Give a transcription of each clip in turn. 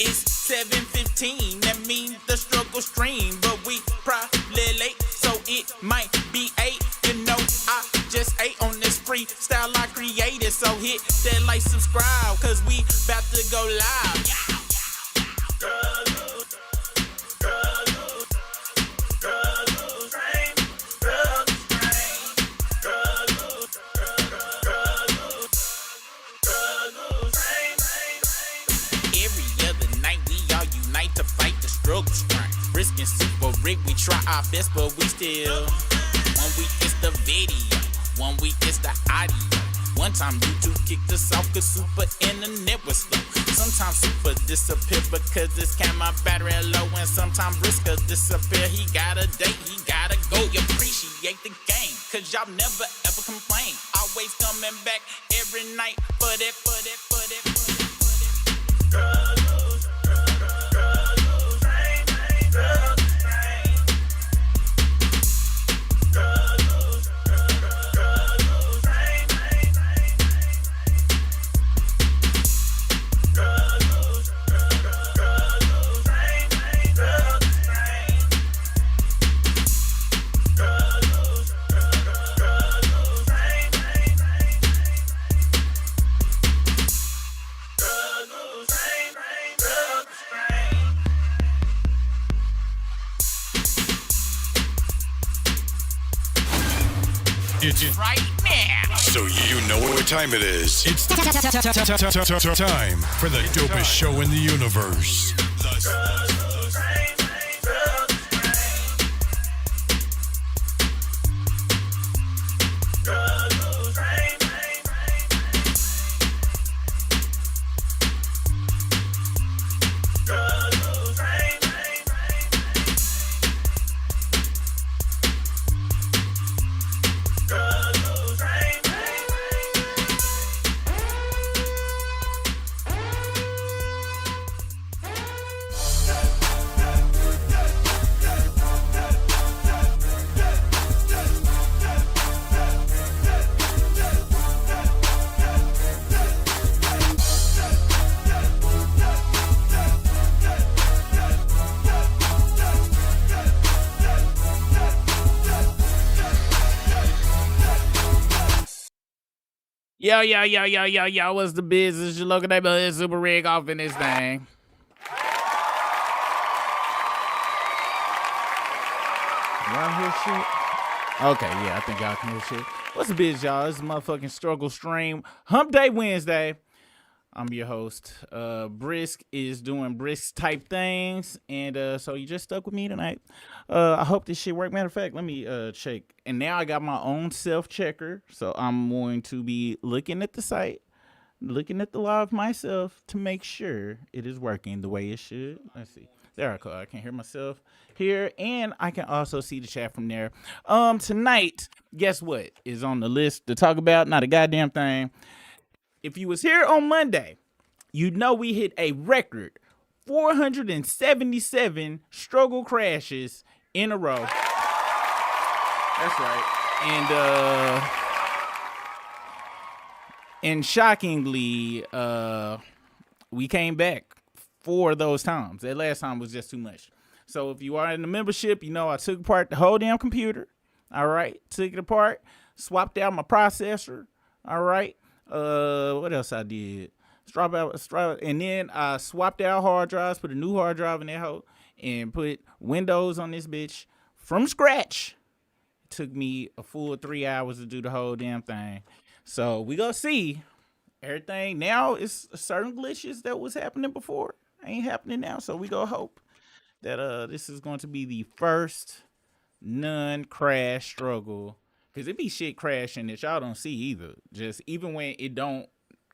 It's 7:15, that means the struggle stream. But we probably late, so it might be 8. You know, I just ate on this freestyle I created. So hit that like, subscribe, cause we about to go live. Risking super rig, we try our best, but we still. 1 week it's the video, 1 week it's the audio. One time YouTube kicked us off cause super internet was slow. Sometimes super disappear because this camera battery low. And sometimes Brisker disappear, he got a date, he gotta go. You appreciate the game, cause y'all never ever complain. Always coming back every night for that, for that, for that, for that, for that. It's right now. So you know what time it is. It's time for the dopest show in the universe. Yo, what's the business? Your local neighborhood super rig off in this thing. Y'all hear shit? Okay, yeah, I think y'all can hear shit. What's the business, y'all? This is motherfucking struggle stream. Hump Day Wednesday. I'm your host. Brisk is doing brisk type things, and so you just stuck with me tonight. I hope this shit work. Matter of fact, let me check. And now I got my own self-checker, so I'm going to be looking at the site, looking at the live myself to make sure it is working the way it should. Let's see. There I go. I can hear myself here, and I can also see the chat from there. Tonight, guess what is on the list to talk about? Not a goddamn thing. If you was here on Monday, you know we hit a record 477 struggle crashes in a row. That's right. And shockingly, we came back 4 of those times. That last time was just too much. So if you are in the membership, you know I took apart the whole damn computer. All right. Took it apart, swapped out my processor. All right. What else I did? And then I swapped out hard drives, put a new hard drive in that hole, and put Windows on this bitch from scratch. It took me a full 3 hours to do the whole damn thing. So we gonna see everything. Now it's certain glitches that was happening before ain't happening now. So we gonna hope that this is going to be the first non-crash struggle. Cause it be shit crashing that y'all don't see either. Just even when it don't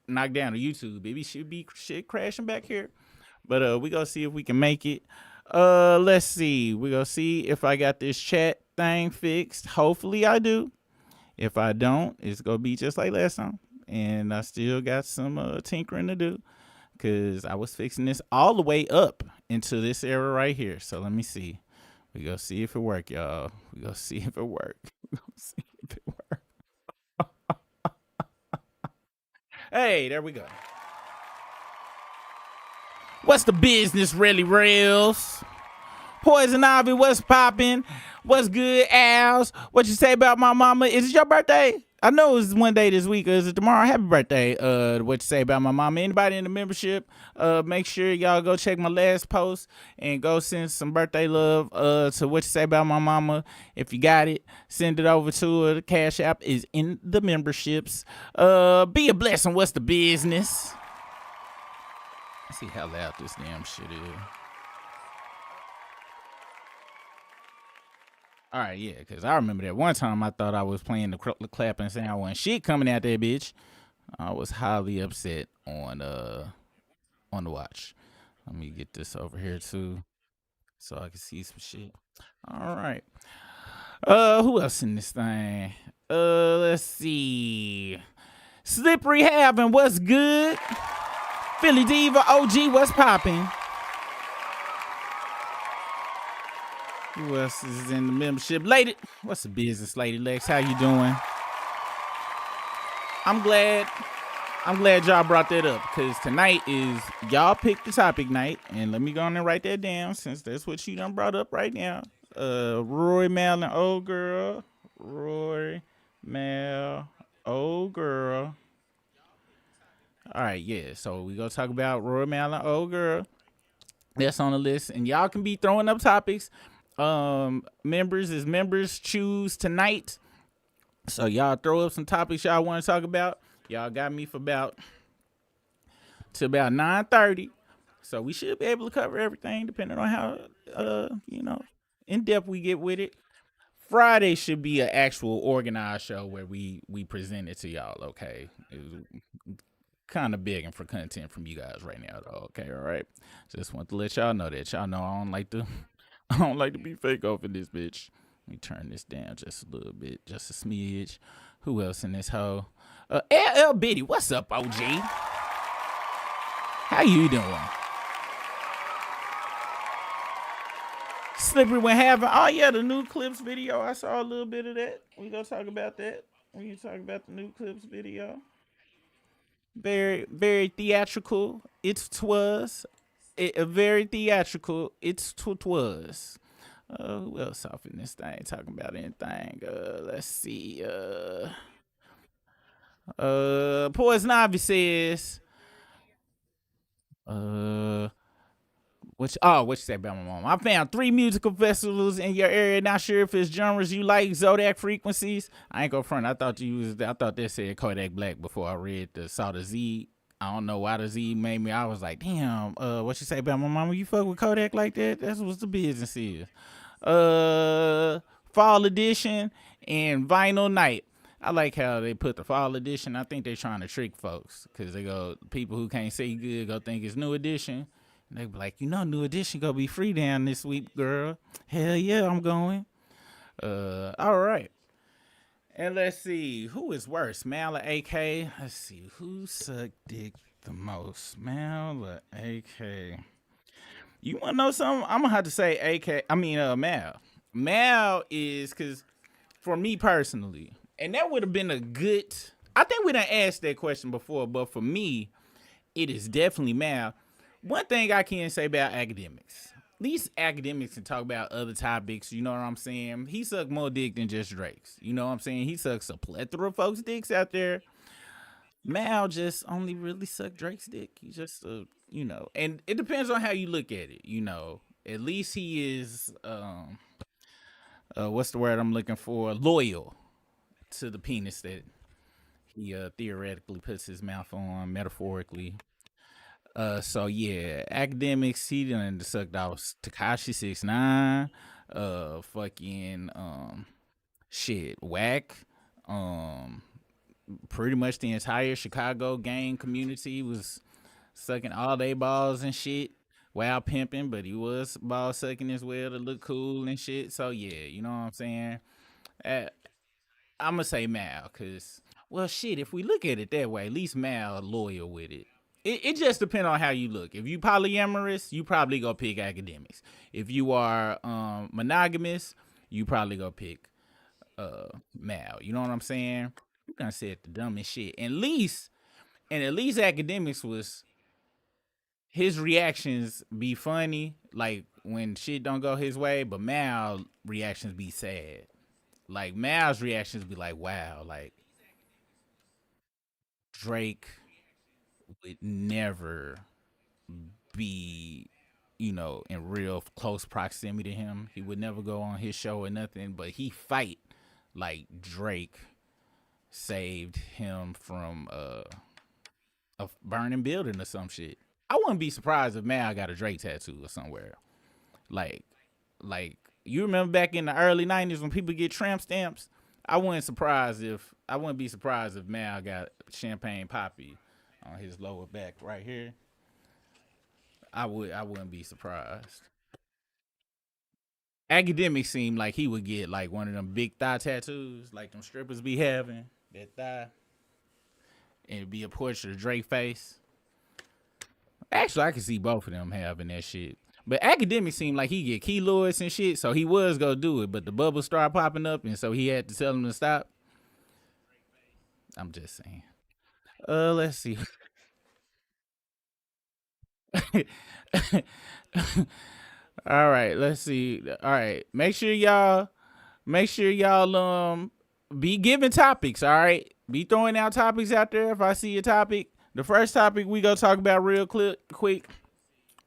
knock down to YouTube, it should be shit crashing back here. But we gonna see if we can make it. Let's see. We gonna see if I got this chat thing fixed. Hopefully I do. If I don't, it's gonna be just like last time. And I still got some tinkering to do. Cause I was fixing this all the way up into this era right here. So let me see. We gonna see if it work, y'all. We gonna see if it work. We gonna see if it work. Hey, there we go. What's the business, really reals? Poison Ivy, what's popping? What's good, Als? What you say about my mama? Is it your birthday? I know it's one day this week. Or is it tomorrow? Happy birthday. What you say about my mama? Anybody in the membership? Make sure y'all go check my last post and go send some birthday love to what you say about my mama. If you got it, send it over to her. The Cash App is in the memberships. Be a blessing. What's the business? Let's see how loud this damn shit is. All right, yeah, because I remember that one time I thought I was playing the clapping sound when shit coming out that bitch. I was highly upset on the watch. Let me get this over here too, so I can see some shit. All right. Who else in this thing? Let's see. Slippery Having, what's good? Philly Diva OG, what's popping? Who else is in the membership? Lady, what's the business, Lady Lex? How you doing? I'm glad. I'm glad y'all brought that up because tonight is y'all pick the topic night, and let me go on and write that down since that's what you done brought up right now. Rory Mal and old girl, Rory Mal, old girl. All right, yeah. So we gonna talk about Rory Mal and old girl. That's on the list, and y'all can be throwing up topics. Members choose tonight. So y'all throw up some topics y'all want to talk about. Y'all got me for about 9:30. So we should be able to cover everything depending on how in depth we get with it. Friday should be an actual organized show where we present it to y'all, okay? It was kind of begging for content from you guys right now though, okay, all right? Just want to let y'all know that. Y'all know I don't like to I don't like to be fake over this bitch. Let me turn this down just a little bit, just a smidge. Who else in this hoe? LL Biddy, what's up, OG? How you doing? Slippery when having, oh yeah, the new clips video. I saw a little bit of that. We gonna talk about that. We can talk about the new clips video. Very, very theatrical. Very theatrical. Twas. Who else off in this thing talking about anything? Let's see. Poison Ivy says, what you say about my mom? I found 3 musical festivals in your area. Not sure if it's genres you like, Zodiac frequencies. I ain't go front. I thought they said Kodak Black before I saw the Z. I don't know why the Z made me. I was like, damn. What you say about my mama? You fuck with Kodak like that? That's what the business is. Fall edition and vinyl night. I like how they put the fall edition. I think they're trying to trick folks because they go people who can't see good go think it's new edition. And they be like, new edition gonna be free down this week, girl. Hell yeah, I'm going. All right. And let's see who is worse, Mal or AK. Let's see who sucked dick the most, Mal or AK. You want to know something? I'm gonna have to say AK. I mean, Mal. Mal is because for me personally, and that would have been a good. I think we done asked that question before, but for me, it is definitely Mal. One thing I can say about academics, at least academics can talk about other topics. You know what I'm saying? He sucked more dick than just Drake's. You know what I'm saying? He sucks a plethora of folks' dicks out there. Mal just only really sucked Drake's dick. He just, and it depends on how you look at it. At least he is, what's the word I'm looking for? Loyal to the penis that he theoretically puts his mouth on, metaphorically. So yeah, academics. He done sucked out Takashi 6ix9ine, fucking shit, whack, pretty much the entire Chicago gang community was sucking all they balls and shit while pimping, but he was ball sucking as well to look cool and shit. So yeah, you know what I'm saying. Uh, I'm gonna say Mal, cause well, shit. If we look at it that way, at least Mal loyal with it. It just depends on how you look. If you polyamorous, you probably go pick academics. If you are monogamous, you probably go pick Mal. You know what I'm saying? You kind of said the dumbest shit. At least academics was his reactions be funny, like when shit don't go his way, but Mal reactions be sad. Like Mal's reactions be like, wow, like Drake would never be, in real close proximity to him. He would never go on his show or nothing, but he fight like Drake saved him from a burning building or some shit. I wouldn't be surprised if Mal got a Drake tattoo or somewhere. Like, like you remember back in the early '90s when people get tramp stamps. I wouldn't be surprised if Mal got Champagne Poppy on his lower back right here. I wouldn't be surprised. Academic seemed like he would get like one of them big thigh tattoos, like them strippers be having that thigh, and it'd be a portrait of Drake face. Actually, I could see both of them having that shit. But academic seemed like he get keloids and shit, so he was gonna do it, but the bubbles started popping up, and so he had to tell him to stop. I'm just saying. Let's see. All right, let's see. All right, make sure y'all be giving topics. All right, be throwing out topics out there. If I see a topic, the first topic we gonna talk about real quick.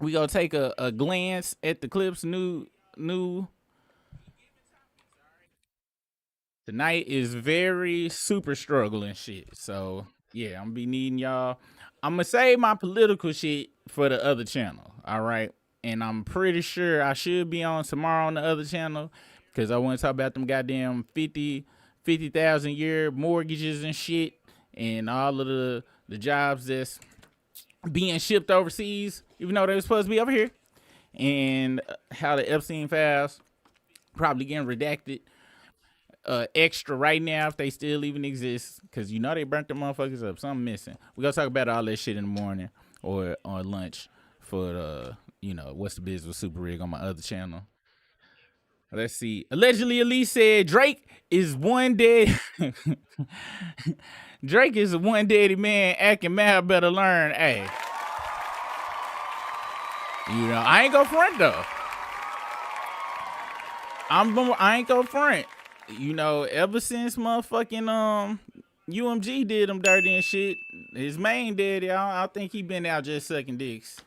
We gonna take a glance at the clips. New tonight is very super struggling shit. So yeah, I'm gonna be needing y'all. I'm gonna save my political shit for the other channel. All right, and I'm pretty sure I should be on tomorrow on the other channel because I want to talk about them goddamn 50,000 year mortgages and shit, and all of the jobs that's being shipped overseas, even though they were supposed to be over here, and how the Epstein files probably getting redacted extra right now if they still even exist, because they burnt the motherfuckers up. Something missing. We gonna talk about all that shit in the morning or on lunch for the what's the biz with Super Rig on my other channel. Let's see. Allegedly, Elise said Drake is one dead. Drake is a one daddy man acting mad. Better learn. Hey, I ain't gonna front though. I ain't gonna front. Ever since motherfucking UMG did him dirty and shit, his main daddy, I don't think he been out just sucking dicks.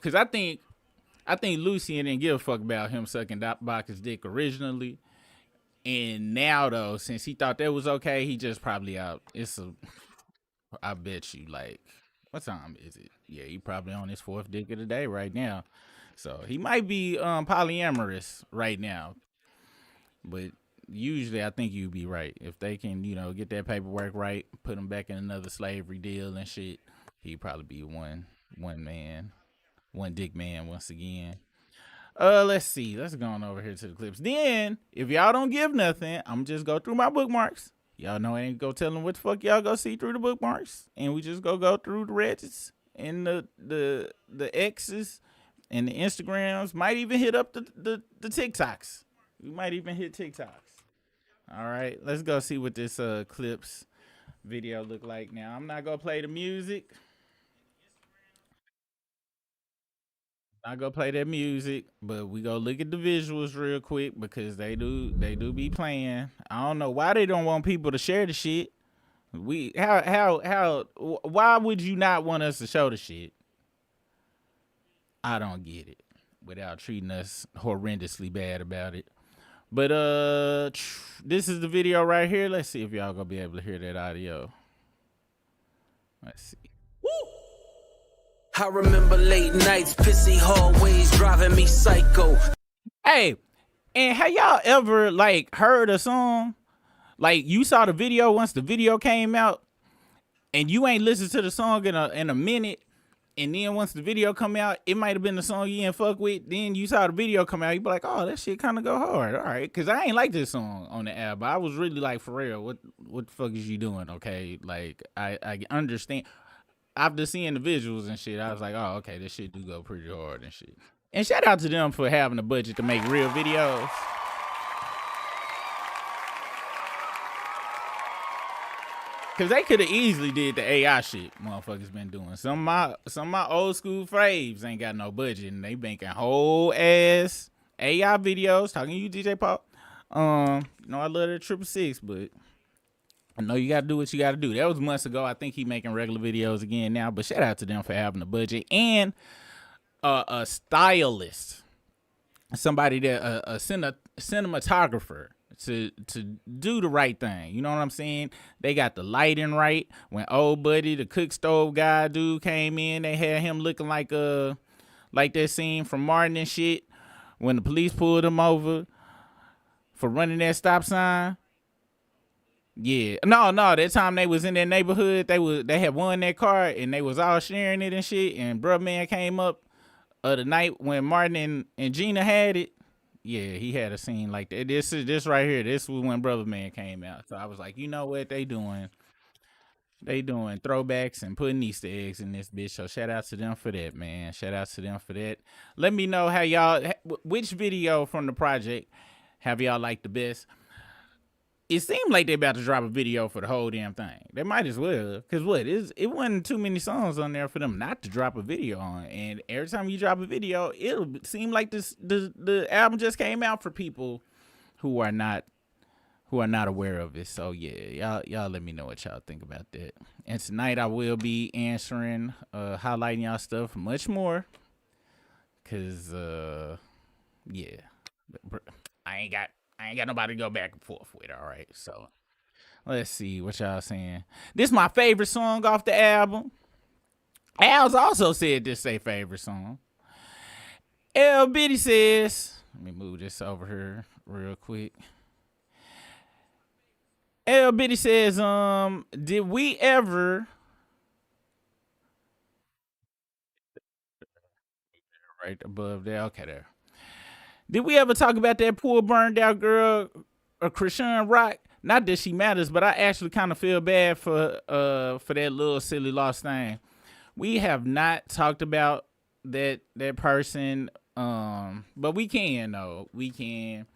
Cause I think Lucian didn't give a fuck about him sucking Baka's dick originally. And now though, since he thought that was okay, he just probably out. I bet you, like, what time is it? Yeah, he probably on his fourth dick of the day right now. So he might be polyamorous right now. But usually I think you'd be right. If they can, get that paperwork right, put him back in another slavery deal and shit, he'd probably be one man, one dick man once again. Let's see. Let's go on over here to the clips. Then, if y'all don't give nothing, I'm just go through my bookmarks. Y'all know I ain't go tell them what the fuck y'all go see through the bookmarks, and we just go through the Reddits and the X's and the Instagrams. Might even hit up the TikToks. We might even hit TikToks. All right, let's go see what this clips video look like now. I'm not gonna play the music. Not gonna play that music, but we go look at the visuals real quick because they do be playing. I don't know why they don't want people to share the shit. Why would you not want us to show the shit? I don't get it. Without treating us horrendously bad about it. But this is the video right here. Let's see if y'all gonna be able to hear that audio. Let's see. I remember late nights, pissy hallways driving me psycho. Hey, and have y'all ever heard a song? Like you saw the video once the video came out, and you ain't listened to the song in a minute, and then once the video come out, it might have been the song you didn't fuck with. Then you saw the video come out, you be like, oh, that shit kind of go hard. All right, because I ain't like this song on the album. I was really like, for real, what the fuck is you doing? Okay, like I understand. After seeing the visuals and shit, I was like, oh, okay, this shit do go pretty hard and shit. And shout out to them for having a budget to make real videos. Cause they could have easily did the AI shit motherfuckers been doing. Some of my old school faves ain't got no budget and they making whole ass AI videos. Talking to you, DJ Pop. I love that 666, but I know you gotta do what you gotta do. That was months ago. I think he making regular videos again now. But shout out to them for having a budget and a stylist, somebody that a cinematographer to do the right thing. You know what I'm saying? They got the lighting right. When old buddy, the cook stove guy dude came in, they had him looking like that scene from Martin and shit when the police pulled him over for running that stop sign. Yeah, no. That time they was in that neighborhood, they had won that car and they was all sharing it and shit. And bruh man came up the night when Martin and Gina had it. Yeah, he had a scene like that. This right here. This was when Brother Man came out. So I was like, you know what they doing? They doing throwbacks and putting Easter eggs in this bitch. So shout out to them for that, man. Shout out to them for that. Let me know how y'all, which video from the project have y'all liked the best. It seemed like they about to drop a video for the whole damn thing. They might as well, cause it wasn't too many songs on there for them not to drop a video on. And every time you drop a video, it'll seem like the album just came out for people who are not aware of it. So yeah, y'all let me know what y'all think about that. And tonight I will be answering, highlighting y'all stuff much more, cause yeah, I ain't got nobody to go back and forth with. All right, so let's see what y'all saying. This is my favorite song off the album. Al's also said this their favorite song. L Biddy says, let me move this over here real quick. L Biddy says, did we ever right above there? Okay, there. Did we ever talk about that poor burned out girl, Krishan Rock? Not that she matters, but I actually kind of feel bad for that little silly lost thing. We have not talked about that person, but we can though. We can.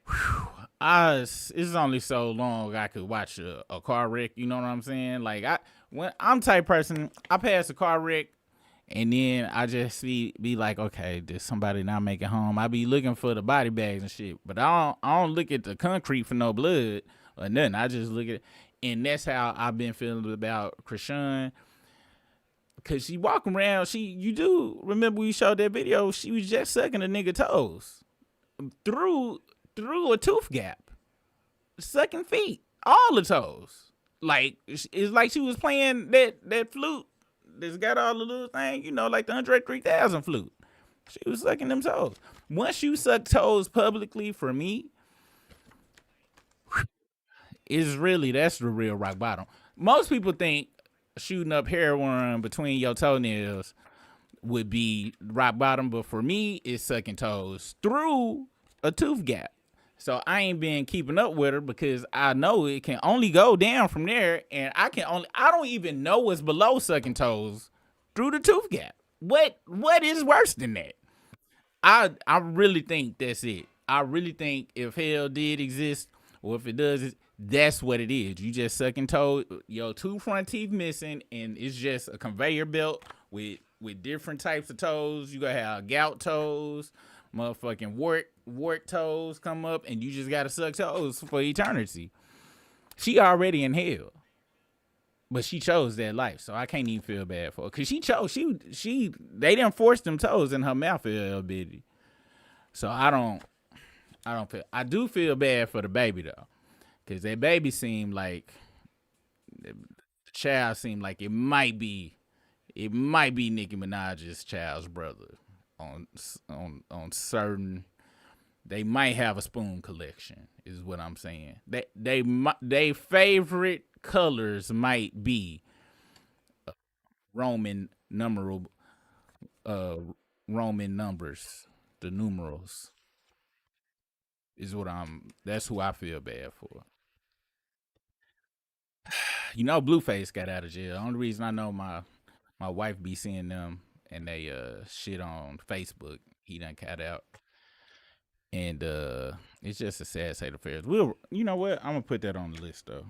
Whew. It's only so long I could watch a car wreck. You know what I'm saying? Like when I'm type person, I pass a car wreck. And then I just be like, okay, did somebody not make it home? I be looking for the body bags and shit, but I don't look at the concrete for no blood or nothing. I just look at it, and that's how I've been feeling about Krishan. Cause she walking around, you do remember we showed that video? She was just sucking a nigga toes through a tooth gap, sucking feet, all the toes. Like it's like she was playing that flute. That's got all the little things, like the Andre 3000 flute. She was sucking them toes. Once you suck toes publicly, for me, that's the real rock bottom. Most people think shooting up heroin between your toenails would be rock bottom, but for me, it's sucking toes through a tooth gap. So I ain't been keeping up with her because I know it can only go down from there, and I don't even know what's below sucking toes through the tooth gap. What is worse than that? I really think that's it. I really think if hell did exist, or if it does, that's what it is. You just sucking toes, your two front teeth missing, and it's just a conveyor belt with different types of toes. You gotta have gout toes, motherfucking wart toes come up, and you just gotta suck toes for eternity. She already in hell, but she chose that life, so I can't even feel bad for her. Cause they didn't force them toes in her mouth a little bit. So I do feel bad for the baby though, cause that baby seemed like the child seemed like it might be Nicki Minaj's child's brother on certain. They might have a spoon collection, is what I'm saying. They favorite colors might be Roman numbers, the numerals. That's who I feel bad for. Blueface got out of jail. The only reason I know my wife be seeing them and they shit on Facebook. He done cat out. And it's just a sad state of affairs. You know what? I'm gonna put that on the list though.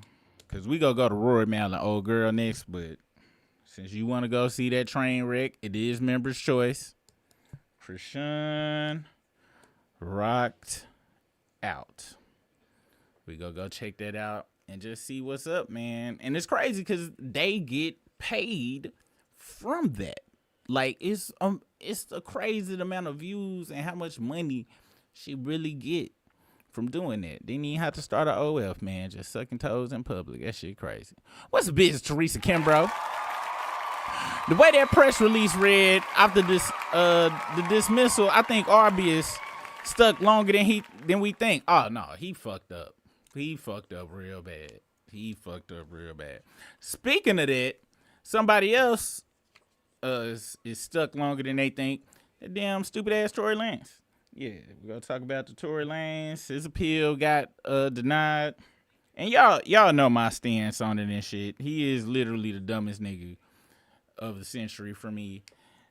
Cause we gonna go to Rory Mal and old girl next, but since you want to go see that train wreck, it is members' choice. Krishan rocked out. We gonna go check that out and just see what's up, man. And it's crazy because they get paid from that. Like it's a crazy amount of views and how much money she really get from doing that. Didn't even have to start an OF, man. Just sucking toes in public. That shit crazy. What's the business, Teresa Kimbrough? The way that press release read after this the dismissal, I think Arby is stuck longer than we think. Oh no, he fucked up. He fucked up real bad. Speaking of that, somebody else is stuck longer than they think. That damn stupid ass Tory Lanez. Yeah, we're gonna talk about the Tory Lanez. His appeal got denied. And y'all know my stance on it and shit. He is literally the dumbest nigga of the century for me.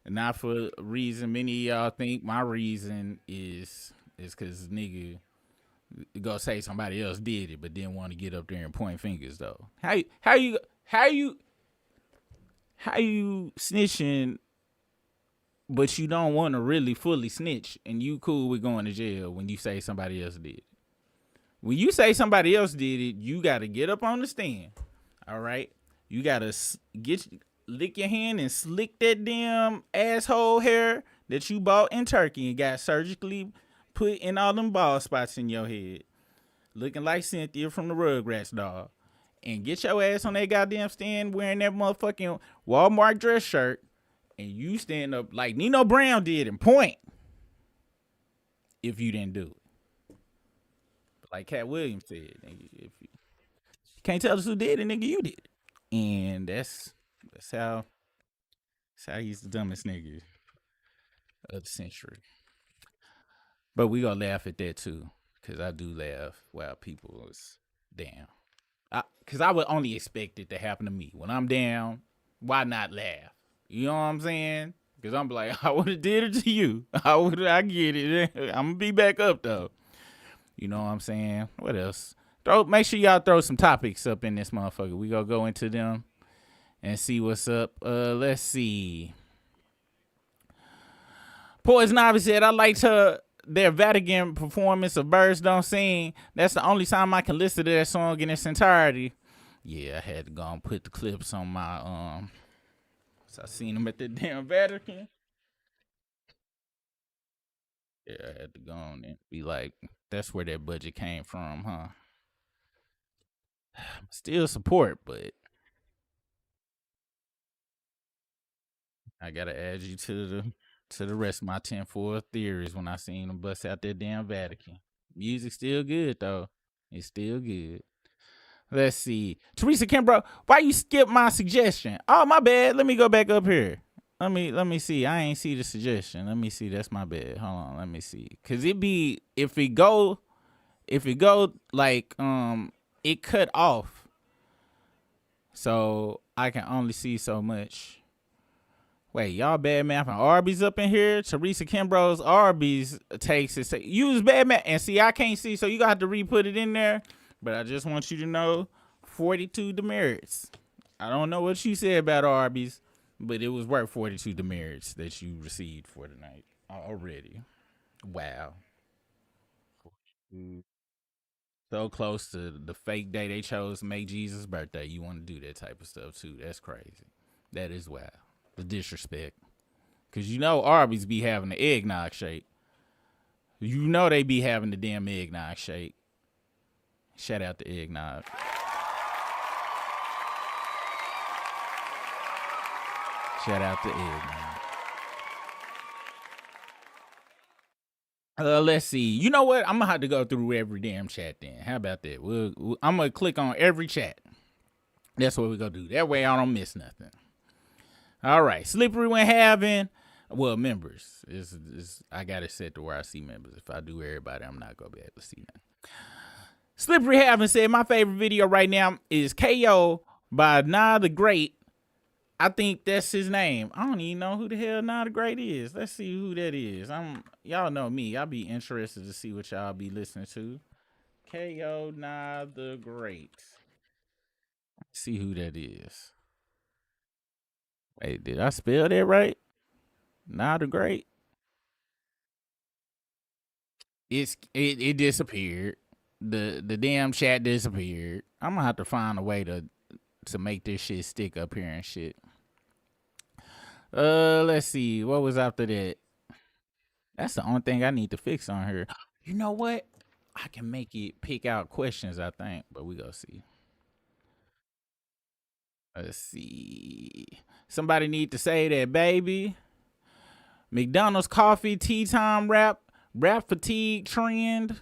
And not for a reason many of y'all think. My reason is because nigga go say somebody else did it, but didn't want to get up there and point fingers though. How you snitching, but you don't want to really fully snitch, and you cool with going to jail when you say somebody else did it. When you say somebody else did it, you got to get up on the stand. All right, you got to lick your hand and slick that damn asshole hair that you bought in Turkey and got surgically put in all them bald spots in your head, looking like Cynthia from the Rugrats doll, and get your ass on that goddamn stand wearing that motherfucking Walmart dress shirt, and you stand up like Nino Brown did and point if you didn't do it. Like Cat Williams said, nigga, if you can't tell us who did it, nigga, you did it. And that's how he's the dumbest nigga of the century. But we gonna laugh at that too, cause I do laugh while people was down. Cause I would only expect it to happen to me when I'm down. Why not laugh? You know what I'm saying? Cause I'm like, I would have did it to you. I get it. I'm gonna be back up though. You know what I'm saying? What else? Make sure y'all throw some topics up in this motherfucker. We gonna go into them and see what's up. Let's see. Poison Ivy said, I liked their Vatican performance of Birds Don't Sing. That's the only time I can listen to that song in its entirety. Yeah, I had to go and put the clips on my so I seen them at the damn Vatican. Yeah, I had to go on and be like, that's where that budget came from, huh? Still support, but I gotta add you to the rest of my 10-4 theories when I seen them bust out that damn Vatican. Music still good though. It's still good. Let's see. Teresa Kimbrough, why you skip my suggestion? Oh, my bad. Let me go back up here. Let me see. I ain't see the suggestion. Let me see. That's my bad. Hold on. Let me see. Cause if it go like it cut off. So I can only see so much. Wait, y'all bad math and Arby's up in here? Teresa Kimbrough's Arby's takes it. Use bad math. And see, I can't see, so you got to re-put it in there. But I just want you to know 42 demerits. I don't know what you said about Arby's, but it was worth 42 demerits that you received for tonight already. Wow. So close to the fake day they chose to make Jesus' birthday. You want to do that type of stuff too. That's crazy. That is wild. The disrespect. Because you know Arby's be having the eggnog shake. You know they be having the damn eggnog shake. Shout out to eggnog. Shout out to eggnog. Let's see. You know what? I'm gonna have to go through every damn chat then. How about that? I'm gonna click on every chat. That's what we're gonna do. That way I don't miss nothing. All right. Slippery when having members. I got it set to where I see members. If I do everybody, I'm not gonna be able to see them. Slippery having said my favorite video right now is KO by Nah the Great. I think that's his name. I don't even know who the hell Nah the Great is. Let's see who that is. Y'all know me. I'll be interested to see what y'all be listening to. KO Nah the Great. See who that is. Wait, did I spell that right? Not a great. It disappeared. The damn chat disappeared. I'm gonna have to find a way to make this shit stick up here and shit. Let's see. What was after that? That's the only thing I need to fix on here. You know what? I can make it pick out questions, I think, but we go see. Let's see. Somebody need to say that, baby. McDonald's coffee tea time rap fatigue trend.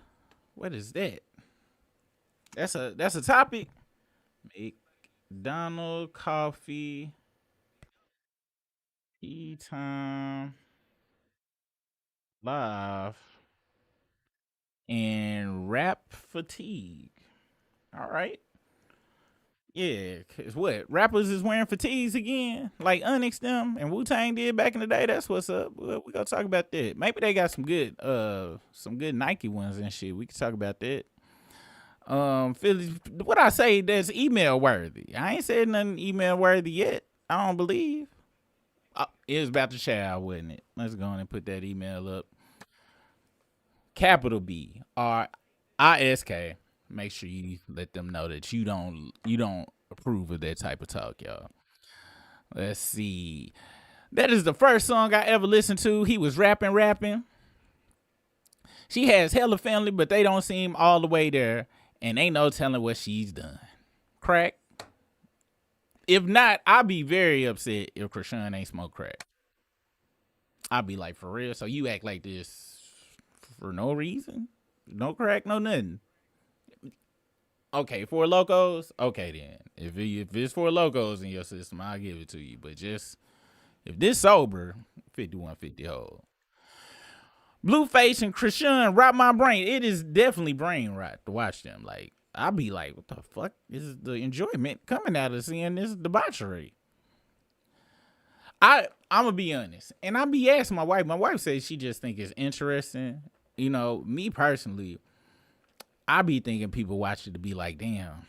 What is that? That's a topic. McDonald's coffee tea time live and rap fatigue. All right. Yeah, cause what rappers is wearing fatigues again, like Onyx them and Wu Tang did back in the day. That's what's up. We gonna talk about that. Maybe they got some good Nike ones and shit. We can talk about that. Philly, what I say that's email worthy. I ain't said nothing email worthy yet. I don't believe. It was about the child, wasn't it? Let's go on and put that email up. Capital B R I S K. Make sure you let them know that you don't approve of that type of talk, y'all. Let's see. That is the first song I ever listened to. He was rapping. She has hella family, but they don't seem all the way there, and ain't no telling what she's done. Crack. If not, I'll be very upset if Krishan ain't smoke crack. I'll be like, for real? So you act like this for no reason? No crack, no nothing. Okay, Four Locos. Okay, then if it's Four Locos in your system, I'll give it to you. But just if this sober, 5150 whole. Blueface and Krishan rot my brain. It is definitely brain rot to watch them. Like I'll be like, what the fuck is the enjoyment coming out of seeing this debauchery? I'm gonna be honest, and I be asking my wife. My wife says she just think it's interesting. You know, me personally, I be thinking people watch it to be like, damn,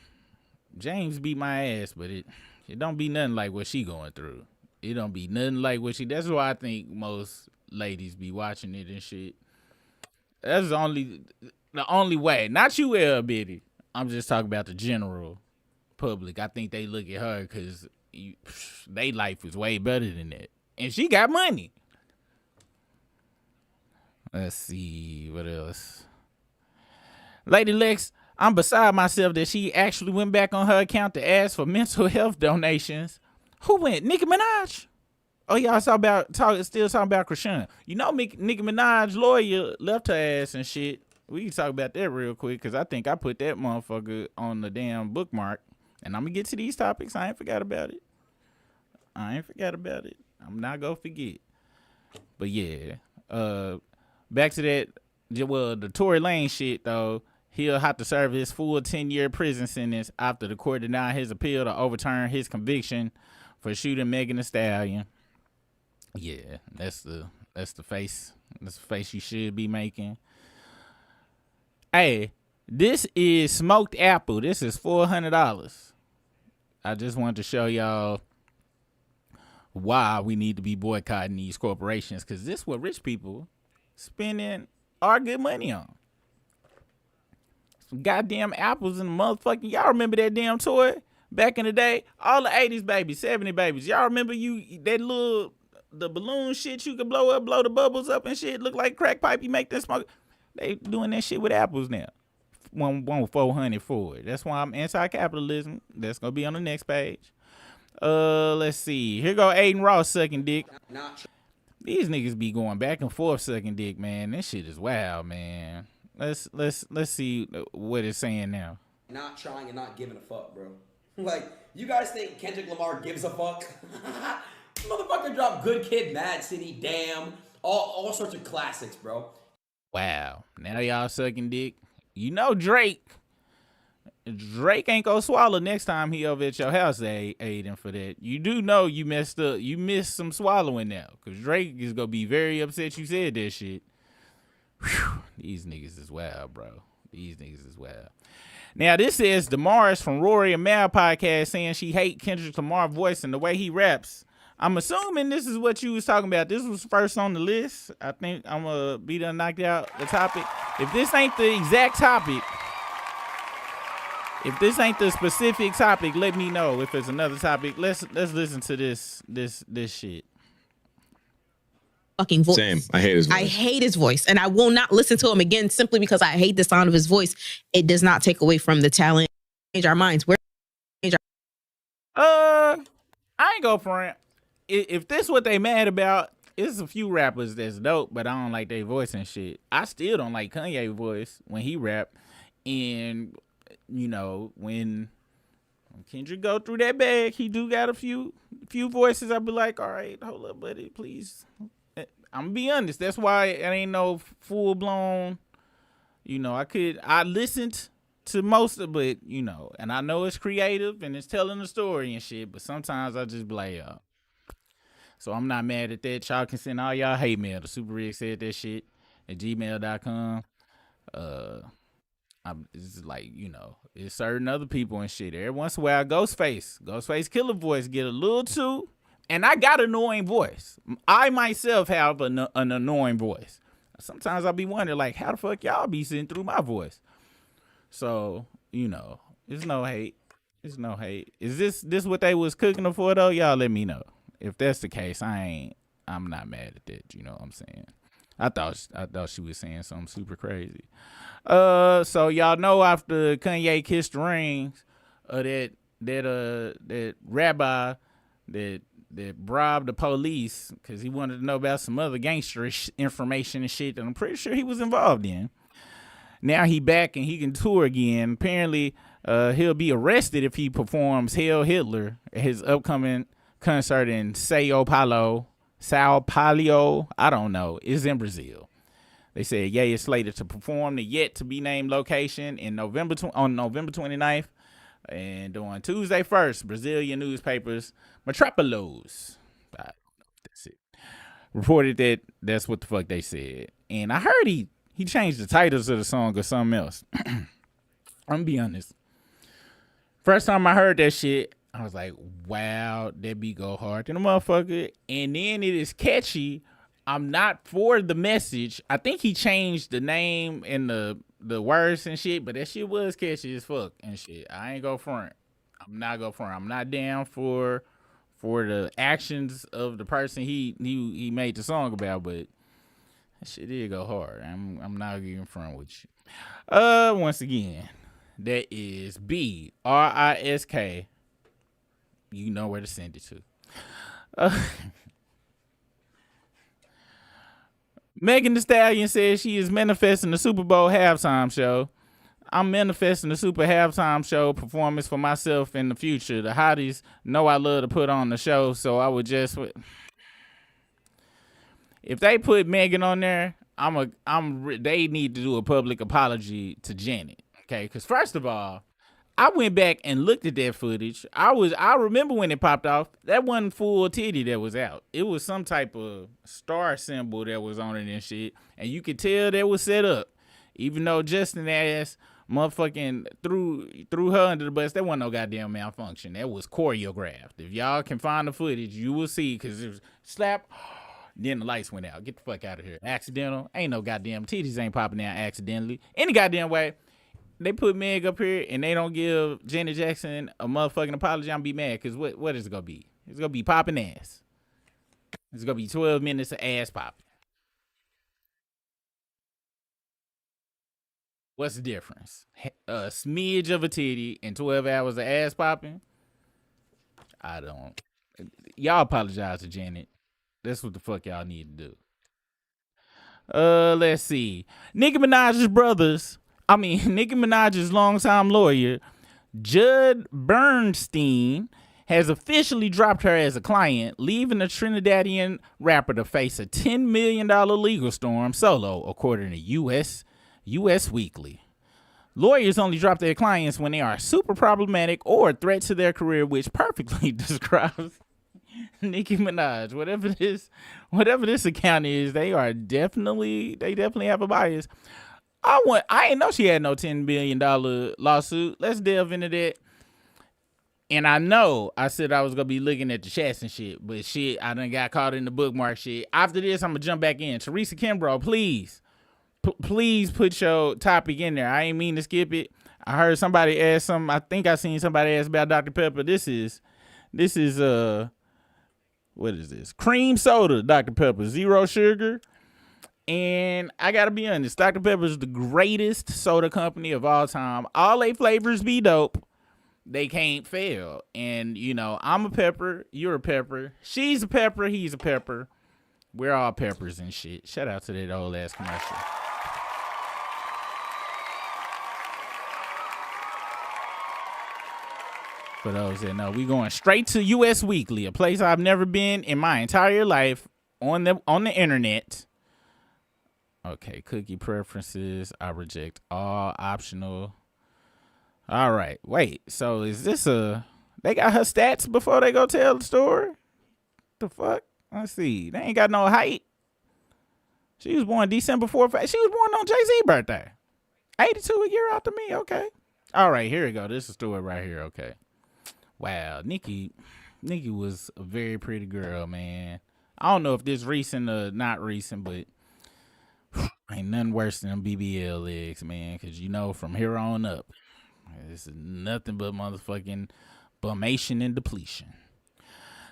James beat my ass, but it don't be nothing like what she going through. It don't be nothing like what she. That's why I think most ladies be watching it and shit. That's the only way. Not you, L. Bitty. I'm just talking about the general public. I think they look at her because they life is way better than that, and she got money. Let's see what else. Lady Lex, I'm beside myself that she actually went back on her account to ask for mental health donations. Who went? Nicki Minaj? Oh, y'all still talking about Krishan. You know, Nicki Minaj lawyer left her ass and shit. We can talk about that real quick because I think I put that motherfucker on the damn bookmark. And I'm going to get to these topics. I ain't forgot about it. I'm not going to forget. But yeah, back to that. Well, the Tory Lane shit, though. He'll have to serve his full 10-year prison sentence after the court denied his appeal to overturn his conviction for shooting Megan Thee Stallion. Yeah, that's the face. That's the face you should be making. Hey, this is smoked apple. This is $400. I just wanted to show y'all why we need to be boycotting these corporations, because this is what rich people spending our good money on. Some goddamn apples and motherfucking. Y'all remember that damn toy back in the day? All the 80s babies, 70s babies. Y'all remember the balloon shit you could blow the bubbles up and shit? Look like crack pipe. You make that smoke. They doing that shit with apples now. One 400 for it. That's why I'm anti-capitalism. That's gonna be on the next page. Let's see. Here go Aiden Ross sucking dick. These niggas be going back and forth sucking dick, man. This shit is wild, man. Let's see what it's saying now. Not trying and not giving a fuck, bro. Like, you guys think Kendrick Lamar gives a fuck? Motherfucker dropped Good Kid, Mad City, Damn, all sorts of classics, bro. Wow. Now y'all sucking dick. You know Drake ain't gonna swallow next time he over at your house, Aiden, for that. You do know you messed up. You missed some swallowing now, because Drake is gonna be very upset you said that shit. Whew. These niggas is wild, bro. These niggas is wild. Now this says Damaris from Rory and Mal podcast saying she hate Kendrick Lamar's voice and the way he raps. I'm assuming this is what you was talking about. This was first on the list. I think I'm gonna be done knocked out the topic. If this ain't the exact topic, if this ain't the specific topic, let me know. If it's another topic, let's listen to this shit. Fucking voice. Same. I hate his voice. I hate his voice, and I will not listen to him again simply because I hate the sound of his voice. It does not take away from the talent. Change our minds. I ain't go for it. If this what they mad about, it's a few rappers that's dope, but I don't like their voice and shit. I still don't like Kanye's voice when he rap, and you know when Kendrick go through that bag, he do got a few voices. I be like, all right, hold up, buddy, please. I'm gonna be honest. That's why it ain't no full blown. You know, I listened to most of it, you know, and I know it's creative and it's telling a story and shit, but sometimes I just be like, so I'm not mad at that. Y'all can send all y'all hate mail to Super Rig said that shit at gmail.com. It's like, you know, it's certain other people and shit. Every once in a while, Ghostface Killer voice get a little too, and I got an annoying voice. I myself have an annoying voice. Sometimes I'll be wondering, like, how the fuck y'all be sitting through my voice? So, you know, it's no hate. It's no hate. Is this what they was cooking her for though? Y'all let me know. If that's the case, I'm not mad at that. You know what I'm saying? I thought she was saying something super crazy. So y'all know after Kanye kissed the rings, that rabbi that bribed the police because he wanted to know about some other gangsterish information and shit that I'm pretty sure he was involved in. Now he back and he can tour again. Apparently, he'll be arrested if he performs Hail Hitler at his upcoming concert in Sao Paulo, I don't know. It's in Brazil. They said Ye is slated to perform the yet to be named location in November 29th, and on Tuesday 1st, Brazilian newspapers Metrópolis, that's it, reported that that's what the fuck they said. And I heard he changed the titles of the song or something else. I'm gonna be honest. First time I heard that shit, I was like, wow, that beat go hard than a motherfucker. And then it is catchy. I'm not for the message. I think he changed the name and the words and shit, but that shit was catchy as fuck and shit. I ain't go front. I'm not go front. I'm not down for the actions of the person he made the song about, but that shit did go hard. I'm not getting front with you. Once again, that is BRISK. You know where to send it to. Megan Thee Stallion says she is manifesting the Super Bowl halftime show. I'm manifesting the Super halftime show performance for myself in the future. The hotties know I love to put on the show, so I would just... If they put Megan on there, they need to do a public apology to Janet, okay? Because first of all, I went back and looked at that footage. I remember when it popped off. That wasn't full titty that was out. It was some type of star symbol that was on it and shit. And you could tell that was set up. Even though Justin ass motherfucking threw her under the bus, that wasn't no goddamn malfunction. That was choreographed. If y'all can find the footage, you will see, because it was slap. Then the lights went out. Get the fuck out of here. Accidental. Ain't no goddamn titties ain't popping out accidentally. Any goddamn way. They put Meg up here and they don't give Janet Jackson a motherfucking apology, I'm be mad, because what is it gonna be? It's gonna be popping ass. It's gonna be 12 minutes of ass popping. What's the difference? A smidge of a titty and 12 hours of ass popping? I don't. Y'all apologize to Janet. That's what the fuck y'all need to do. Let's see. Nicki Minaj's longtime lawyer, Judd Bernstein, has officially dropped her as a client, leaving the Trinidadian rapper to face a $10 million legal storm solo, according to U.S. Weekly. Lawyers only drop their clients when they are super problematic or a threat to their career, which perfectly describes Nicki Minaj. Whatever this account is, they definitely have a bias. I ain't know she had no $10 billion lawsuit. Let's delve into that. And I know I said I was gonna be looking at the chats and shit, but shit, I done got caught in the bookmark shit. After this, I'm gonna jump back in. Teresa Kimbrough, please put your topic in there. I ain't mean to skip it. I heard somebody ask something. I think I seen somebody ask about Dr. Pepper. This is what is this? Cream soda, Dr. Pepper, 0 sugar. And I gotta be honest, Dr. Pepper is the greatest soda company of all time. All they flavors be dope. They can't fail. And, you know, I'm a pepper. You're a pepper. She's a pepper. He's a pepper. We're all peppers and shit. Shout out to that old ass commercial. For those that know, we going straight to US Weekly, a place I've never been in my entire life on the internet. Okay, cookie preferences. I reject all optional. All right, wait. So is this they got her stats before they go tell the story? The fuck? Let's see. They ain't got no height. She was born December 4th. She was born on Jay-Z's birthday. 82 a year after me. Okay. All right, here we go. This is the story right here. Okay. Wow, Nikki was a very pretty girl, man. I don't know if this recent or not recent, but ain't nothing worse than them BBL legs, man. Because, you know, from here on up, this is nothing but motherfucking bumation and depletion.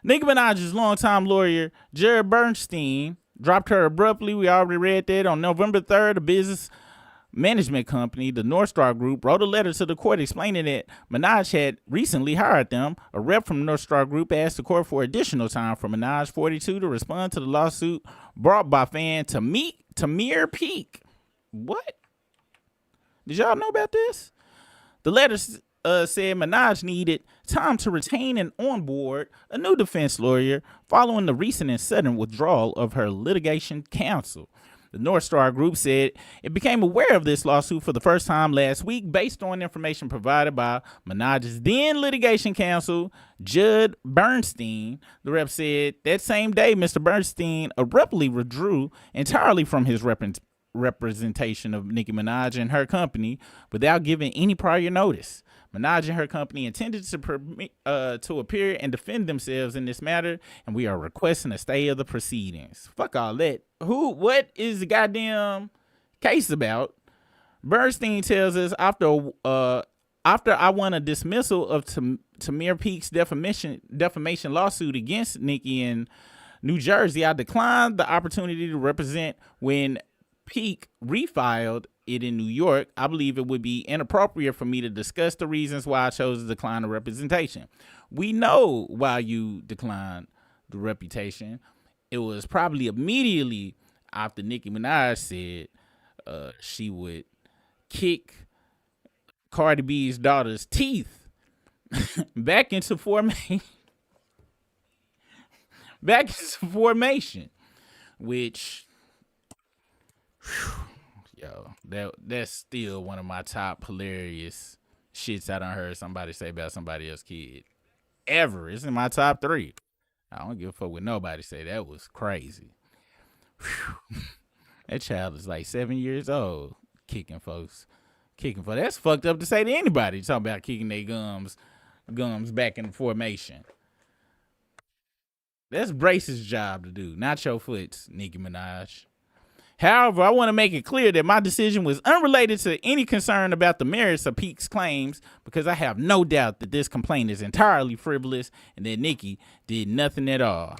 Nicki Minaj's longtime lawyer, Jared Bernstein, dropped her abruptly. We already read that. On November 3rd, a business management company, the North Star Group, wrote a letter to the court explaining that Minaj had recently hired them. A rep from North Star Group asked the court for additional time for Minaj, 42, to respond to the lawsuit brought by fan Tamir Peak. What? Did y'all know about this? The letter said Minaj needed time to retain and onboard a new defense lawyer following the recent and sudden withdrawal of her litigation counsel. The North Star Group said it became aware of this lawsuit for the first time last week based on information provided by Minaj's then litigation counsel, Judd Bernstein. The rep said that same day, Mr. Bernstein abruptly withdrew entirely from his representation of Nicki Minaj and her company without giving any prior notice. Minaj and her company intended to appear and defend themselves in this matter, and we are requesting a stay of the proceedings. Fuck all that. What is the goddamn case about? Bernstein tells us after I won a dismissal of Tamir Peak's defamation lawsuit against Nicki in New Jersey, I declined the opportunity to represent when Peak refiled it in New York. I believe it would be inappropriate for me to discuss the reasons why I chose to decline the representation. We know why you declined the reputation. It was probably immediately after Nicki Minaj said she would kick Cardi B's daughter's teeth back into formation. Which, yo, that's still one of my top hilarious shits I done heard somebody say about somebody else's kid ever. It's in my top 3. I don't give a fuck what nobody say. That was crazy. That child is like 7 years old, kicking folks. That's fucked up to say to anybody. Talking about kicking their gums back in formation. That's Brace's job to do, not your foot's, Nicki Minaj. However, I want to make it clear that my decision was unrelated to any concern about the merits of Peak's claims, because I have no doubt that this complaint is entirely frivolous and that Nicki did nothing at all.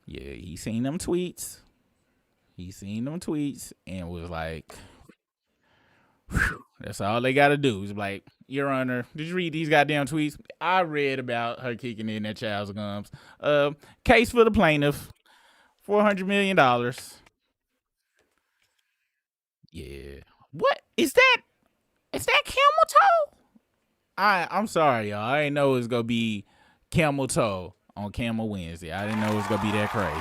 Yeah, he seen them tweets and was like, whew, that's all they got to do. Is like, Your Honor, did you read these goddamn tweets? I read about her kicking in that child's gums. Case for the plaintiff. $400 million. Yeah. What is that? Is that camel toe? I'm sorry, y'all. I didn't know it was gonna be camel toe on Camel Wednesday. I didn't know it was gonna be that crazy.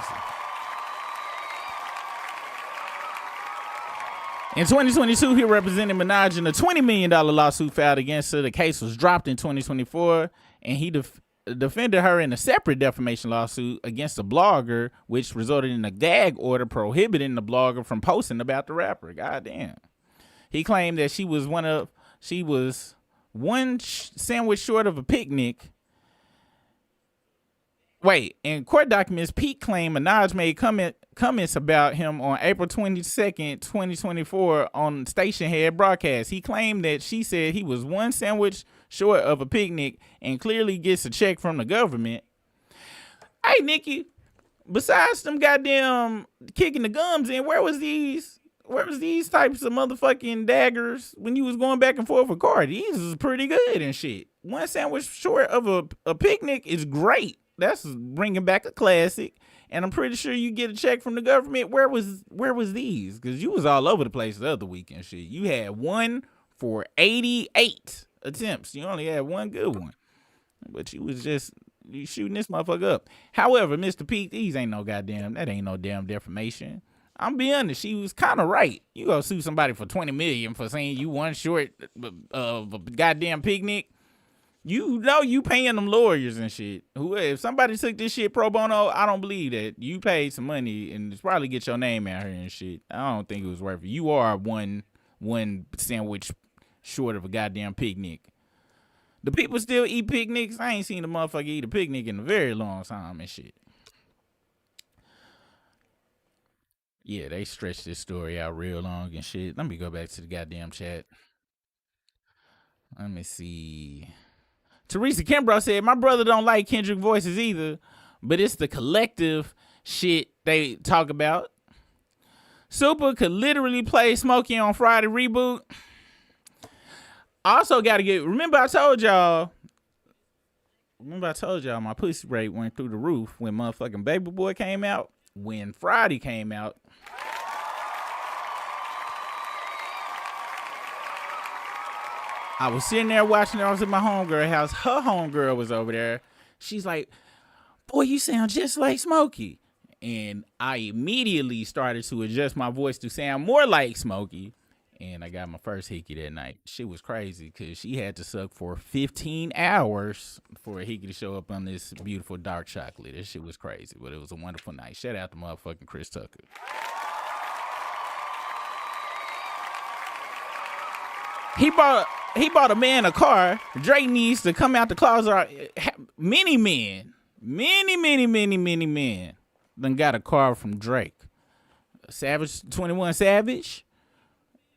In 2022, he represented Minaj in a $20 million lawsuit filed against her. The case was dropped in 2024, and he defended her in a separate defamation lawsuit against the blogger, which resulted in a gag order prohibiting the blogger from posting about the rapper. Goddamn. He claimed that she was one sandwich short of a picnic. Wait, in court documents, Pete claimed Minaj made comments about him on April 22nd, 2024 on Station Head broadcast. He claimed that she said he was one sandwich short of a picnic and clearly gets a check from the government. Hey, Nikki, besides them goddamn kicking the gums in, where was these types of motherfucking daggers when you was going back and forth with Cardi? These is pretty good and shit. One sandwich short of a picnic is great. That's bringing back a classic, and I'm pretty sure you get a check from the government. Where was these? Because you was all over the place the other week and shit. You had one for 88 attempts. You only had one good one, but you was just shooting this motherfucker up. However, Mr. Pete, that ain't no damn defamation. I'm being honest, she was kind of right. You go sue somebody for $20 million for saying you one short of a goddamn picnic. You know you paying them lawyers and shit. If somebody took this shit pro bono, I don't believe that. You paid some money and it's probably get your name out here and shit. I don't think it was worth it. You are one sandwich short of a goddamn picnic. The people still eat picnics. I ain't seen a motherfucker eat a picnic in a very long time and shit. Yeah, they stretched this story out real long and shit. Let me go back to the goddamn chat. Let me see. Teresa Kimbrough said, my brother don't like Kendrick voices either, but it's the collective shit they talk about. Super could literally play Smokey on Friday reboot. Also got to remember I told y'all my pussy rate went through the roof when motherfucking Baby Boy came out. When Friday came out, I was sitting there watching it. I was at my homegirl house. Her homegirl was over there. She's like, boy, you sound just like Smokey. And I immediately started to adjust my voice to sound more like Smokey. And I got my first hickey that night. Shit was crazy because she had to suck for 15 hours for a hickey to show up on this beautiful dark chocolate. This shit was crazy, but it was a wonderful night. Shout out to motherfucking Chris Tucker. He bought a man a car. Drake needs to come out the closet. Many men done got a car from Drake. Savage, 21 Savage,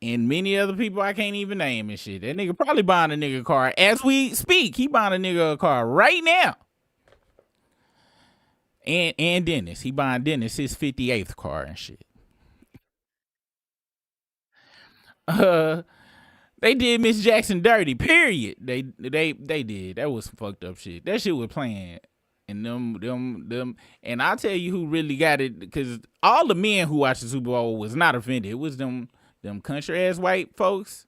and many other people I can't even name and shit. That nigga probably buying a nigga a car as we speak. He buying a nigga a car right now. And Dennis. He buying Dennis his 58th car and shit. They did Miss Jackson dirty, period. They did. That was some fucked up shit. That shit was playing. And them, and I'll tell you who really got it, because all the men who watched the Super Bowl was not offended. It was them country ass white folks,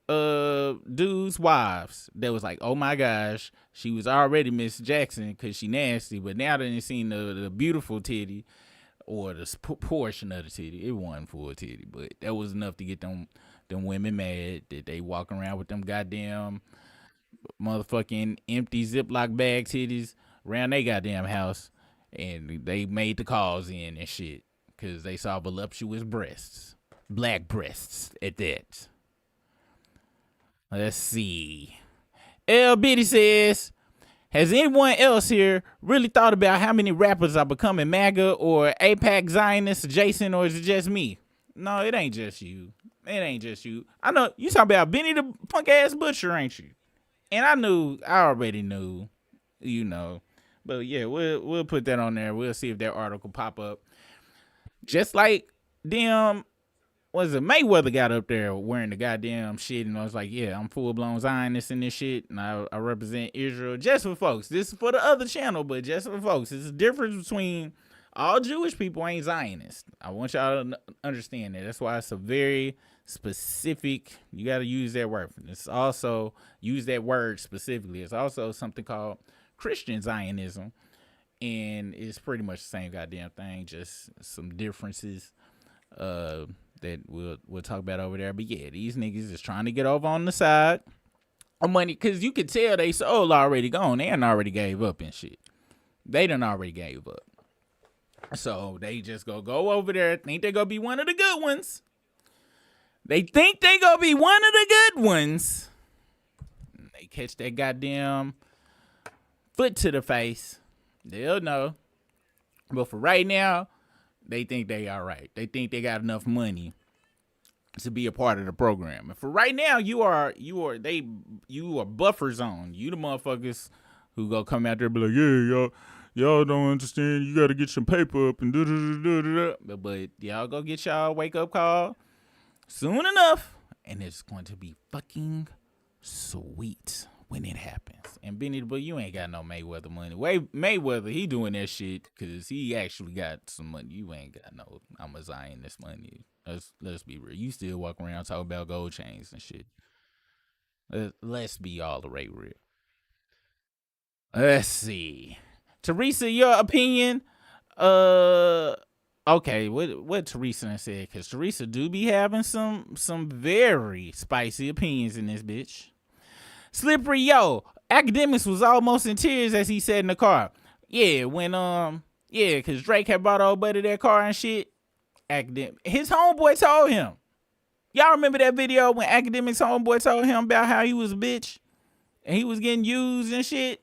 dudes' wives that was like, oh my gosh, she was already Miss Jackson because she nasty, but now they didn't seen the beautiful titty or the portion of the titty. It wasn't full titty, but that was enough to get them women mad that they walk around with them goddamn motherfucking empty Ziploc bag titties around their goddamn house, and they made the calls in and shit because they saw voluptuous breasts, black breasts at that. Let's see. L. Biddy says, has anyone else here really thought about how many rappers are becoming MAGA or APAC Zionists adjacent, or is it just me? No, it ain't just you. It ain't just you. I know you talking about Benny the punk ass butcher, ain't you? And I already knew, you know. But yeah, we'll put that on there. We'll see if that article pop up. Just like them, Mayweather got up there wearing the goddamn shit, and I was like, yeah, I'm full blown Zionist in this shit, and I represent Israel. Just for folks, this is for the other channel, but just for folks, there's a difference between all Jewish people ain't Zionists. I want y'all to understand that. That's why it's a very specific, you got to use that word. It's also, use that word specifically. It's also something called Christian Zionism, and it's pretty much the same goddamn thing, just some differences that we'll talk about over there. But yeah, these niggas is trying to get over on the side money, because you could tell they soul already gone. They done already gave up and shit. They done already gave up. So they just go over there, think they gonna be one of the good ones. They think they gonna be one of the good ones. They catch that goddamn foot to the face. They'll know. But for right now, they think they all right. They think they got enough money to be a part of the program. And for right now, you are buffer zone. You the motherfuckers who go come out there and be like, yeah, y'all don't understand. You got to get some paper up and da-da-da-da-da. But y'all go get y'all wake up call soon enough. And it's going to be fucking sweet when it happens. And Benny, but you ain't got no Mayweather money. Mayweather, he doing that shit because he actually got some money. You ain't got no, I'm a Zionist money. Let's be real. You still walk around talking about gold chains and shit. Let's be all the way real. Let's see. Teresa, your opinion? Okay, what Teresa said, because Teresa do be having some very spicy opinions in this bitch. Slippery, yo, Academics was almost in tears as he said in the car. Yeah, because Drake had brought old buddy that car and shit. His homeboy told him. Y'all remember that video when Academics' homeboy told him about how he was a bitch and he was getting used and shit?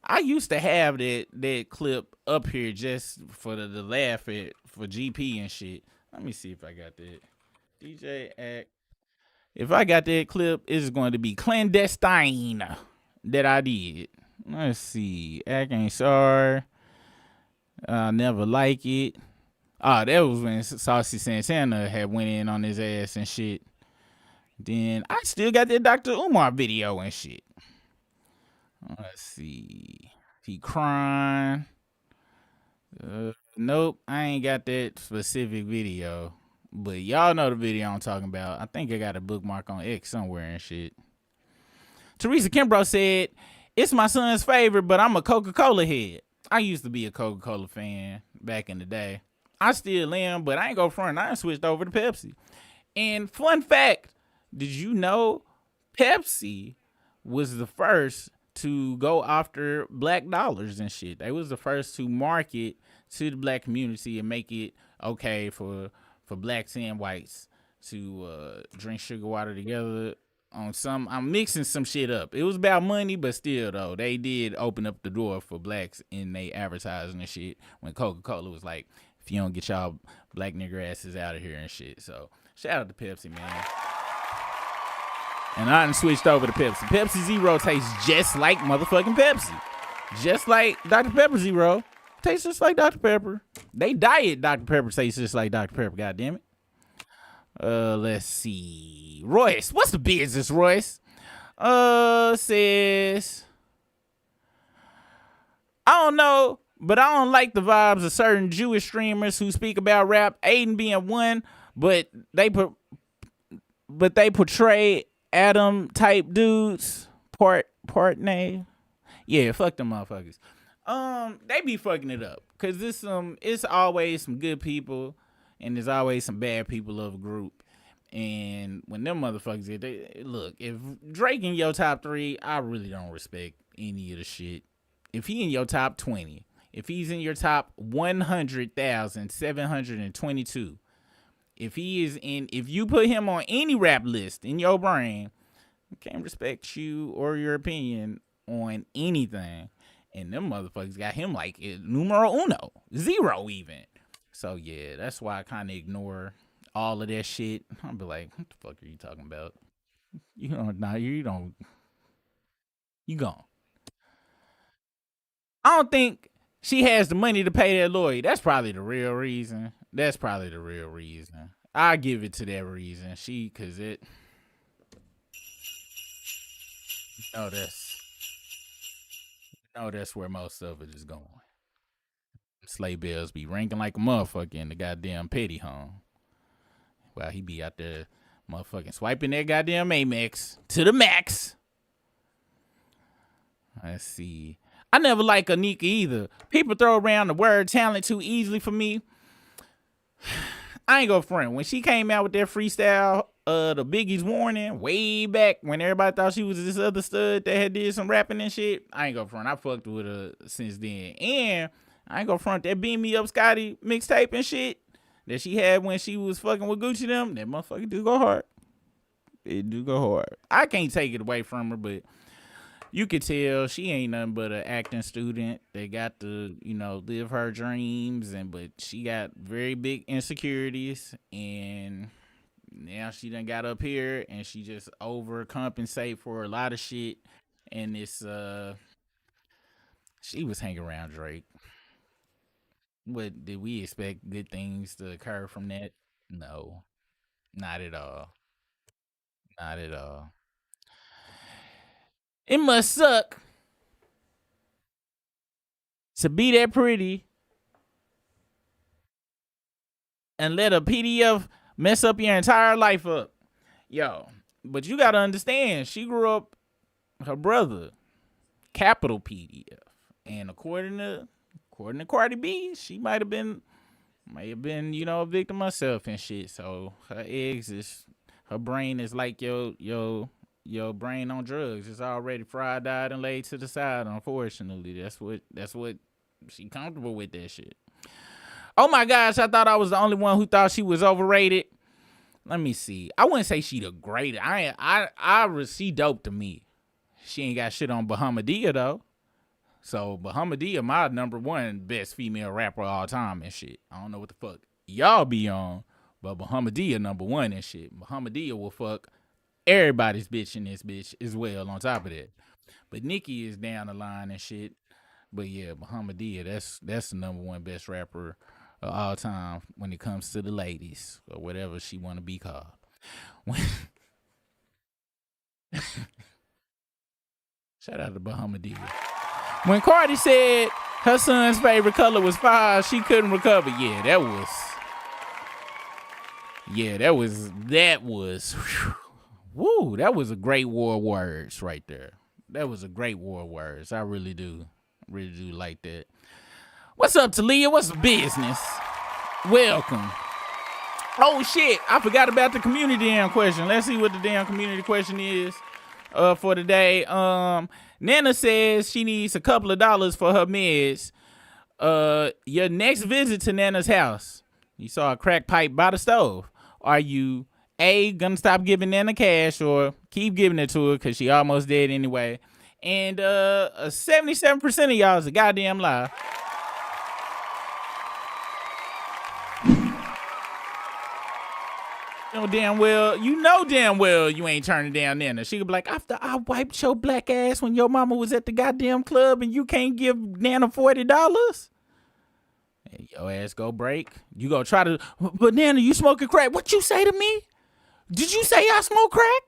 I used to have that clip up here just for the laugh at for GP and shit. Let me see if I got that. DJ Act. If I got that clip, it's going to be clandestine that I did. Let's see. Act ain't sorry. I never like it. That was when Saucy Santana had went in on his ass and shit. Then I still got that Dr. Umar video and shit. Let's see. He crying. Nope, I ain't got that specific video. But y'all know the video I'm talking about. I think I got a bookmark on X somewhere and shit. Teresa Kimbrough said, it's my son's favorite, but I'm a Coca-Cola head. I used to be a Coca-Cola fan back in the day. I still am, but I ain't go front. I switched over to Pepsi. And fun fact, did you know Pepsi was the first to go after black dollars and shit? They was the first to market to the black community and make it okay for blacks and whites to drink sugar water together on some. I'm mixing some shit up. It was about money, but still though, they did open up the door for blacks in they advertising and shit when Coca-Cola was like, if you don't get y'all black nigger asses out of here and shit. So shout out to Pepsi, man. And I done switched over to Pepsi. Pepsi Zero tastes just like motherfucking Pepsi. Just like Dr. Pepper Zero. Tastes just like Dr. Pepper. They diet Dr. Pepper tastes just like Dr. Pepper, goddammit. Let's see. Royce. What's the business, Royce? Says, I don't know, but I don't like the vibes of certain Jewish streamers who speak about rap, Aiden being one, but they portray Adam type dudes. Part name. Yeah, fuck them motherfuckers. They be fucking it up. Cause it's always some good people and there's always some bad people of a group. And when them motherfuckers look, if Drake in your top 3, I really don't respect any of the shit. If he in your top 20, if he's in your top 100,722, if you put him on any rap list in your brain, I can't respect you or your opinion on anything. And them motherfuckers got him like numero uno, 0 even. So yeah, that's why I kind of ignore all of that shit. I'll be like, what the fuck are you talking about? You gone. I don't think she has the money to pay that lawyer. That's probably the real reason. I give it to that reason. That's where most of it is going. Sleigh bells be ringing like a motherfucker in the goddamn petty home. While he be out there motherfucking swiping that goddamn Amex to the max. Let's see. I never like Anika either. People throw around the word talent too easily for me. I ain't gonna front. When she came out with that freestyle, the Biggie's Warning, way back when everybody thought she was this other stud that had did some rapping and shit, I ain't gonna front. I fucked with her since then. And I ain't gonna front that Beam Me Up Scotty mixtape and shit that she had when she was fucking with Gucci them. That motherfucker do go hard. It do go hard. I can't take it away from her, but you could tell she ain't nothing but an acting student. They got to, live her dreams, but she got very big insecurities, and now she done got up here and she just overcompensate for a lot of shit. And it's she was hanging around Drake. What did we expect good things to occur from that? No, not at all. Not at all. It must suck to be that pretty and let a PDF mess up your entire life up. Yo, but you gotta understand, she grew up, her brother, capital PDF. And according to Cardi B, she may have been, a victim herself and shit. So her brain is like your brain on drugs. It's already fried, died, and laid to the side. Unfortunately, that's what she comfortable with that shit. Oh my gosh, I thought I was the only one who thought she was overrated. Let me see. I wouldn't say she the greatest. She dope to me. She ain't got shit on Bahamadia though. So Bahamadia, my number one best female rapper of all time and shit. I don't know what the fuck y'all be on, but Bahamadia number one and shit. Bahamadia will fuck everybody's bitch in this bitch as well on top of that. But Nicki is down the line and shit. But yeah, Bahamadia, that's the number one best rapper of all time when it comes to the ladies or whatever she want to be called. Shout out to Bahamadia. When Cardi said her son's favorite color was fire, she couldn't recover. That was. Woo, that was a great war of words right there. That was a great war of words. I really do like that. What's up, Talia? What's the business? Welcome. Oh shit, I forgot about the community damn question. Let's see what the damn community question is for today. Nana says she needs a couple of dollars for her meds. Your next visit to Nana's house, you saw a crack pipe by the stove. Are you gonna stop giving Nana cash or keep giving it to her because she almost dead anyway? And 77% of y'all is a goddamn lie. You know damn well you ain't turning down Nana. She could be like, after I wiped your black ass when your mama was at the goddamn club and you can't give Nana $40? And your ass go break. You go try to, but Nana, you smoking crack. What you say to me? Did you say I smoke crack?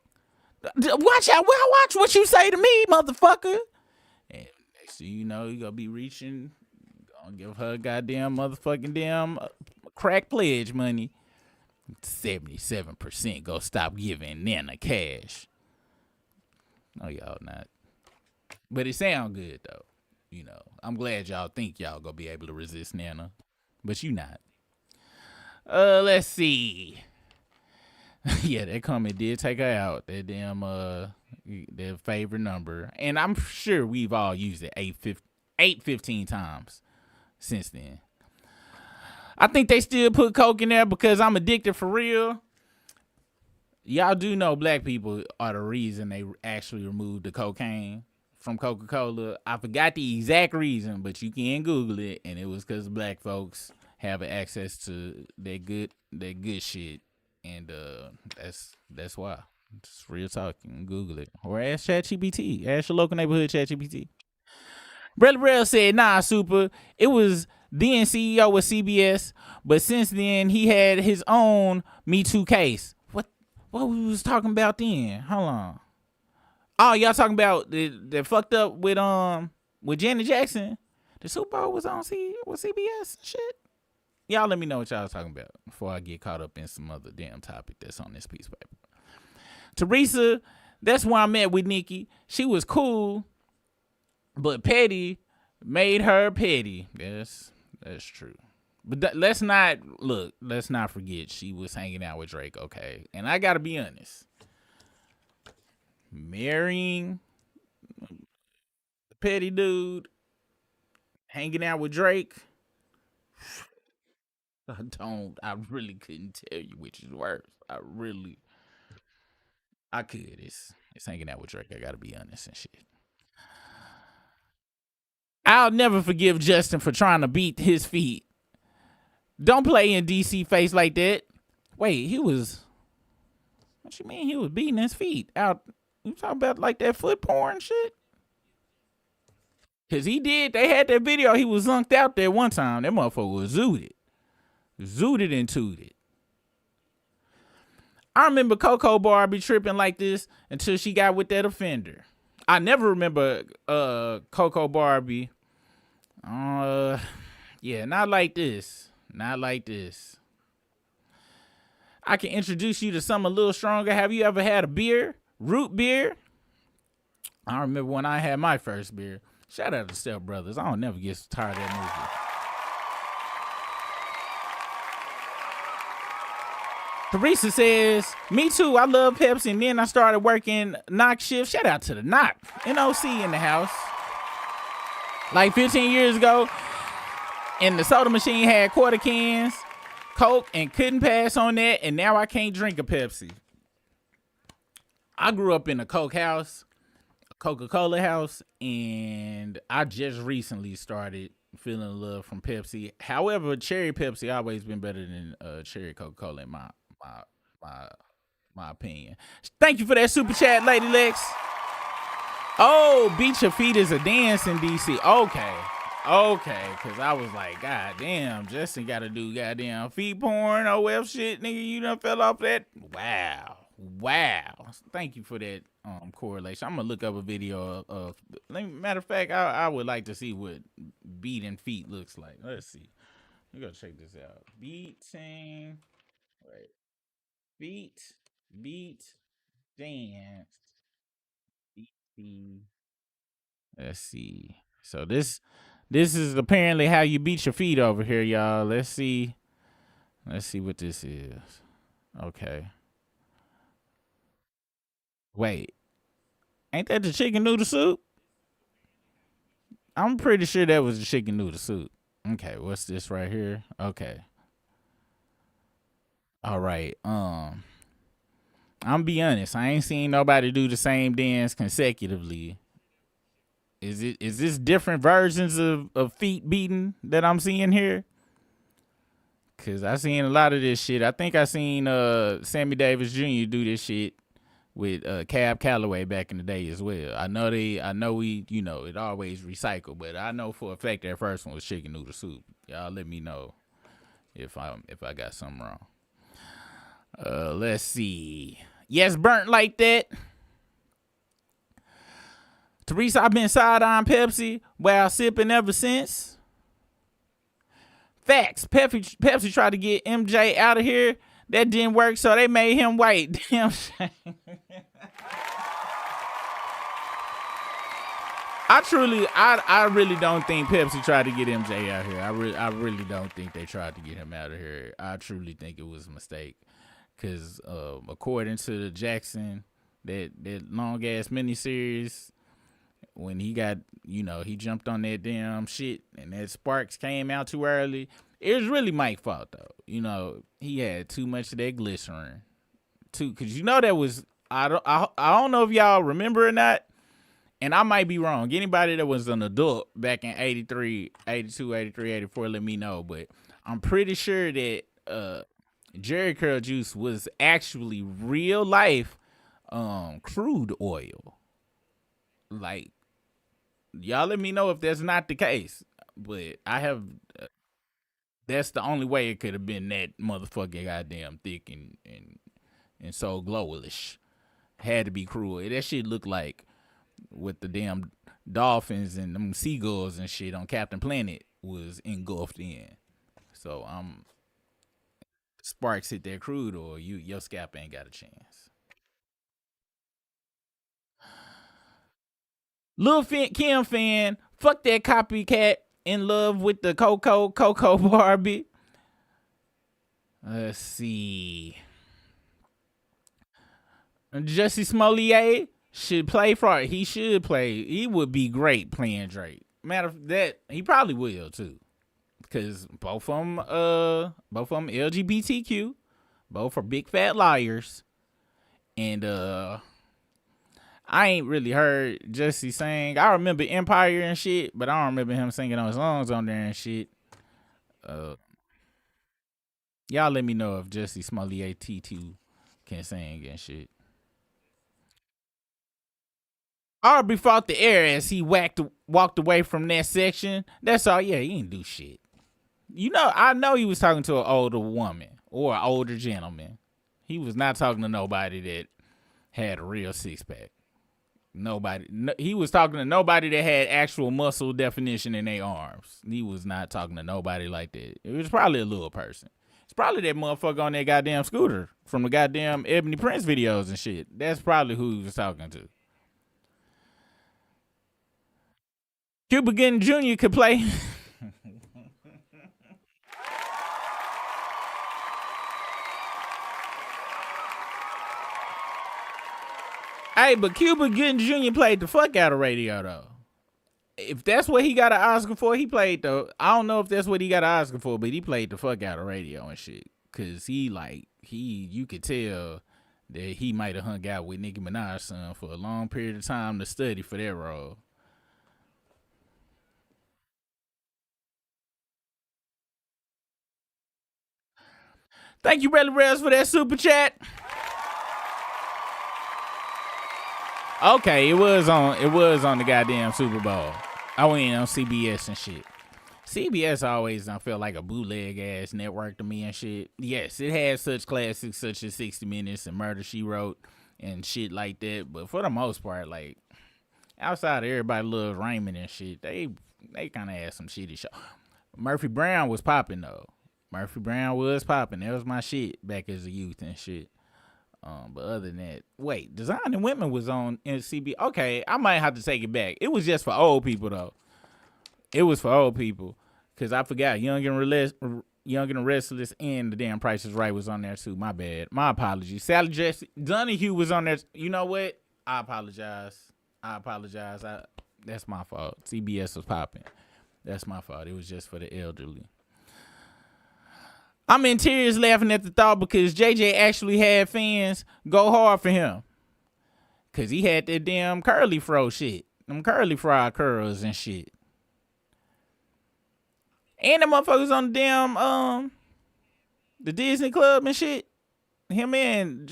Watch what you say to me, motherfucker. And next thing you know, you gonna be reaching, gonna give her goddamn motherfucking damn crack pledge money. 77% go stop giving Nana cash. No, y'all not. But it sound good though. I'm glad y'all think y'all gonna be able to resist Nana, but you not. Let's see. Yeah, that comment did take her out. That damn their favorite number, and I'm sure we've all used it 15 times since then. I think they still put Coke in there because I'm addicted for real. Y'all do know black people are the reason they actually removed the cocaine from Coca-Cola. I forgot the exact reason, but you can Google it, and it was because black folks have access to that good shit, and that's why. It's real talk. You can Google it or ask ChatGPT. Ask your local neighborhood ChatGPT. Brother Rail said, "Nah, Super. It was then CEO of CBS, but since then he had his own Me Too case." What we was talking about then? Hold on. Oh, y'all talking about the fucked up with Janet Jackson? The Super Bowl was on CBS shit. Y'all let me know what y'all was talking about before I get caught up in some other damn topic that's on this piece of paper. Teresa, that's where I met with Nicki. She was cool, but petty made her petty. Yes, that's true. But let's not forget she was hanging out with Drake, okay? And I gotta be honest. Marrying the petty dude, hanging out with Drake. I really couldn't tell you which is worse. I could. It's hanging out with Drake. I gotta be honest and shit. I'll never forgive Justin for trying to beat his feet. Don't play in DC face like that. Wait, what you mean he was beating his feet out? You talking about like that foot porn shit? Cause they had that video, he was zunked out there one time. That motherfucker was zooted and tooted. I remember Coco Barbie tripping like this until she got with that offender. I never remember Coco Barbie. Yeah, not like this. Not like this. I can introduce you to something a little stronger. Have you ever had a beer? Root beer? I remember when I had my first beer. Shout out to Step Brothers. I don't never get tired of that movie. Teresa says, me too, I love Pepsi, and then I started working knock shift. Shout out to the knock. NOC in the house. Like 15 years ago, and the soda machine had quarter cans, Coke, and couldn't pass on that, and now I can't drink a Pepsi. I grew up in a Coke house, a Coca-Cola house, and I just recently started feeling love from Pepsi. However, cherry Pepsi always been better than cherry Coca-Cola in my opinion. Thank you for that super chat, Lady Lex. Oh, beat your feet is a dance in DC. Okay, because I was like, God damn, Justin got to do goddamn feet porn, OF shit, nigga, you done fell off that? Wow. Thank you for that correlation. I'm going to look up a video of matter of fact, I would like to see what beating feet looks like. Let's see. We're going to check this out. Beating, wait, beat, dance, beat. Let's see. So this is apparently how you beat your feet over here, y'all. Let's see what this is. Okay. Wait. Ain't that the chicken noodle soup? I'm pretty sure that was the chicken noodle soup. Okay, what's this right here? Okay. All right. I'm be honest. I ain't seen nobody do the same dance consecutively. Is this different versions of feet beating that I'm seeing here? Cause I seen a lot of this shit. I think I seen Sammy Davis Jr. do this shit with Cab Calloway back in the day as well. I know we, it always recycle, but I know for a fact that first one was chicken noodle soup. Y'all let me know if I got something wrong. Let's see. Yes, burnt like that. Teresa, I've been side-eyeing Pepsi while sipping ever since. Facts. Pepsi tried to get MJ out of here. That didn't work, so they made him white. Damn shame. I really don't think Pepsi tried to get MJ out here. I really don't think they tried to get him out of here. I truly think it was a mistake. Because according to the Jackson, that long-ass miniseries, when he got, he jumped on that damn shit and that Sparks came out too early, it was really Mike's fault, though. He had too much of that glycerin. Because that was, I don't know if y'all remember or not, and I might be wrong. Anybody that was an adult back in 83, 82, 83, 84, let me know. But I'm pretty sure that Jerry Curl Juice was actually real life crude oil. Like, y'all let me know if that's not the case. But I have, that's the only way it could have been that motherfucking goddamn thick and so glowlish. Had to be cruel. That shit looked like with the damn dolphins and them seagulls and shit on Captain Planet was engulfed in. So Sparks hit that crude oil, your scalp ain't got a chance. Lil Kim fan, fuck that copycat in love with the Coco Barbie. Let's see. Jesse Smollett should play for. He should play. He would be great playing Drake. Matter of that, he probably will too, because both of them LGBTQ, both are big fat liars, and I ain't really heard Jesse sing. I remember Empire and shit, but I don't remember him singing on songs on there and shit. Y'all let me know if Jesse Smollett T2 can sing and shit. Aubrey fought the air as he walked away from that section. That's all. Yeah, he didn't do shit. You know, I know he was talking to an older woman or an older gentleman. He was not talking to nobody that had a real six pack. He was talking to nobody that had actual muscle definition in their arms. He was not talking to nobody like that. It was probably a little person. It's probably that motherfucker on that goddamn scooter from the goddamn Ebony Prince videos and shit. That's probably who he was talking to. Cuba Gooding Jr. could play. Hey, but Cuba Gooding Jr. played the fuck out of radio, though. If that's what he got an Oscar for, he played the. I don't know if that's what he got an Oscar for, but he played the fuck out of radio and shit. Cause you could tell that he might have hung out with Nicki Minaj's son for a long period of time to study for that role. Thank you, Relly Rels, for that super chat. Okay, it was on the goddamn Super Bowl. I went on CBS and shit. CBS always don't feel like a bootleg ass network to me and shit. Yes, it has such classics such as 60 Minutes and Murder, She Wrote and shit like that. But for the most part, like, outside of Everybody Loves Raymond and shit, they kind of had some shitty show. Murphy Brown was popping though. Murphy Brown was popping. That was my shit back as a youth and shit. But other than that, wait, Design and Women was on NCB. Okay, I might have to take it back. It was just for old people though. It was for old people, cause I forgot Young and Restless and The Damn Price Is Right was on there too. My bad. My apologies. Sally Jesse Donahue was on there. You know what? I apologize. That's my fault. CBS was popping. That's my fault. It was just for the elderly. I'm in tears laughing at the thought because JJ actually had fans go hard for him. Cause he had that damn curly fro shit. Them curly fry curls and shit. And the motherfuckers on the damn the Disney Club and shit. Him and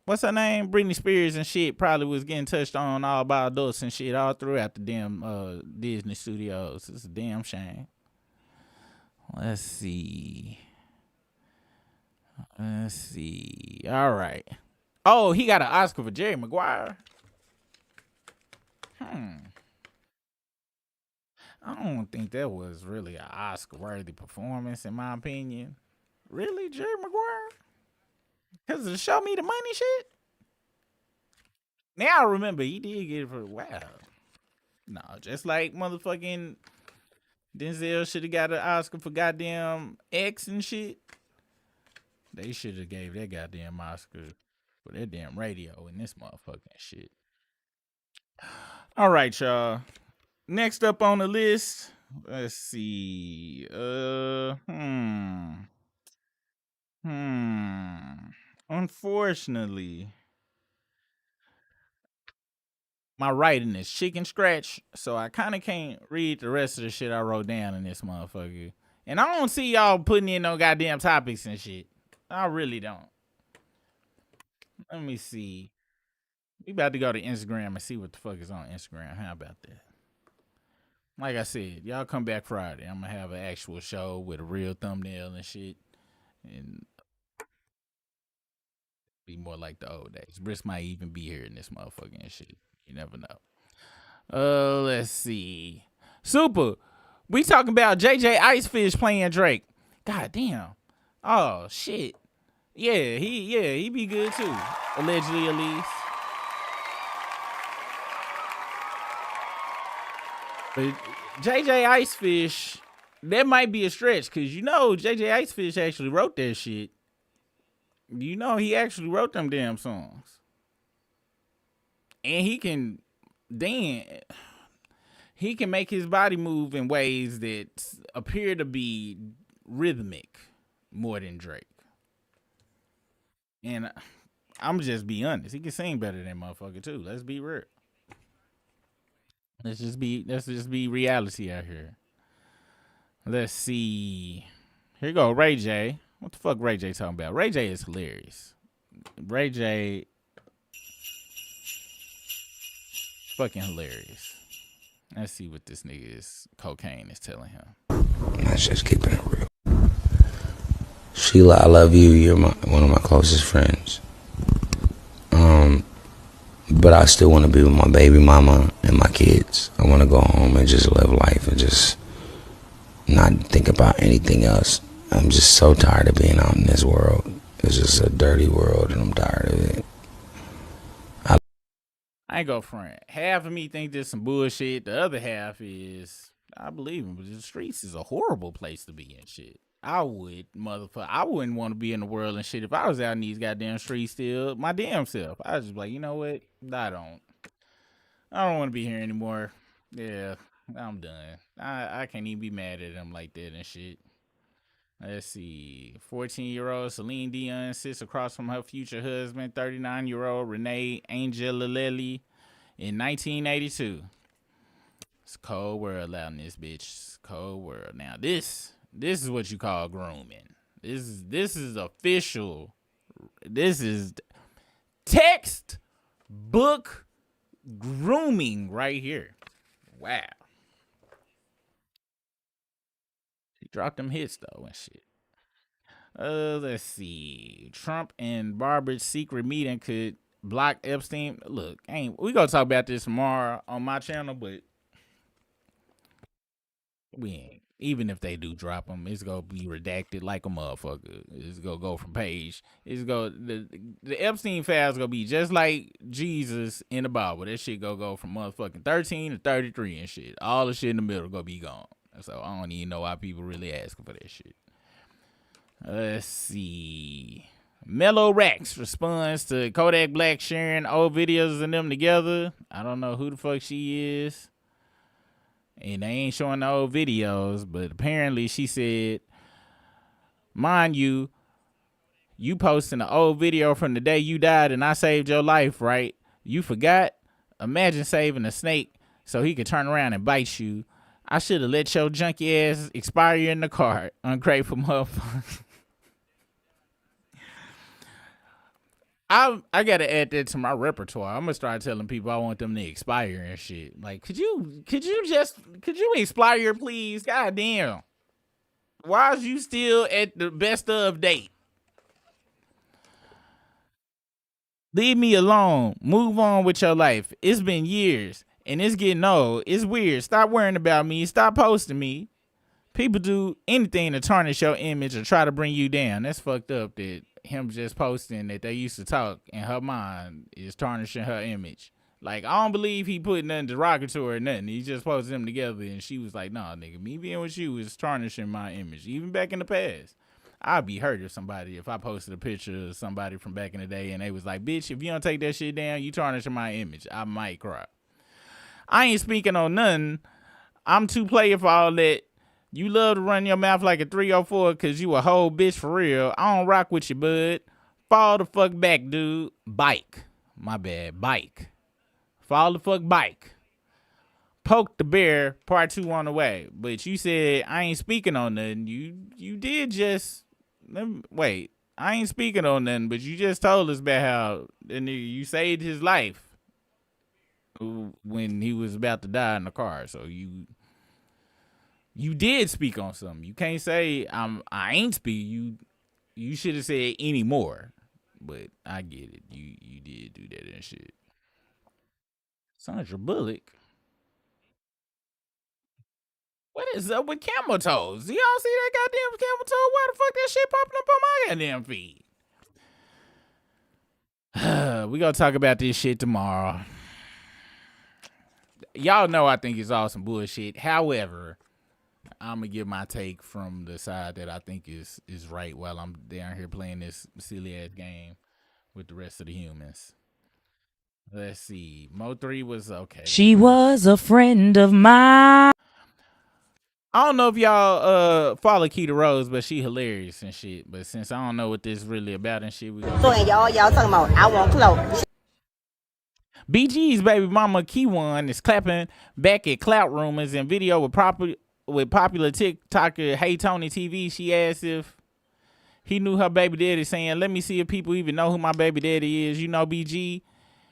what's her name? Britney Spears and shit probably was getting touched on all by adults and shit all throughout the damn Disney studios. It's a damn shame. Let's see. All right. Oh, he got an Oscar for Jerry Maguire. I don't think that was really an Oscar-worthy performance, in my opinion. Really, Jerry Maguire? Because of the Show Me the Money shit? Now I remember he did get it for, wow. No, just like motherfucking Denzel should have got an Oscar for goddamn X and shit. They should have gave that goddamn Oscar for that damn radio and this motherfucking shit. All right, y'all. Next up on the list, let's see. Unfortunately, my writing is chicken scratch, so I kind of can't read the rest of the shit I wrote down in this motherfucker. And I don't see y'all putting in no goddamn topics and shit. I really don't. Let me see. We about to go to Instagram and see what the fuck is on Instagram. How about that? Like I said, y'all come back Friday. I'm gonna have an actual show with a real thumbnail and shit. And be more like the old days. Brisk might even be here in this motherfucking shit. You never know. Let's see. Super. We talking about JJ Icefish playing Drake. God damn. Oh shit. Yeah, he be good too. Allegedly, at least. But JJ Icefish that might be a stretch because JJ Icefish actually wrote that shit. He actually wrote them damn songs, and he can make his body move in ways that appear to be rhythmic more than Drake. And I'm just be honest, he can sing better than motherfucker too. Let's be real. Let's just be reality out here. Let's see. Here you go, Ray J. What the fuck Ray J talking about? Ray J is hilarious. Ray J fucking hilarious. Let's see what this nigga cocaine is telling him. That's just keeping it real. Sheila, I love you. You're one of my closest friends. But I still want to be with my baby mama and my kids. I want to go home and just live life and just not think about anything else. I'm just so tired of being out in this world. It's just a dirty world, and I'm tired of it. I ain't go front. Half of me think there's some bullshit. The other half is I believe him. But the streets is a horrible place to be in shit. I wouldn't want to be in the world and shit if I was out in these goddamn streets still. My damn self. I was just like, you know what? I don't want to be here anymore. Yeah, I'm done. I can't even be mad at them like that and shit. Let's see. 14-year-old Celine Dion sits across from her future husband, 39-year-old Renee Angelelli, in 1982. It's a cold world out in this bitch. It's a cold world. Now this is what you call grooming. This is official. This is textbook grooming right here. Wow. He dropped them hits though and shit. Let's see. Trump and Barbara's secret meeting could block Epstein. Look, we gonna talk about this tomorrow on my channel, but we ain't. Even if they do drop them, it's gonna be redacted like a motherfucker. It's gonna go from page. The Epstein files gonna be just like Jesus in the Bible. That shit gonna go from motherfucking 13 to 33 and shit. All the shit in the middle gonna be gone. So I don't even know why people really asking for that shit. Let's see. Mellow Rax responds to Kodak Black sharing old videos of them together. I don't know who the fuck she is. And they ain't showing the old videos, but apparently she said, mind you posting an old video from the day you died and I saved your life, right? You forgot? Imagine saving a snake so he could turn around and bite you. I should have let your junky ass expire in the car. Ungrateful motherfucker. I gotta add that to my repertoire. I'm gonna start telling people I want them to expire and shit. Like, could you expire, please? God damn. Why is you still at the best of date? Leave me alone. Move on with your life. It's been years and it's getting old. It's weird. Stop worrying about me. Stop posting me. People do anything to tarnish your image or try to bring you down. That's fucked up that him just posting that they used to talk in her mind is tarnishing her image. Like, I don't believe he put nothing derogatory or nothing. He just posted them together and she was like, nah, nigga, me being with you is tarnishing my image. Even back in the past. I'd be hurt if I posted a picture of somebody from back in the day and they was like, bitch, if you don't take that shit down, you tarnishing my image. I might cry. I ain't speaking on nothing. I'm too player for all that. You love to run your mouth like a 304 because you a whole bitch for real. I don't rock with you, bud. Fall the fuck back, dude. Bike. My bad. Bike. Fall the fuck bike. Poke the bear, part 2 on the way. But you said I ain't speaking on nothing. You did just... Wait. I ain't speaking on nothing, but you just told us about how you saved his life when he was about to die in the car. So you did speak on something. You can't say I ain't speak. You should have said any more. But I get it. You did do that and shit. Sandra Bullock. What is up with camel toes? Do y'all see that goddamn camel toe? Why the fuck that shit popping up on my goddamn feed? We gonna talk about this shit tomorrow. Y'all know I think it's all some bullshit. However, I'm gonna give my take from the side that I think is right while I'm down here playing this silly ass game with the rest of the humans. Let's see. Mo3 was okay. She was a friend of mine. I don't know if y'all follow Keita Rose, but she hilarious and shit. But since I don't know what this really about and shit, we gonna y'all talking about I want clothes. BG's baby mama Keyone is clapping back at clout rumors and video with popular TikToker Hey Tony TV. She asked if he knew her baby daddy, saying, "Let me see if people even know who my baby daddy is. You know BG?"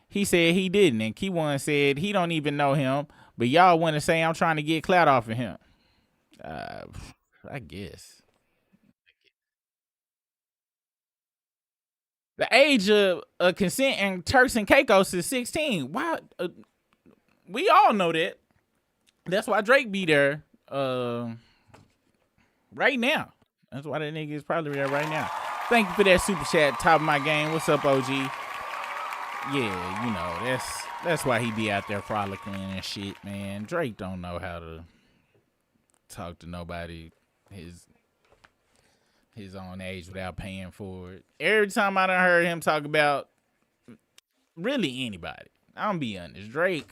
He said he didn't, and Keyone said he don't even know him, but y'all want to say I'm trying to get clout off of him. I guess. The age of consent in Turks and Caicos is 16. Why? We all know that. That's why Drake be there right now. That's why that nigga is probably there right now. Thank you for that super chat. Top of my game. What's up, OG? Yeah, you know, that's why he be out there frolicking and shit, man. Drake don't know how to talk to nobody his own age without paying for it. Every time I done heard him talk about really anybody, I'm be honest, Drake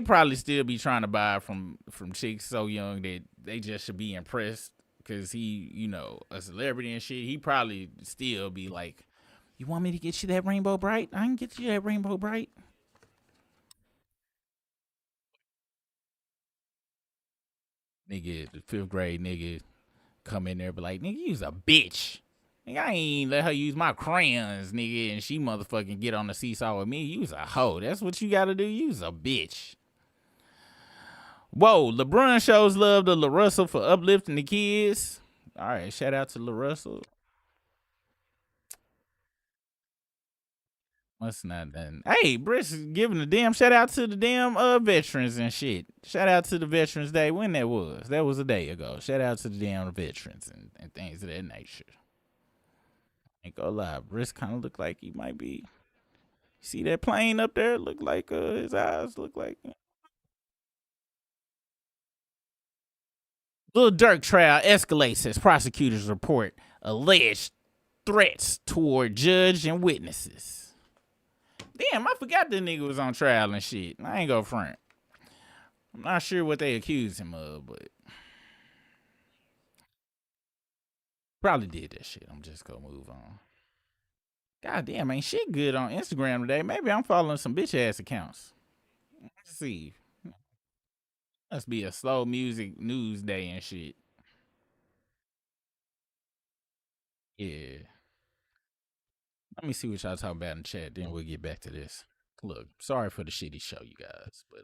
probably still be trying to buy from chicks so young that they just should be impressed because he, you know, a celebrity and shit. He probably still be like, "You want me to get you that Rainbow Bright? I can get you that Rainbow Bright." Nigga, the 5th grade nigga come in there, but like, "Nigga, you's a bitch. Nigga, I ain't let her use my crayons, nigga, and she motherfucking get on the seesaw with me. You's a hoe. That's what you gotta do. You's a bitch." Whoa, LeBron shows love to LaRussell for uplifting the kids. All right, shout out to LaRussell. What's not done? Hey, Briss is giving a damn shout out to the damn veterans and shit. Shout out to the Veterans Day. When that was? That was a day ago. Shout out to the damn veterans and things of that nature. Ain't gonna lie, Briss kind of look like he might be. See that plane up there? Look like his eyes look like. Lil Durk trial escalates as prosecutors report alleged threats toward judge and witnesses. Damn, I forgot the nigga was on trial and shit. I ain't gonna front. I'm not sure what they accused him of, but probably did that shit. I'm just gonna move on. God damn, ain't shit good on Instagram today. Maybe I'm following some bitch ass accounts. Let's see. Must be a slow music news day and shit. Yeah. Let me see what y'all talking about in chat. Then we'll get back to this. Look, sorry for the shitty show, you guys, but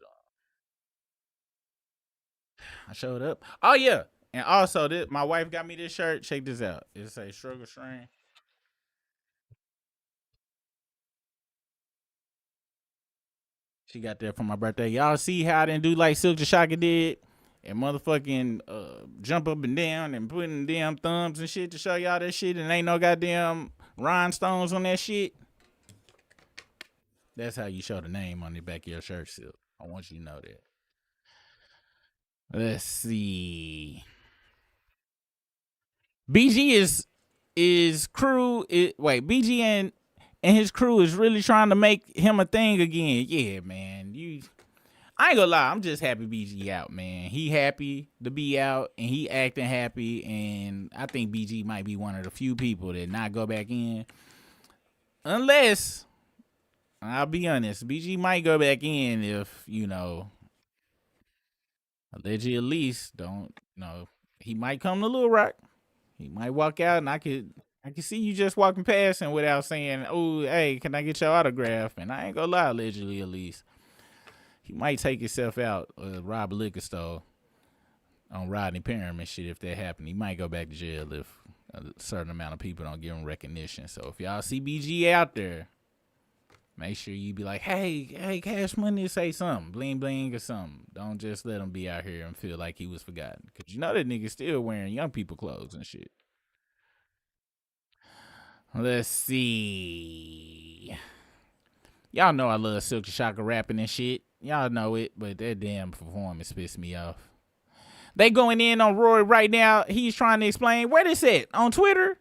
I showed up. Oh yeah, and also this, my wife got me this shirt. Check this out. It say Struggle Strain. She got that for my birthday. Y'all see how I didn't do like Silk the Shocker did, and motherfucking jump up and down and putting damn thumbs and shit to show y'all that shit, and ain't no goddamn rhinestones on that shit. That's how you show the name on the back of your shirt, Silk. I want you to know that. Let's see. BG is crew. BG and his crew is really trying to make him a thing again. Yeah, man. I ain't gonna lie. I'm just happy BG out, man. He happy to be out and he acting happy. And I think BG might be one of the few people that not go back in, unless, I'll be honest, BG might go back in if, you know, allegedly at least don't, you know, he might come to Little Rock. He might walk out and I could see you just walking past him without saying, "Oh, hey, can I get your autograph?" And I ain't gonna lie, allegedly at least, he might take himself out, rob a liquor store on Rodney Parham and shit. If that happened, he might go back to jail if a certain amount of people don't give him recognition. So if y'all see BG out there, make sure you be like, hey, Cash Money, say something, bling bling or something. Don't just let him be out here and feel like he was forgotten, because you know that nigga still wearing young people clothes and shit. Let's see. Y'all know I love Silk the Shocker rapping and shit. Y'all know it, but that damn performance pissed me off. They going in on Rory right now. He's trying to explain where this at on Twitter.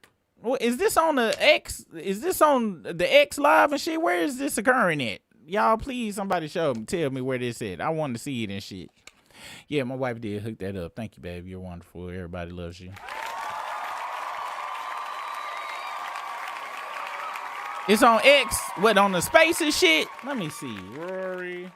Is this on the X? Is this on the X live and shit? Where is this occurring at? Y'all, please, somebody show me, tell me where this at. I want to see it and shit. Yeah, my wife did hook that up. Thank you, babe. You're wonderful. Everybody loves you. It's on X. What, on the Spaces shit? Let me see. Rory.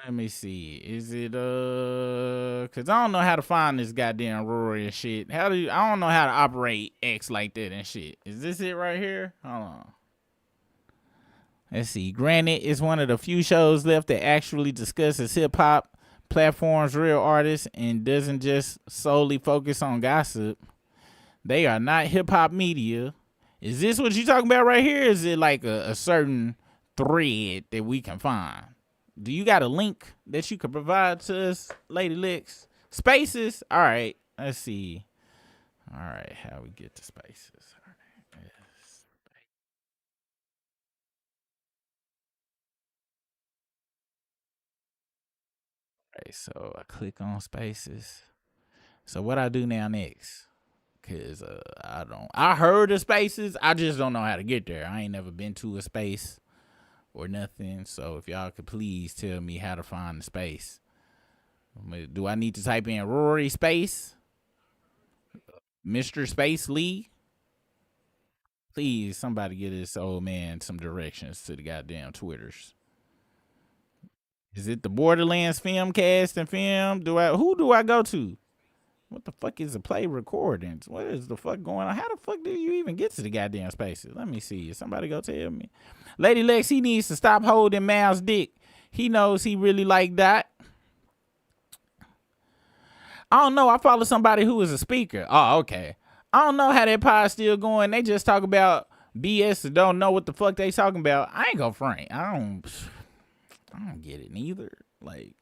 Let me see. Is it cause I don't know how to find this goddamn Rory and shit. I don't know how to operate X like that and shit. Is this it right here? Hold on. Let's see. Granted, it's one of the few shows left that actually discusses hip hop, platforms, real artists, and doesn't just solely focus on gossip. They are not hip hop media. Is this what you talking about right here? Is it like a certain thread that we can find? Do you got a link that you can provide to us, Lady Lex? Spaces? All right. Let's see. All right. How we get to Spaces. All right. Yes. Okay, so I click on Spaces. So what I do now next? Cause I heard of Spaces. I just don't know how to get there. I ain't never been to a space or nothing. So if y'all could please tell me how to find the space. Do I need to type in Rory Space? Mr. Space Lee? Please, somebody get this old man some directions to the goddamn Twitters. Is it the Borderlands film cast and film? Who do I go to? What the fuck is a play recordings? What is the fuck going on? How the fuck do you even get to the goddamn Spaces? Let me see. Somebody go tell me. Lady Lex, he needs to stop holding Mal's dick. He knows he really like that. I don't know. I follow somebody who is a speaker. Oh, okay. I don't know how that pod's still going. They just talk about BS and don't know what the fuck they talking about. I ain't gonna front. I don't get it neither. Like,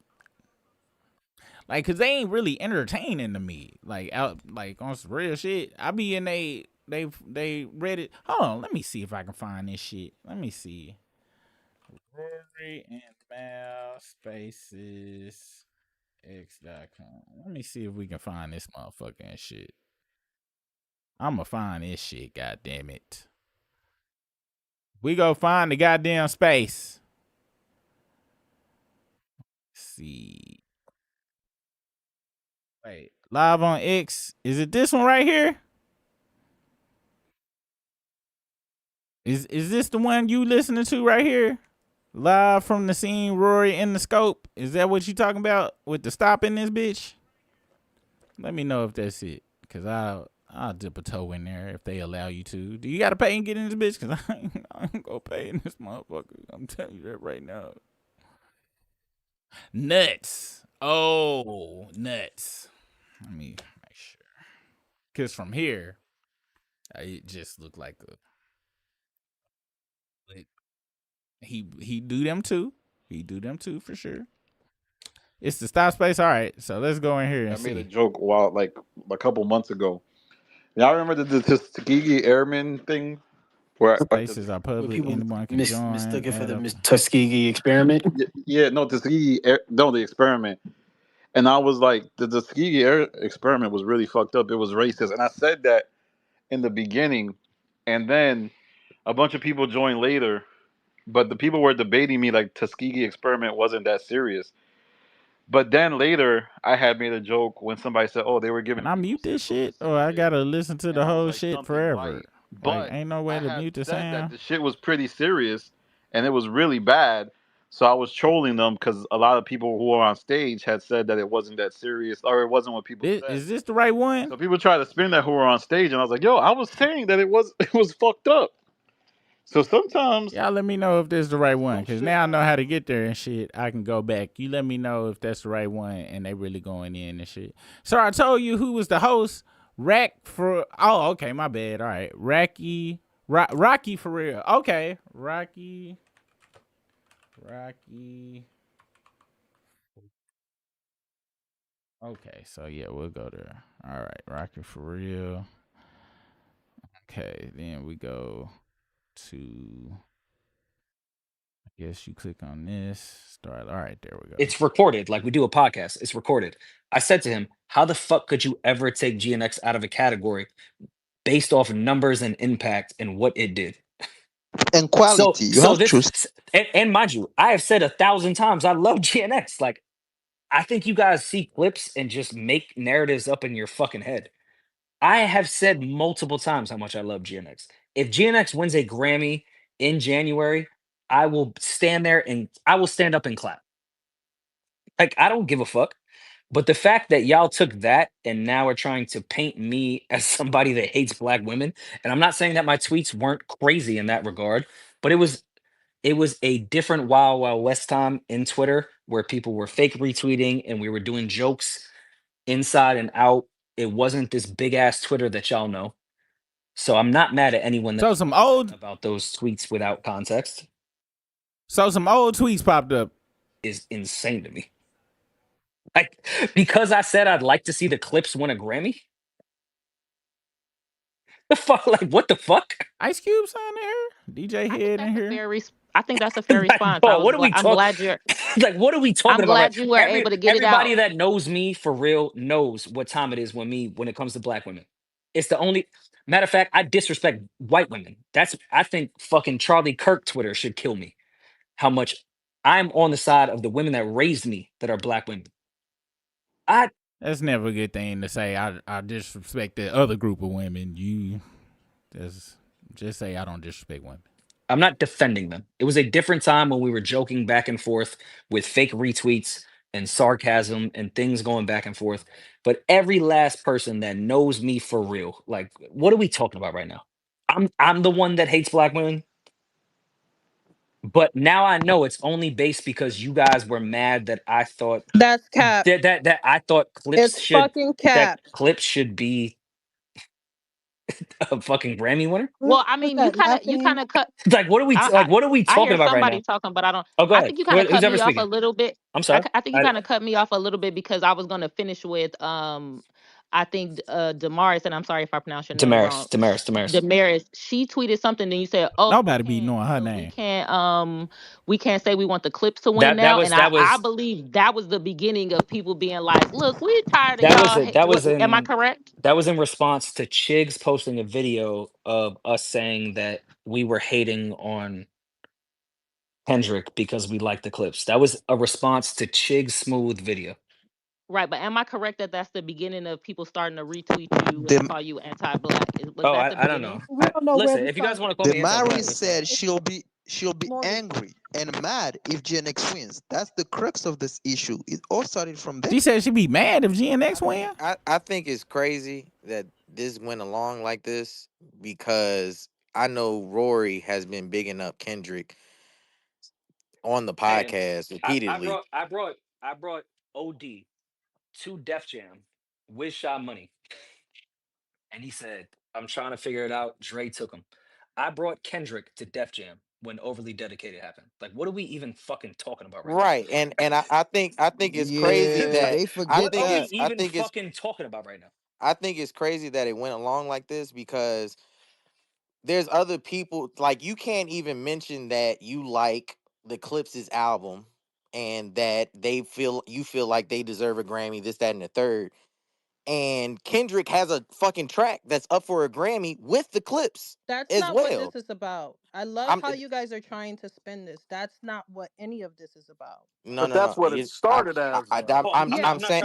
cause they ain't really entertaining to me. Like on some real shit. I be in they Reddit. Hold on, let me see if I can find this shit. Let me see. Rory and Mal Spaces X.com. Let me see if we can find this motherfucking shit. I'ma find this shit, goddamn it. We go find the goddamn space. Let's see. Wait, live on X. Is it this one right here? Is this the one you listening to right here? Live from the scene, Rory in the scope. Is that what you talking about with the stop in this bitch? Let me know if that's it, cause I'll dip a toe in there if they allow you to. Do you gotta pay and get in this bitch? Cause I ain't gonna pay in this motherfucker. I'm telling you that right now. Nuts. Oh, nuts. Let me make sure. Cause from here, it just looked like he do them too. He do them too for sure. It's the stop space. All right, so let's go in here and I made a see. joke like a couple months ago. Y'all remember the Tuskegee Airmen thing? Where Spaces are Where public. people Anyone can join. mistook it for the Add up. Tuskegee experiment. no, the experiment. And I was like, the Tuskegee experiment was really fucked up. It was racist, and I said that in the beginning, and then a bunch of people joined later. But the people were debating me like Tuskegee experiment wasn't that serious. But then later, I had made a joke when somebody said, "Oh, they were giving Can I people mute this shit, circumcision or I shit," gotta listen to and the I was whole like shit something forever? light. Like, But ain't no way I to had mute the said that sound. the shit was pretty serious, and it was really bad. So I was trolling them because a lot of people who were on stage had said that it wasn't that serious, or it wasn't what people said. Is this the right one? So people try to spin that who were on stage, and I was like, "Yo, I was saying that it was it was fucked up." So sometimes Y'all let me know if this is the right one, some because shit now I know how to happens. get there and shit. I can go back. You let me know if that's the right one and they really going in and shit. So I told you who was the host. Okay, my bad. All right. Rocky for real. Okay. Rocky. Okay, so yeah, we'll go there. All right, Rocky for real. Okay, then we go to Guess you click on this. Start. All right, there we go. It's recorded. Like we do a podcast. It's recorded. I said to him, "How the fuck could you ever take GNX out of a category based off numbers and impact and what it did?" And So, quality, you so have this, to. and mind you, I have said 1,000 times I love GNX. Like, I think you guys see clips and just make narratives up in your fucking head. I have said multiple times how much I love GNX. If GNX wins a Grammy in January, I will stand there and I will stand up and clap. Like, I don't give a fuck. But the fact that y'all took that and now are trying to paint me as somebody that hates black women, and I'm not saying that my tweets weren't crazy in that regard, but it was a different Wild Wild West time in Twitter where people were fake retweeting and we were doing jokes inside and out. It wasn't this big ass Twitter that y'all know. So I'm not mad at anyone So that's some old, about those tweets without context. so some old tweets popped up. Is insane to me. Like, because I said I'd like to see the Clips win a Grammy. The fuck, like what the fuck? Ice Cube's on there. DJ Head in here. I think that's a fair Like, response. bro, what are we I'm talking? glad you're. Like, what are we talking I'm about? Right? glad you were able to get it Everybody out. that knows me for real knows what time it is when it comes to black women. It's the only matter of fact. I disrespect white women. I think fucking Charlie Kirk Twitter should kill me. How much I'm on the side of the women that raised me that are black women. That's never a good thing to say. I disrespect the other group of women. You just say I don't disrespect women. I'm not defending them. It was a different time when we were joking back and forth with fake retweets and sarcasm and things going back and forth. But every last person that knows me for real, like, what are we talking about right now? I'm the one that hates black women. But now I know it's only based because you guys were mad that I thought That's cap. that I thought It's fucking cap. clips should be a fucking Grammy winner. Well, I mean, you kind of cut. Like, what are we what are we I talking hear about right somebody now? talking, but I don't. Oh, go I ahead. think you kind of Who's cut ever me off a speaking? little bit. I'm sorry. I think you kind of cut me off a little bit because I was going to finish with I think Damaris, and I'm sorry if I pronounce your name wrong. Damaris. She tweeted something, and you said, "Oh, nobody be knowing her name. We can't say we want the Clips to win now." And I believe that was the beginning of people being like, "Look, we're tired of y'all." Am I correct? That was in response to Chigs posting a video of us saying that we were hating on Kendrick because we like the Clips. That was a response to Chig's smooth video. Right, but am I correct that that's the beginning of people starting to retweet you The and call you anti-black? Was Oh, that the I don't beginning? know. Listen, if you guys want to call me anti-black, Mary that's fine. said she'll be angry and mad if GNX wins. That's the crux of this issue. It all started from there. She said she'd be mad if GNX win. I think it's crazy that this went along like this because I know Rory has been bigging up Kendrick on the Man, podcast repeatedly. I brought OD to Def Jam with Sha Money, and he said, "I'm trying to figure it out." Dre took him. I brought Kendrick to Def Jam when Overly Dedicated happened. Like, what are we even fucking talking about right now? Right, and I think it's crazy that they forget What are we that. even fucking talking about right now? I think it's crazy that it went along like this because there's other people like you can't even mention that you like the Clips' album and that you feel like they deserve a Grammy, this, that, and the third. And Kendrick has a fucking track that's up for a Grammy with the Clips That's as not well. what this is about. I love how you guys are trying to spin this. That's not what any of this is about. No, But that's what it started as. I'm saying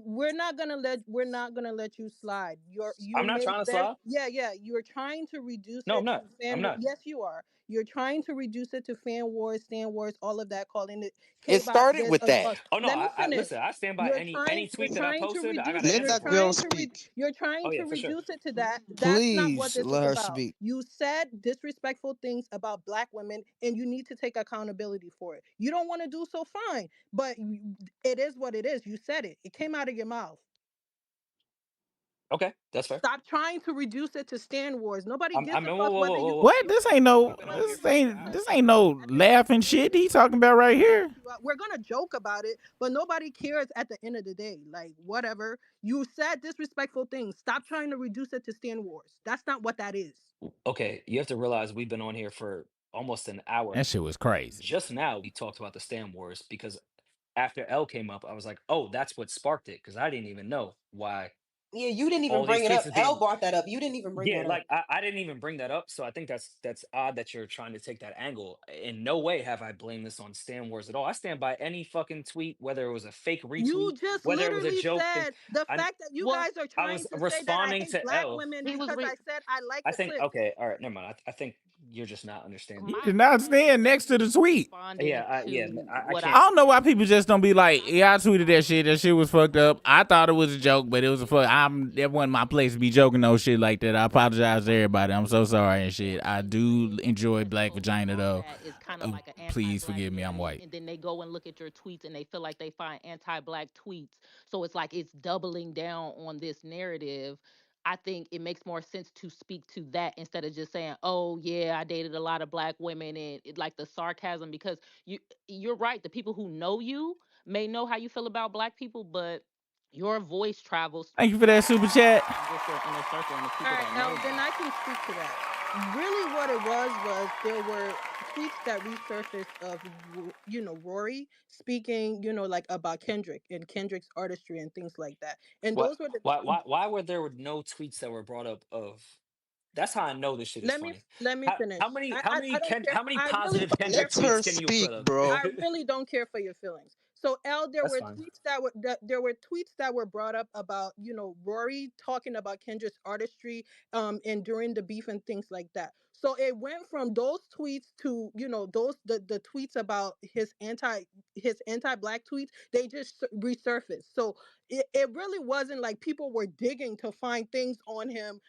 we're not gonna let you slide. You I'm not made trying to very, slide. yeah. You're trying to reduce No, it I'm not. to fan. I'm not. Yes, you are. You're trying to reduce it to fan wars, stan wars, all of that, calling it it K-pop started this with or that. Oh no, Let me I finish. listen. I stand by any tweet that I posted. I got an Let answer that for girl it. speak. You're trying Oh yeah, to for sure. reduce it to that. That's not what Please this let is her about. speak. You said disrespectful things about black women, and you need to take accountability for it. You don't want to do so, fine, but it is what it is. You said it. It came out of your mouth. Okay, that's fair. Stop trying to reduce it to stand wars. Nobody gives a Whoa, fuck whether you. What? This ain't no laughing shit he talking about right here. We're gonna joke about it, but nobody cares at the end of the day. Like, whatever. You said disrespectful things. Stop trying to reduce it to stand wars. That's not what that is. Okay, you have to realize we've been on here for almost an hour. That shit was crazy. Just now we talked about the Stan Wars because after L came up, I was like, oh, that's what sparked it because I didn't even know why. Yeah, you didn't even All these bring it tweets up. is L being brought that up. You didn't even bring that up. like I didn't even bring that up, so I think that's odd that you're trying to take that angle. In no way have I blamed this on Stan Wars at all. I stand by any fucking tweet, whether it was a fake You retweet, just whether it was a literally joke thing. said the I fact that you Well, guys are I trying was to say that I responding hate to black L. women he was because I said I like I the think clips. okay, all right, never mind. I think you're just not understanding. You did not stand next to the tweet. Yeah, I I can't. don't know why people just don't be like, yeah, I tweeted that shit. That shit was fucked up. I thought it was a joke, but it was a fuck. That wasn't my place to be joking no shit like that. I apologize to everybody. I'm so sorry and shit. I do enjoy black vagina though. It's kind of like an Please forgive me. I'm white. and then they go and look at your tweets and they feel like they find anti-black tweets. So it's like it's doubling down on this narrative. I think it makes more sense to speak to that instead of just saying, "Oh yeah, I dated a lot of black women," and like the sarcasm because you're right. The people who know you may know how you feel about black people, but your voice travels. Thank you for that super chat. Just your inner circle and the people All right, that know. then I can speak to that. Really, what it was there were tweets that resurfaced of Rory speaking, like about Kendrick and Kendrick's artistry and things like that. And What? those were the Why were there no tweets that were brought up of? That's how I know this shit is funny. let me finish. How many I don't care. how many I really positive don't Kendrick care Let her tweets can you speak, put up? bro. I really don't care for your feelings. So L, there That's were fine. tweets that were brought up about Rory talking about Kendrick's artistry and during the beef and things like that. So it went from those tweets to those the tweets about his anti-black tweets. They just resurfaced. So it really wasn't like people were digging to find things on him,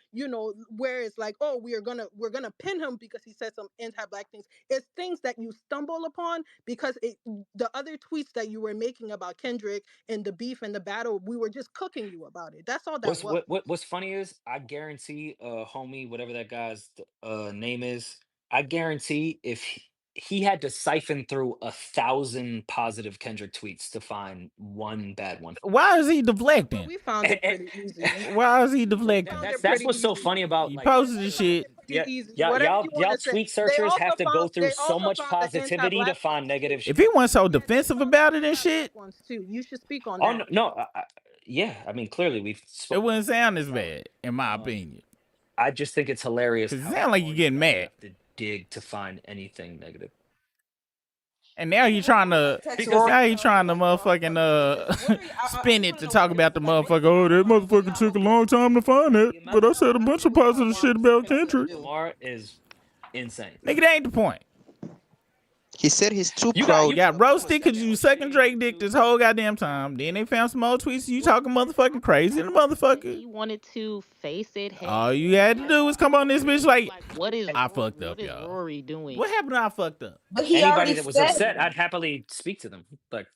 where it's like, oh, we're gonna pin him because he said some anti-black things. It's things that you stumble upon because the other tweets that you were making about Kendrick and the beef and the battle, we were just cooking you about it. That's all that was. What's funny is I guarantee homie, whatever that guy's name is, I guarantee if he had to siphon through 1,000 positive Kendrick tweets to find one bad one. Why is he Well, deflecting? we found it pretty easy. Why is he deflecting? That's what's so funny about He like posted the shit. yeah, easy. y'all Whatever you want to say. tweet They searchers also have to go found through so much the positivity to anti-black find negative If shit. he wasn't so defensive about it and shit, ones too. You should speak on Oh that. no, yeah. I mean, clearly we've. it wouldn't sound as bad, in my opinion. I just think it's hilarious. Cause it how sound like hard you're getting you guys mad. have to dig to find anything negative. And now you trying to motherfucking spin it to talk about the motherfucker. Oh, that motherfucker took a long time to find it, but I said a bunch of positive shit about Kendrick. Lamar is insane. Nigga, that ain't the point. He said he's too You proud. got roasted because you sucking Drake dick this whole goddamn time. Then they found some old tweets of you talking motherfucking crazy to the motherfucker. He wanted to face it. All you had to do was come on this bitch like, What is I fucked up, y'all. Rory doing? What happened to I fucked up? But he Anybody already that was said upset, I'd happily speak to them. Like,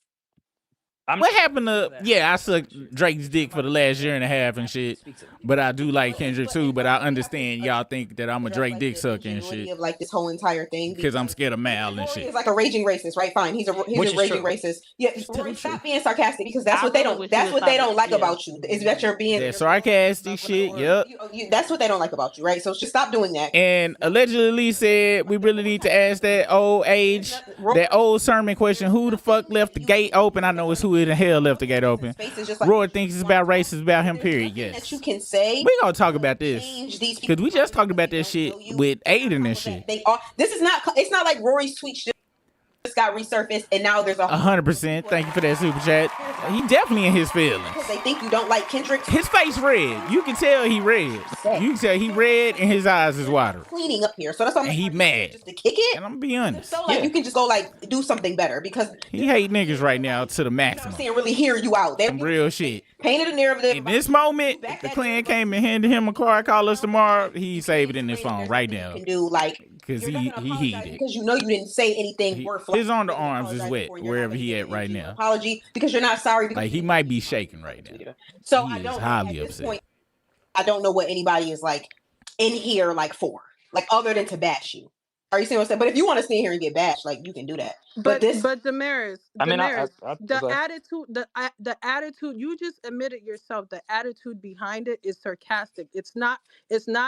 What happened to, I sucked Drake's dick for the last year and a half and shit, but I do like Kendrick too, but I understand y'all think that I'm a Drake dick sucker and shit of like this whole entire thing because I'm scared of Mal and Rory shit. is like a raging racist, right? Fine, he's a raging racist. Yeah, Rory, stop being sarcastic because that's what they don't like about you. Is that you're being That sarcastic shit, yep. That's what they don't like about you, right? So just stop doing that. And allegedly said we really need to ask that old sermon question, who the fuck left the gate open? I know it's who in the hell left the gate open. Roy thinks it's about race, it's about him, period. Yes. That you can say. We gonna talk about this because we just talked about this shit with Aiden and shit. They are. This is not. It's not like Rory's tweets just got resurfaced and now there's 100%. Thank you for that super chat. He definitely in his feelings. Because they think you don't like Kendrick. His face red. You can tell he red. You can tell he red and his eyes is wider. Cleaning up here, so that's why I'm he mad. Just to kick it. And I'm gonna be honest. So like you can just go like do something better because he hate niggas right now to the maximum. I'm saying really hear you out. They real shit. Painted a narrative. In this moment, if the clan came and handed him a car, call us tomorrow, he saved it in his phone right now. Can do like because he heated. Because you know you didn't say anything worth. His underarms is wet wherever he at right now. Apology because you're not sorry. Like he might be shaking right now. So he I don't is highly at this upset. point, I don't know what anybody is like in here like for, like other than to bash you. Are you seeing what I'm saying? But if you want to stay here and get bashed, like you can do that. But Damaris, I mean, the go ahead. attitude, the attitude you just admitted yourself, the attitude behind it is sarcastic. It's not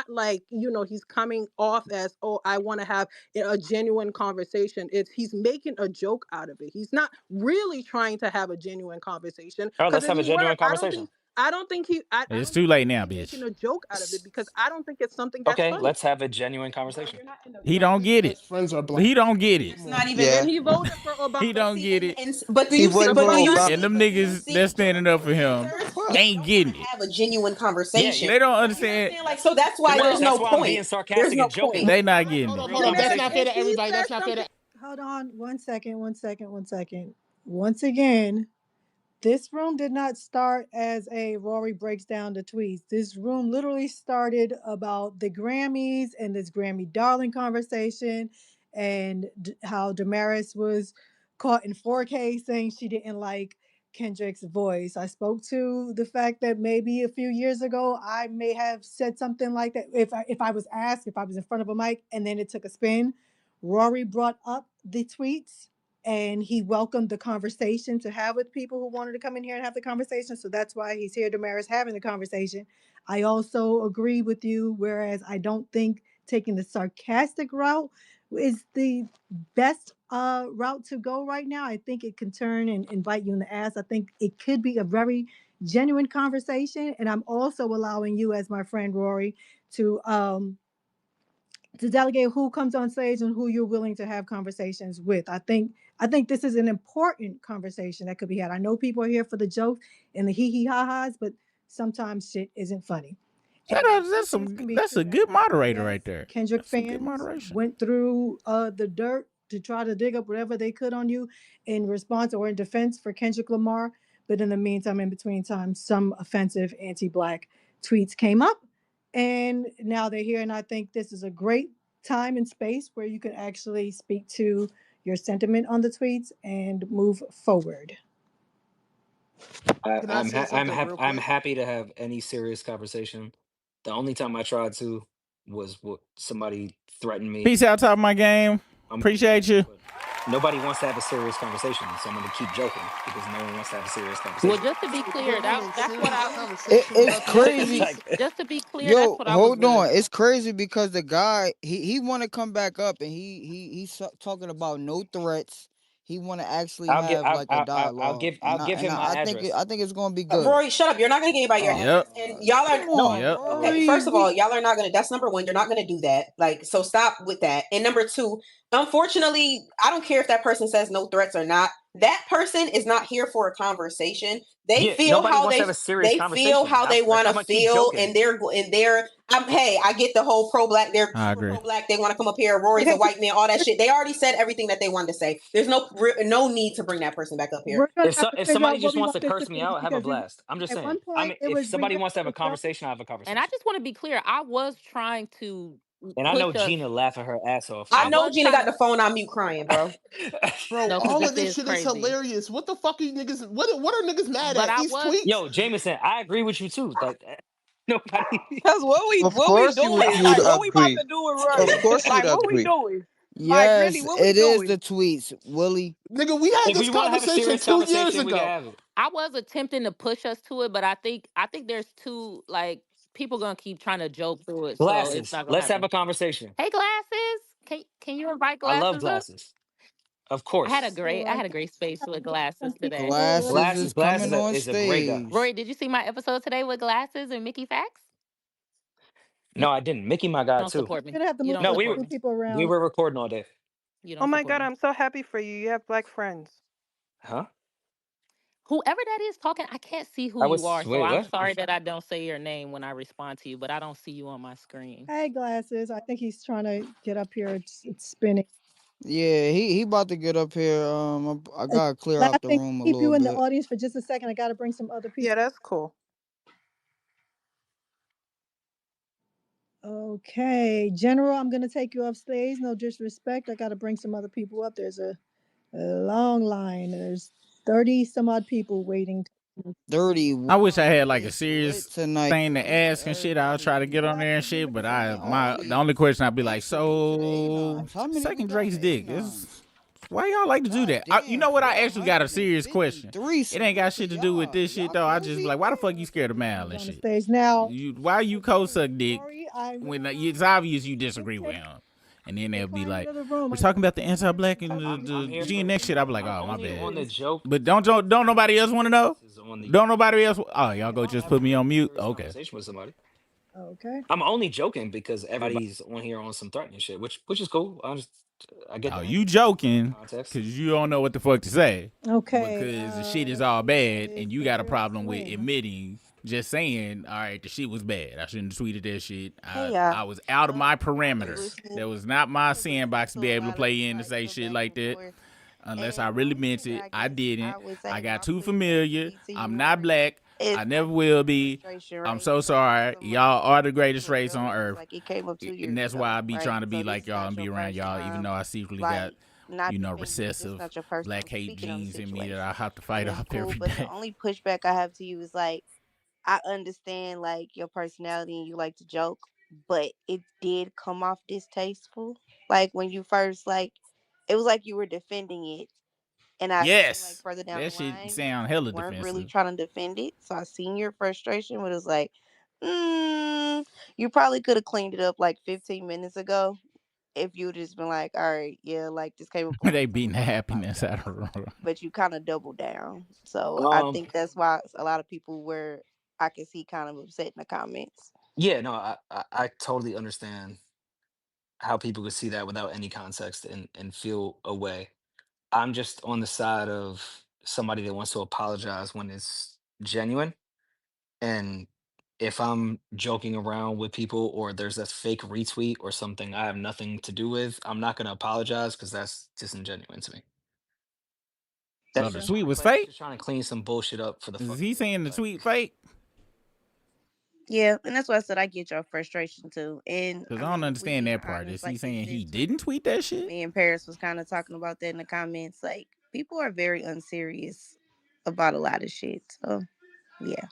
like, he's coming off as, oh, I want to have a genuine conversation. He's making a joke out of it. He's not really trying to have a genuine conversation. All right, Because let's if have a he were, genuine conversation. I don't think It's too late now, he's making bitch. a joke out of it, because I don't think it's something that's Okay, funny. let's have a genuine conversation. He don't get it. Friends are black. He don't get it. It's not even. Yeah. And he voted for Obama. He don't get it. But do He you see? voted But for do you Obama. see? And them niggas that's standing up for him ain't getting it. Have a genuine conversation. They don't understand. Like, so that's why there's no That's why I'm point. being sarcastic and joking. They not getting it. Hold on. That's not fair to everybody. That's not fair to. Hold on 1 second. Once again, this room did not start as a Rory breaks down the tweets. This room literally started about the Grammys and this Grammy darling conversation, and how Damaris was caught in 4K saying she didn't like Kendrick's voice. I spoke to the fact that maybe a few years ago I may have said something like that if I was asked, if I was in front of a mic, and then it took a spin. Rory brought up the tweets and he welcomed the conversation to have with people who wanted to come in here and have the conversation. So that's why he's here, Damaris, having the conversation. I also agree with you, whereas I don't think taking the sarcastic route is the best route to go right now. I think it can turn and bite you in the ass. I think it could be a very genuine conversation. And I'm also allowing you, as my friend Rory, to delegate who comes on stage and who you're willing to have conversations with. I think this is an important conversation that could be had. I know people are here for the jokes and the hee hee ha ha's, but sometimes shit isn't funny. That's a good moderator right there. Kendrick fans went through the dirt to try to dig up whatever they could on you in response or in defense for Kendrick Lamar. But in the meantime, in between time, some offensive anti-Black tweets came up. And now they're here, and I think this is a great time and space where you can actually speak to your sentiment on the tweets and move forward. I'm happy to have any serious conversation. The only time I tried to was what somebody threatened me. Peace out, top of my game. Appreciate you. Nobody wants to have a serious conversation, so I'm going to keep joking because no one wants to have a serious conversation. Well, just to be clear, that's what I. It's crazy. Just to be clear, Yo, that's what I was. hold on. It's crazy because the guy he want to come back up and he's talking about no threats. He want to actually have a dialogue. I'll give him my address. I think it's gonna be good. Rory, shut up. You're not gonna get anybody your address. And y'all are okay. First of all, y'all are not gonna. That's number one. You're not gonna do that. Like, so stop with that. And number two, unfortunately, I don't care if that person says no threats or not. That person is not here for a conversation. They feel how they feel how they want to feel, and they're. Hey, I get the whole pro-black. They're pro-black. They want to come up here. Rory's a white man. All that shit. They already said everything that they wanted to say. There's no need to bring that person back up here. If somebody just wants to curse me out, have a blast. I'm just saying. If somebody wants to have a conversation, I have a conversation. And I just want to be clear. I was trying to. And I know Gina laughing her ass off. I know Gina got the phone on mute crying, bro. Bro, all of this shit is hilarious. What the fuck are you niggas? What are niggas mad at? These tweets? Yo, Jameson, I agree with you too. Like, nobody. Because what we doing? Like, what we about to do with Rory? Of course, like, what we doing? Yes, like, really, it is the tweets, Willie. Nigga, we had this conversation 2 years ago. I was attempting to push us to it, but I think there's two, like, people gonna keep trying to joke through it. Glasses. So it's not gonna Let's happen. have a conversation. Hey, Glasses, can you invite Glasses? I love Glasses. Of course. I had a great space with Glasses today. Glasses is coming on is a great guy. Rory, did you see my episode today with Glasses and Mickey Fax? No, I didn't. Mickey, my guy, Don't too. support me. You're gonna have to move No, people around. we were recording all day. Oh my God, I'm so happy for you. You have Black friends. Huh? Whoever that is talking, I can't see who you are. So I'm sorry that I don't say your name when I respond to you, but I don't see you on my screen. Hey, Glasses. I think he's trying to get up here. It's spinning. Yeah, he about to get up here. I gotta clear out the room a little bit. Keep you in the audience for just a second. I gotta bring some other people. Yeah, that's cool. Okay, General, I'm gonna take you upstage. No disrespect. I gotta bring some other people up. There's a long line. There's 30 some odd people waiting to dirty. I wish I had like a It's lit serious tonight. thing to ask and shit. I'll try to get on there and shit. But the only question I'd be like, so second Drake's dick is. Why y'all like to do that? You know what? I actually got a serious question. It ain't got shit to do with this shit though. I just be like, why the fuck you scared of Mal and shit? Stage now. Why you co-suck dick Rory, when it's obvious you disagree with him? And then they'll be like, we're talking about the anti-black and the G and X shit. I'll be like, oh, my bad. On the joke. But don't nobody else want to know? Don't nobody else? Oh, y'all go just put me on mute? Okay. Conversation with somebody. Okay. I'm only joking because everybody's on here on some threatening shit, which is cool. I get that. You joking Context. because you don't know what the fuck to say. Okay. Because the shit is all bad and you got a problem with admitting, just saying, all right, the shit was bad. I shouldn't have tweeted that shit. I was out of my parameters. That was not my sandbox to be able to play in to say shit like that. Unless I really meant it. I didn't. I got too familiar. I'm not black. I never will be. I'm so sorry. Y'all are the greatest race on earth. And that's why I be trying to be like y'all and be around y'all, even though I secretly got, recessive black hate genes in me that I have to fight off every But day. the only pushback I have to you is like, I understand like your personality and you like to joke, but it did come off distasteful. Like when you first it was like you were defending it. And I seen, like further down that the shit line, sound hella you weren't defensive. really trying to defend it. So I seen your frustration, but it was like, you probably could have cleaned it up like 15 minutes ago if you just been like, all right, yeah, like this came up. They beating the happiness out of her. But you kind of doubled down. So I think that's why a lot of people were, I can see, kind of upset in the comments. Yeah, no, I totally understand how people could see that without any context and feel away. I'm just on the side of somebody that wants to apologize when it's genuine. And if I'm joking around with people or there's a fake retweet or something I have nothing to do with, I'm not going to apologize because that's disingenuous to me. So the tweet was fake? Just trying to clean some bullshit up for the Is he saying the tweet fake? Yeah, and that's why I said I get your frustration too. And because I don't understand that part. Is he saying he didn't tweet that shit? Me and Paris was kind of talking about that in the comments. Like, people are very unserious about a lot of shit. So, yeah.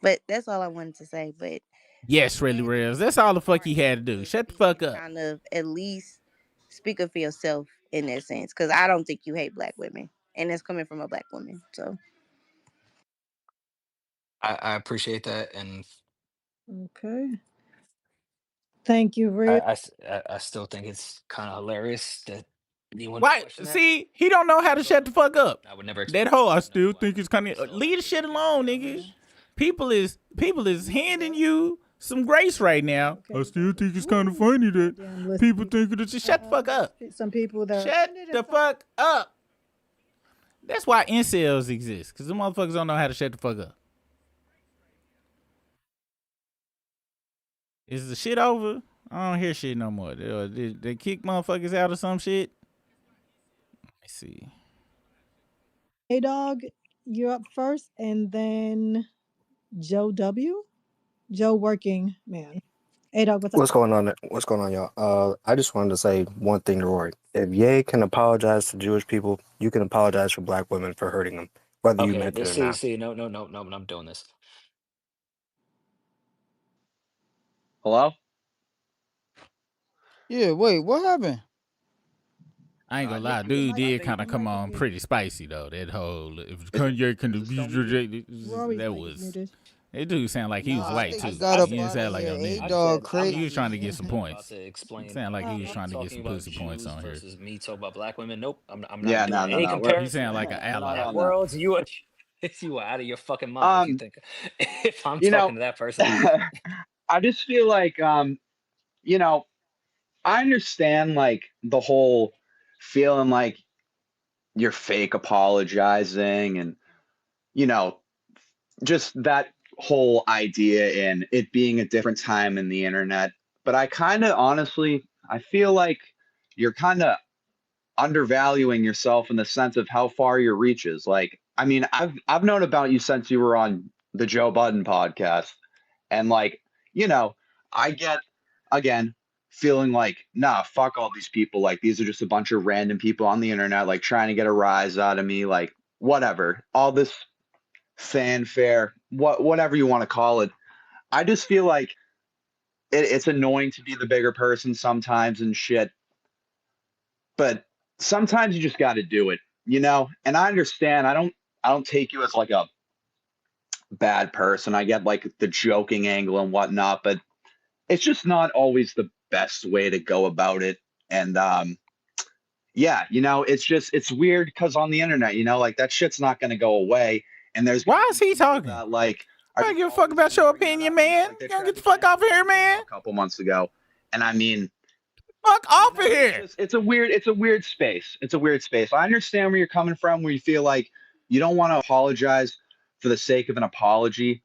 But that's all I wanted to say. But yes, really, Rails. That's all the fuck he had to do. Shut the fuck up. Kind of at least speak up for yourself in that sense, because I don't think you hate black women, and that's coming from a black woman. So I appreciate that, and okay. Thank you, Rick. I still think it's kind of hilarious that anyone. Why? See, he don't know how to shut the fuck up. I would never. That whole I still think it's kind of leave the shit alone, nigga. People is handing you some grace right now. I still think it's kind of funny that people think it's just shut the fuck up. Some people that shut the fuck up. That's why incels exist, because the motherfuckers don't know how to shut the fuck up. Is the shit over? I don't hear shit no more. They kick motherfuckers out of some shit. Let me see. Hey, dog, you're up first, and then Joe W. Joe Working Man. Hey, dog, what's up? What's going on? What's going on, y'all? I just wanted to say one thing to Rory. If Ye can apologize to Jewish people, you can apologize for black women for hurting them, whether you meant it or not. See, no, I'm doing this. Hello? Yeah, wait, what happened? I ain't gonna lie, dude did kind of come on pretty spicy though. That whole if Kanye can that was. It do sound like he was white too. He didn't sound like no nigga. He was trying to get some points. Sound like he was trying to get some pussy points on here. Me talk about black women. Nope, I'm not. Yeah, no. He sound like an ally. Worlds, you are out of your fucking mind if you think if I'm talking to that person. I just feel like I understand like the whole feeling like you're fake apologizing and just that whole idea and it being a different time in the internet. But I kind of honestly, I feel like you're kind of undervaluing yourself in the sense of how far your reach is. Like, I mean, I've known about you since you were on the Joe Budden podcast. And like, I get, again, feeling like, nah, fuck all these people. Like, these are just a bunch of random people on the internet, like trying to get a rise out of me, like whatever. All this fanfare, whatever you want to call it. I just feel like it's annoying to be the bigger person sometimes and shit, but sometimes you just got to do it, you know? And I understand. I don't take you as like a bad person. I get like the joking angle and whatnot, but it's just not always the best way to go about it. And yeah, you know, it's weird because on the internet, you know, like that shit's not going to go away. And there's Why is he talking? that, like, I don't give a fuck about your opinion, man. You gotta get the fuck off of here, man. A couple months ago, and I mean, fuck off of here. It's a weird space. It's a weird space. I understand where you're coming from, where you feel like you don't want to apologize for the sake of an apology.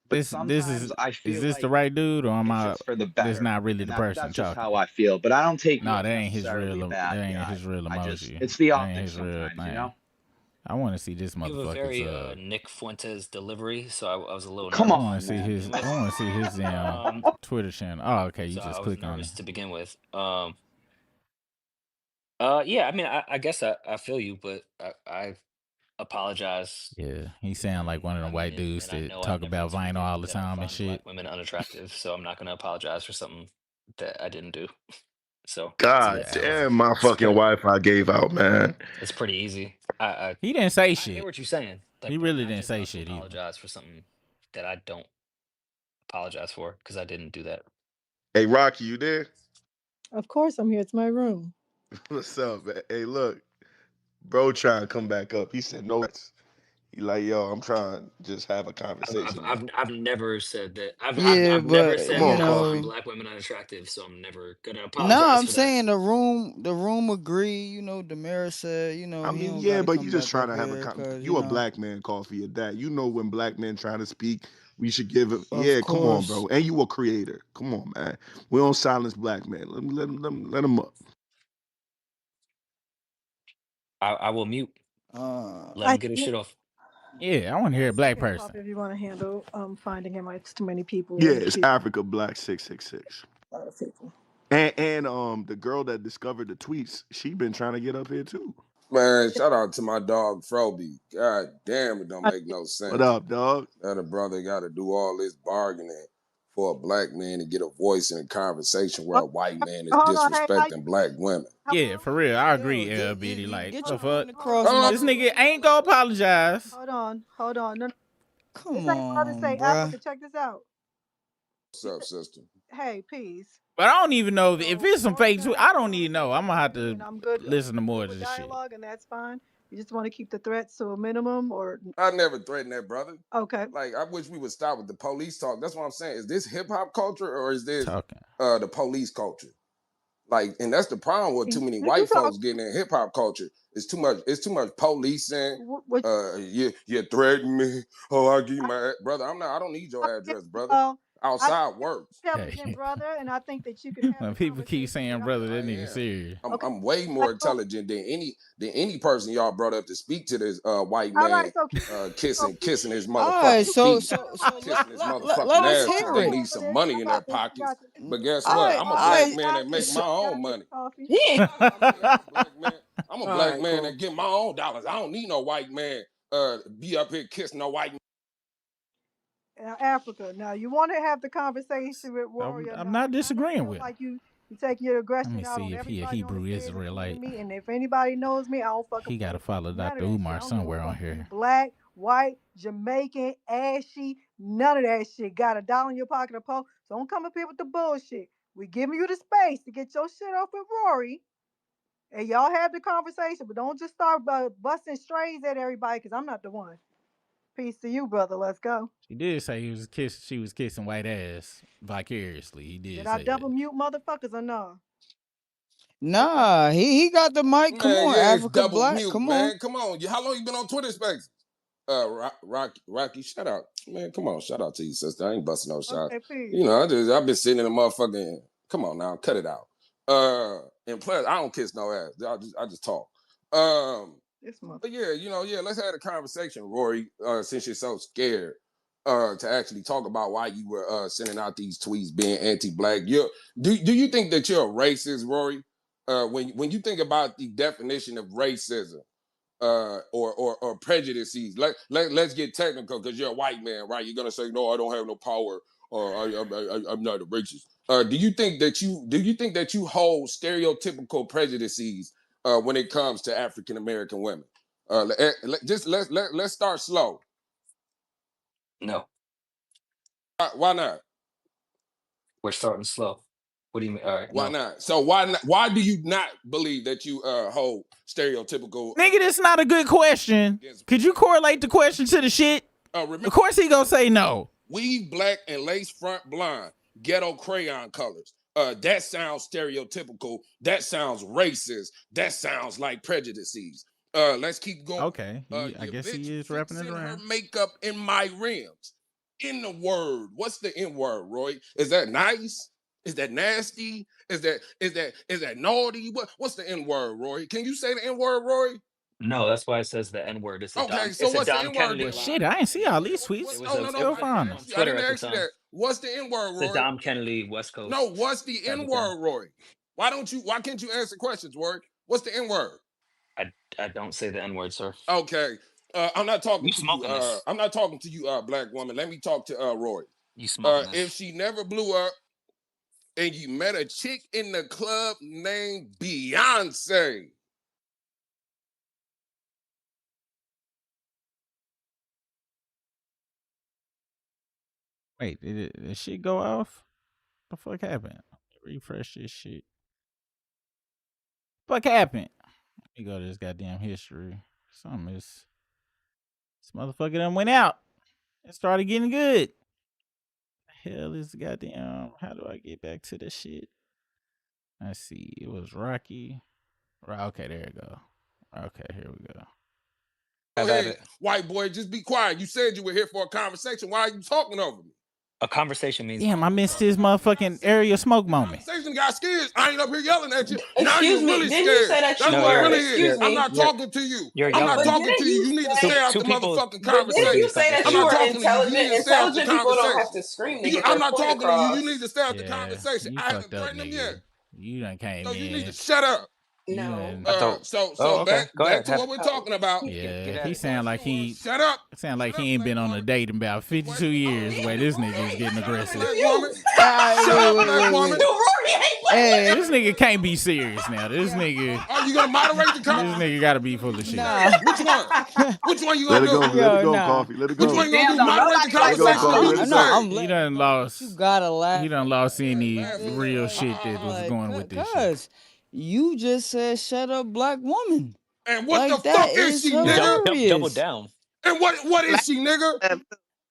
But this is this the right dude, or am I? For the better. This not really the person That's just talking. how I feel. But I don't take. No, that ain't his real. That ain't his real emoji. It's the that ain't optics his real sometimes, thing. you know. I want to see this You have a motherfucker's. very Nick Fuentes delivery, so I was a little Come nervous. on, I want to see his. I want to see his Twitter channel. Oh, okay. You So just I was click on nervous it. to begin with. Yeah, I mean, I guess I feel you, but I apologize. Yeah, he sound like one of them white dudes And I that know talk about vinyl all the that I time and find shit. black women unattractive, so I'm not going to apologize for something that I didn't do. So God damn, my fucking Wi-Fi gave out, man. It's pretty easy. He didn't say I shit. hear what you're saying. Like, he really didn't say shit. Apologize for something that I don't apologize for because I didn't do that. Hey, Rocky, you there? Of course I'm here. It's my room. What's up, man? Hey, look, bro, trying to come back up. He said no. He like, yo, I'm trying to just have a conversation. I've never said that. I've never but said you that I know, find black women unattractive, so I'm never gonna no, apologize. I'm for saying the room agree. You know, Demira said, you know, I he mean, don't yeah, gotta but come you just back trying up to have here 'cause, you a black man, coffee at that. You know, when black men trying to speak, we should give him. Of Yeah, come on, course. bro. And you a creator. Come on, man. We don't silence black men. Let him up. I will mute. Let him get his shit off. Yeah, I want to hear a black Okay, person. Pop, if you want to handle finding him, it's too many people. Yeah, it's Africa Black 666. A lot of people. And the girl that discovered the tweets, she been trying to get up here too. Man, shout out to my dog Froby. God damn, it don't make no sense. What up, dog? That a brother got to do all this bargaining for a black man to get a voice in a conversation where a white man is disrespecting black women. Yeah, for real. I agree, LBD. Like, get the your fuck? across, This nigga ain't gonna apologize. Hold on. No, Come this ain't about to say bruh. Africa. Check this out. What's up, sister? Hey, peace. But I don't even know if it's some fake tweet. I don't even know. I'm gonna have to I'm good. listen to more of this shit. Dialogue, and that's fine. You just want to keep the threats to a minimum, or I never threatened that, brother. Okay. Like, I wish we would stop with the police talk. That's what I'm saying. Is this hip hop culture or is this Talking. The police culture? Like, and that's the problem with too many white folks getting in hip hop culture. It's too much policing. You threaten me. Oh, I'll give you my brother. I don't need your address, brother. Outside works. Intelligent brother, and I think that you can. When people keep saying brother, that nigga serious. I'm way more intelligent than any person y'all brought up to speak to this white man kissing his motherfucking feet. Kissing his motherfucking ass because they need some money in their pockets. But guess what? I'm a black man that make my own money. I'm a black man that get my own dollars. I don't need no white man be up here kissing no white man. Africa. Now you want to have the conversation with Rory. I'm not disagreeing with him. Like you take your aggression Let me out see on if he a everybody Hebrew Israelite. me, and if anybody knows me, I don't fucking. He got to follow Dr. Umar somewhere on here. Black, white, Jamaican, ashy, none of that shit. Got a dollar in your pocket or po. So don't come up here with the bullshit. We giving you the space to get your shit off with Rory. And y'all have the conversation, but don't just start busting strays at everybody, because I'm not the one. Peace to you, brother. Let's go. She did say she was kissing white ass vicariously. He did. Did I double mute motherfuckers or no? Nah, he got the mic. Come on, Africa double Black. Mute, Come man. on. Come on. How long you been on Twitter Spaces? Rocky, shout out, man. Come on, shout out to you, sister. I ain't busting no shots. Okay, you know, I've been sitting in the motherfucking. Come on now, cut it out. And plus, I don't kiss no ass. I just talk. But yeah, let's have a conversation, Rory. Since you're so scared to actually talk about why you were sending out these tweets being anti-black. Do you think that you're a racist, Rory? When you think about the definition of racism, or prejudices. Let's get technical because you're a white man, right? You're gonna say, no, I don't have no power, or I'm not a racist. Do you think that you hold stereotypical prejudices when it comes to African American women? Let's start slow. No. Why not? We're starting slow. What do you mean? All right. Why No. not? So why do you not believe that you hold stereotypical? Nigga, that's not a good question. Could you correlate the question to the shit? Of course he gonna say no. Weave black and lace front blonde, ghetto crayon colors. That sounds stereotypical. That sounds racist. That sounds like prejudices. Let's keep going. Okay, I guess he is wrapping it Her around. makeup in my rims. In the word, what's the N word, Roy? Is that nice? Is that nasty? Is that naughty? What's the N word, Roy? Can you say the N word, Roy? No, that's why it says the N word. It's a Okay, Dom. so It's a what's the Dom N word? Kennedy Well, line. shit, I ain't see all these tweets. It was a, Let's go find them. on I Twitter didn't at the ask you time. that. What's the N word, Roy? The Dom Kennedy West Coast. No, what's the at N the time. word, Roy? Why can't you answer questions, Roy? What's the N word? I don't say the N word, sir. Okay. I'm not talking You to you. smoking this? I'm not talking to you, black woman. Let me talk to Roy. You smoking this? If she never blew up and you met a chick in the club named Beyonce. Wait, did shit go off? What the fuck happened? Refresh this shit. Fuck happened? Let me go to this goddamn history. This motherfucker done went out. It started getting good. The hell is the goddamn? How do I get back to the shit? Let's see. It was Rocky. Okay, there you go. Okay, here we go. Hey, white boy, just be quiet. You said you were here for a conversation. Why are you talking over me? A conversation means. Damn, I missed his motherfucking area smoke moment. Conversation got scared. I ain't up here yelling at you. Now Excuse you're me, really didn't scared. you say that That's you what it were? really Excuse is. me. I'm not talking to you. You're I'm not yelling. talking to you. You need to stay out the motherfucking conversation. Didn't you say that I'm you not were talking to you. You need intelligent? to stay out the Intelligent people don't have conversation. to scream to get I'm their not point talking to you. across. You need to stay out the Yeah, conversation. you I haven't fucked up, threatened him yet. nigga. You done came So you in. need to shut up. No. So okay. Go back ahead. to what we're talking about. Yeah, he sound like he Shut up. sound like he ain't been on a date in about 52 years. The way this nigga is getting aggressive. Black woman. Shut up, black woman. Hey, This nigga can't be serious now. This nigga. Are you gonna moderate the This conversation? nigga gotta be full of shit. Which one? Which one you Let gonna it go, do? let it go, coffee. Let it go. Which one you gonna do? Damn, Moderate the nobody likes conversation Let it or go, you Coffee. just Let it say? go. He done lost. you gotta laugh. He done lost any laughing. real shit that was going with this shit. Cause you just said shut up, black woman. And what Like, the that fuck is is she, nigga? Double down. And what is she, nigga?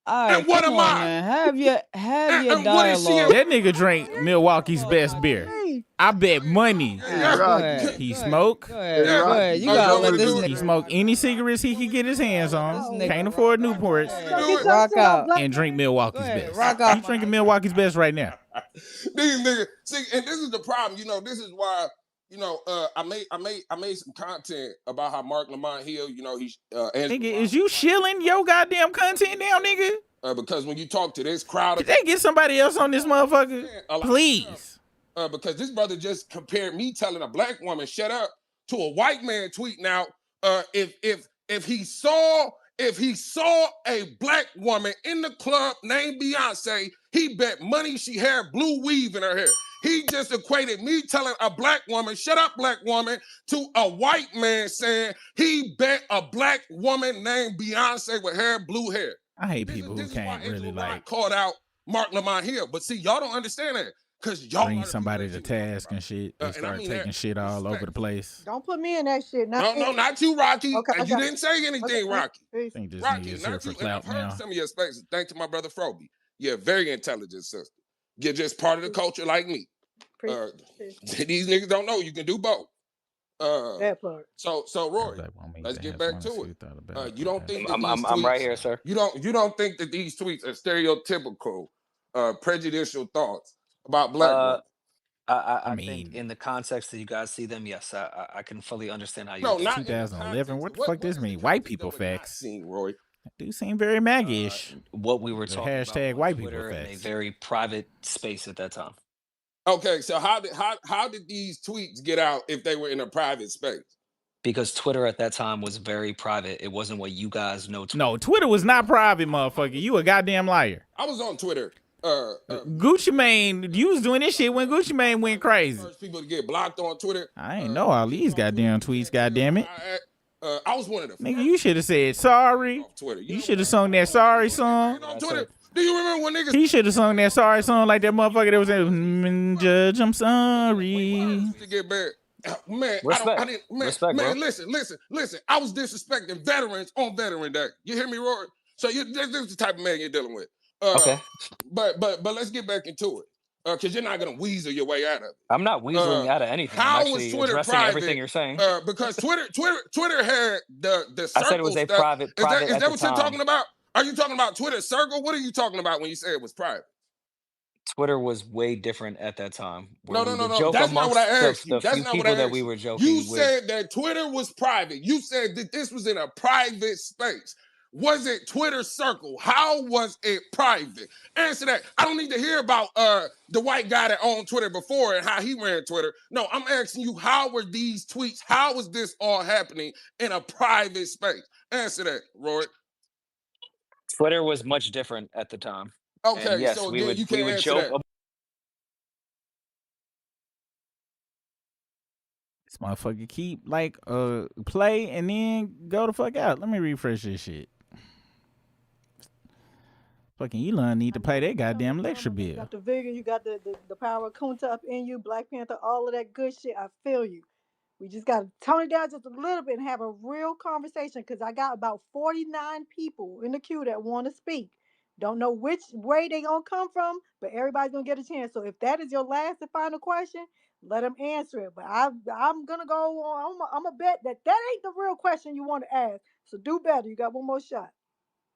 All right, And what come am on, I? man. Have your And what is she? dialogue. That nigga drank Milwaukee's best beer. I bet money. Hey, Rocky. He smoke. Go ahead. Hey, Rocky. You Oh, you gotta want me let to this do it? He nigga smoke any cigarettes he can get his hands on. Can't afford Newports. Do it. Talks about black And drink Milwaukee's best. rock out. He drinking Milwaukee's best right now. These niggas. See, and this is the problem. This is why. I made some content about how Mark Lamont Hill. He's Nigga, is you shilling your goddamn content down, nigga? because when you talk to this crowd, Could they get somebody else on this motherfucker? Please. Because this brother just compared me telling a black woman shut up to a white man tweeting out if he saw a black woman in the club named Beyonce, he bet money she had blue weave in her hair. He just equated me telling a black woman, shut up, black woman, to a white man saying he bet a black woman named Beyonce with blue hair. I hate people who can't really like called out Mark Lamont Hill. But see, y'all don't understand that. Because y'all bring somebody to task and shit. They start taking shit all over the place. Don't put me in that shit. No, not you, Rocky. Okay, And you didn't say anything, Rocky. I think this Rocky, nigga is here not for you. And clout I've heard now. some of your spaces. Thanks to my brother Froby. You're a very intelligent sister. You're just part of the culture like me. These niggas don't know you can do both. That part. So Rory, let's get back to it. You don't think that these tweets, I'm right here, sir. You don't think that these tweets are stereotypical, prejudicial thoughts about black women? I think in the context that you guys see them, yes, I can fully understand how you. No, not 2011. What the fuck does mean? White people facts. Roy. Do seem very maggish. What we were the talking hashtag about white Twitter people in a facts. very private space at that time. Okay, so how did these tweets get out if they were in a private space? because Twitter at that time was very private. It wasn't what you guys know. No, Twitter was not private, motherfucker. You a goddamn liar. I was on Twitter. Gucci Mane, you was doing this shit when Gucci Mane went crazy. First people to get blocked on Twitter. I ain't know all these goddamn tweets, goddamn it. I was one of the Nigga, you should have said sorry. You should have sung that sorry song. on Twitter. Do you remember when niggas? He should have sung that sorry song like that motherfucker that was in Judge, I'm sorry. To get back. Man, Respect. I didn't. Man, Respect, man, bro. listen. I was disrespecting veterans on Veteran Day. You hear me, Rory? So this is the type of man you're dealing with. Okay. But let's get back into it. Because you're not gonna weasel your way out of it. I'm not weaseling out of anything. I'm actually addressing everything you're saying. Because Twitter had the circle. I said it was a stuff. private. Is that at what the you're time. talking about? Are you talking about Twitter circle? What are you talking about when you say it was private? Twitter was way different at that time. No. That's not what I asked you. That's not what I asked that we were joking You with. said that Twitter was private. You said that this was in a private space. Was it Twitter circle? How was it private? Answer that. I don't need to hear about the white guy that owned Twitter before and how he ran Twitter. No, I'm asking you, how were these tweets? How was this all happening in a private space? Answer that, Rory. Twitter was much different at the time. Okay, and yes, so we would answer joke. that. This motherfucker keep play and then go the fuck out. Let me refresh this shit. Fucking Elon need to pay that goddamn lecture bill. You got the vigor, you got the power of Kunta up in you, Black Panther, all of that good shit. I feel you. We just got to tone it down just a little bit and have a real conversation, because I got about 49 people in the queue that want to speak. Don't know which way they going to come from, but everybody's going to get a chance. So if that is your last and final question, let them answer it. But I'm going to go on. I'm going to bet that ain't the real question you want to ask. So do better. You got one more shot.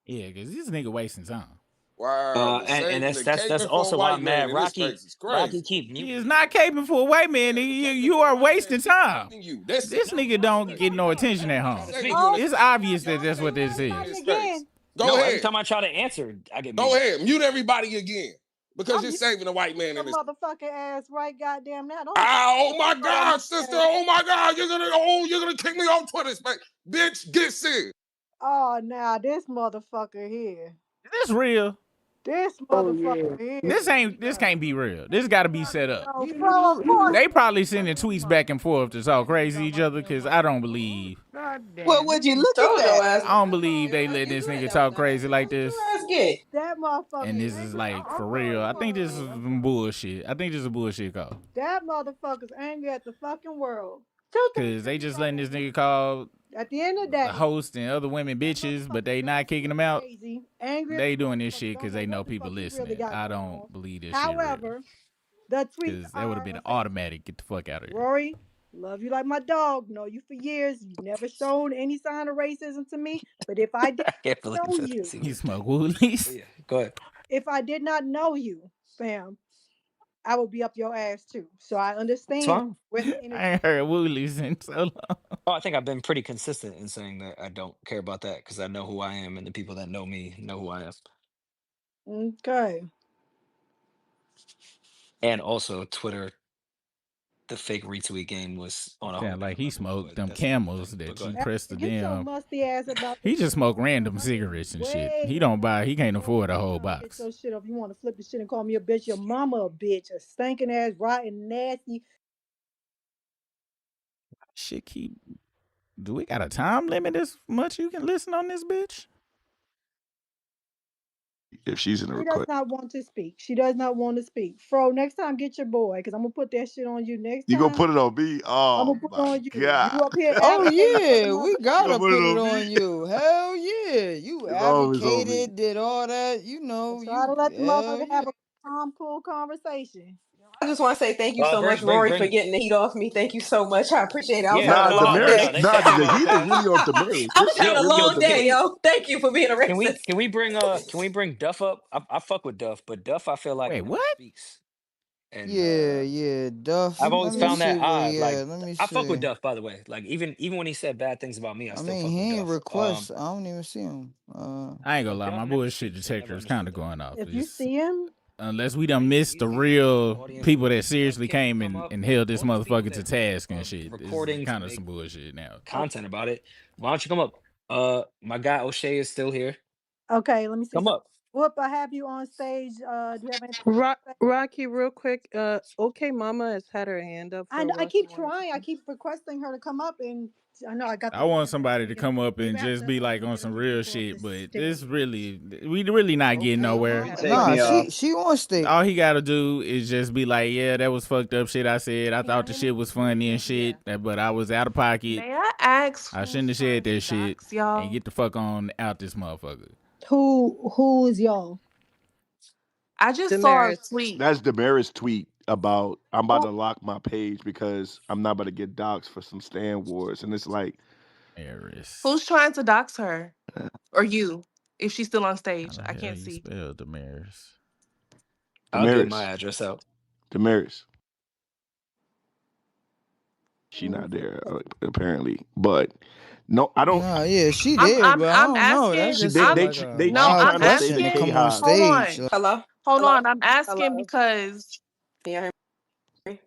Yeah, because this nigga wasting time. Wow, and that's also why I'm mad. Rocky keep He is not caping for a white man. You are wasting time. This nigga don't get no attention at home. It's obvious that that's what this is. Go ahead. Every time I try to answer, I get muted. Go ahead. Mute everybody again. Because you're saving a white man in this motherfucking ass right goddamn now. Oh my God, sister. Oh my God. You're gonna kick me off Twitter, bitch. Get sick. Oh, now this motherfucker here. Is this real? This motherfucker here. This can't be real. This got to be set up. No, they probably sending tweets back and forth to talk crazy each other, because I don't believe. Well, would you look at that? I don't believe they let this nigga talk crazy like this. That motherfucker. And this is like for real. I think this is some bullshit. I think this is a bullshit call. That motherfucker's angry at the fucking world. Because they just letting this nigga call at the end of the day, the host and other women bitches, but they not kicking them out. They doing this shit because they know people listening. I don't believe this shit. However, the tweet, because that would have been an automatic get the fuck out of here. Rory, love you like my dog. Know you for years. You never shown any sign of racism to me. But if I did not know you, you smoke woolies. Yeah, go ahead. If I did not know you, fam, I would be up your ass too. So I understand. I ain't heard woolies in so long. Oh, I think I've been pretty consistent in saying that I don't care about that, because I know who I am, and the people that know me know who I am. Okay. And also, Twitter, the fake retweet game was on a whole. Like he smoked them camels that you press the damn. Musty ass about he just smoked random cigarettes and shit. He can't afford a whole box. Get your shit up. You want to flip the shit and call me a bitch? Your mama a bitch, a stinking ass, rotten, nasty. Shit, do we got a time limit as much you can listen on this bitch? If she's in a request. She does not want to speak. She does not want to speak. Fro, next time get your boy, because I'm going to put that shit on you next time. You going to put it on me? Oh, I'm going to put it on you. God. You up here oh, yeah. We got to put it on you. Hell yeah. You advocated, did all that. You know. Try to let the motherfucker have a calm, cool conversation. I just want to say thank you so much, Rory, for getting the heat off me. Thank you so much. I appreciate it. I was having a long day. The heat is really off the marriage. I was having a long day, yo. Thank you for being a racist. Can we bring Duff up? I fuck with Duff, but Duff I feel like speaks. And, yeah, Duff. I've always found that odd. I fuck with Duff, by the way. Like even when he said bad things about me, I still fuck with Duff. He ain't request. I don't even see him. I ain't gonna lie, my bullshit detector is kind of going off. If you see him, Unless we done missed the real people that seriously came and held this motherfucker to task and shit. It's kind of some bullshit now. Content about it. Why don't you come up? My guy O'Shea is still here. Okay, let me see. Come up. Whoop, I have you on stage. Do you have anything? Rocky, real quick. Okay, Mama has had her hand up. So I keep trying. I keep requesting her to come up, and I know I got. I want somebody to come up and just be like on some real shit, but this really, we really not getting nowhere. Nah, she on stage. All he gotta do is just be like, yeah, that was fucked up shit I said. I thought the shit was funny and shit, but I was out of pocket. May I ask? I shouldn't have said that shit. Y'all? And get the fuck on out this motherfucker. Who is y'all? I just saw a tweet. That's Damaris' tweet about I'm about to lock my page because I'm not about to get doxxed for some Stan Wars, and it's like, Who's trying to dox her, or you? If she's still on stage, I can't see. Spell Damaris. I'll get my address out. Damaris. She not there apparently, but no, I don't. Nah, yeah, she there, but I don't know. That's just they trying to say the come on stage. Hello. Hold on, I'm asking because. Can you hear me?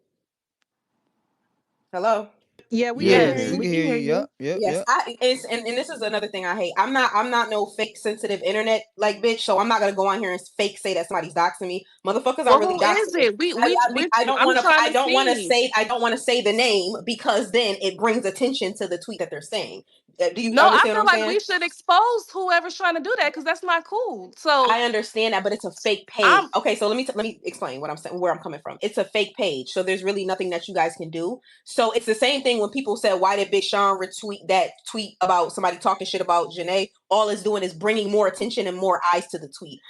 Hello. Yeah, we can hear you. Yep. Yes, and this is another thing I hate. I'm not no fake sensitive internet like bitch. So I'm not gonna go on here and fake say that somebody's doxing me. Motherfuckers are really doxing me. I don't want to say the name because then it brings attention to the tweet that they're saying. Do you No, I understand feel what I'm like saying? we should expose whoever's trying to do that because that's not cool. So I understand that, but it's a fake page. Okay, so let me explain what I'm saying, where I'm coming from. It's a fake page, so there's really nothing that you guys can do. So it's the same thing when people said, "Why did Big Sean retweet that tweet about somebody talking shit about Janae?" All it's doing is bringing more attention and more eyes to the tweet.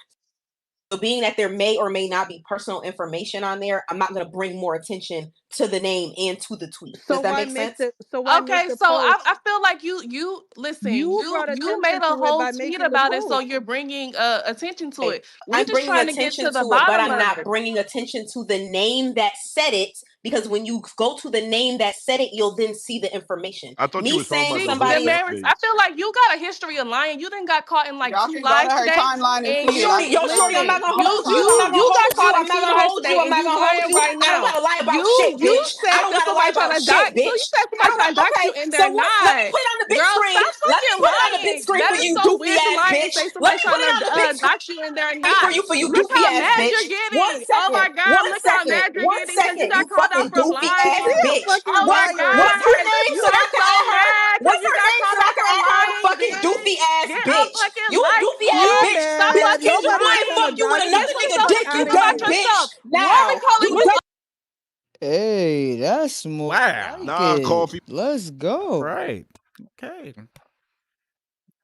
So being that there may or may not be personal information on there, I'm not going to bring more attention to the name and to the tweet. Does that make sense? I feel like you listen. You made a whole tweet about it, so you're bringing attention to it. We're just trying to get to the bottom but I'm of not it. bringing attention to the name that said it, because when you go to the name that said it, you'll then see the information. I thought you were talking about somebody. I feel like you got a history of lying. You didn't got caught in like 2 lies today. Shorty, I'm not gonna hold you. I'm not gonna hold you. I'm not gonna hold you. I don't gotta lie about shit, bitch. I don't gotta lie about shit, bitch. You said somebody trying to dox you, and they're not. Let me put it on the big screen. Let me put it on the big screen for you, doofy ass bitch. Let me put it on the big dox you, and they're not. For you, Look doofy how ass mad bitch. you're getting. 1 second. Oh my god, look how mad you're getting because you got called out for lying. Oh my god. What's her name? You So I are can so add her. mad What's you her got name? So called I out can for add her lying. fucking doofy ass bitch. You a doofy ass bitch. Bitch, Kendra might fuck you with another nigga dick, you dumb bitch. Now, Hey, that's more. Wow. Nah, coffee. Let's go. Right. Okay.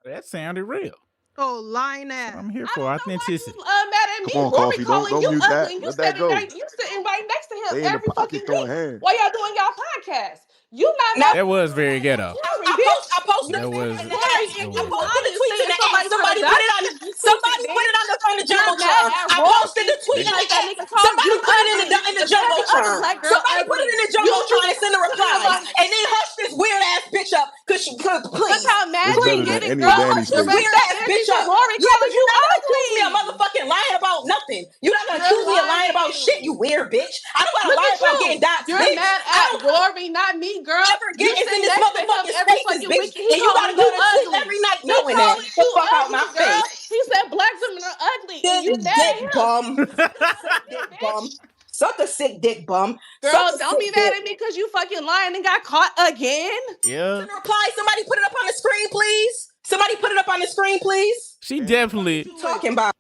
That sounded real. Oh, lying ass. I'm here for authenticity. Mad at me. Come on, Rory Coffee. calling Don't you mute ugly. that. And you Let that go. you sitting right next to him They in the every pocket fucking throwing week hands. while y'all doing y'all podcast. You not mad. That was very ghetto. I posted That was. the tweet in the app. Somebody put it on the jumbotron. I posted the tweet in the app. Somebody put it in the jumbotron. Somebody put it in the jumbotron and send a reply. And then hush this weird ass bitch up, cause she please. Look how mad It's better you than getting, any girl. vanity Hush this state. weird ass bitch up. Rory Yeah, but you're not gonna ugly. accuse me of motherfucking lying about nothing. You're not gonna accuse me of lying about shit, you weird bitch. I don't gotta lie about getting dots, You're bitch. mad at Rory, not me, girl. Ever get You it's in sit this next to him motherfucking every spaces, fucking bitch. week. He And you gotta calling go you to sleep ugly. every night He knowing that. calling The you fuck out ugly, my girl. face. He said black women are ugly, and you This mad at dick him. bum. Dick bum. Suck a sick dick bum. Girl, don't be mad at me because you fucking lying and got caught again. Yeah. Reply. Somebody put it up on the screen, please. Somebody put it up on the screen, please. She definitely talking about.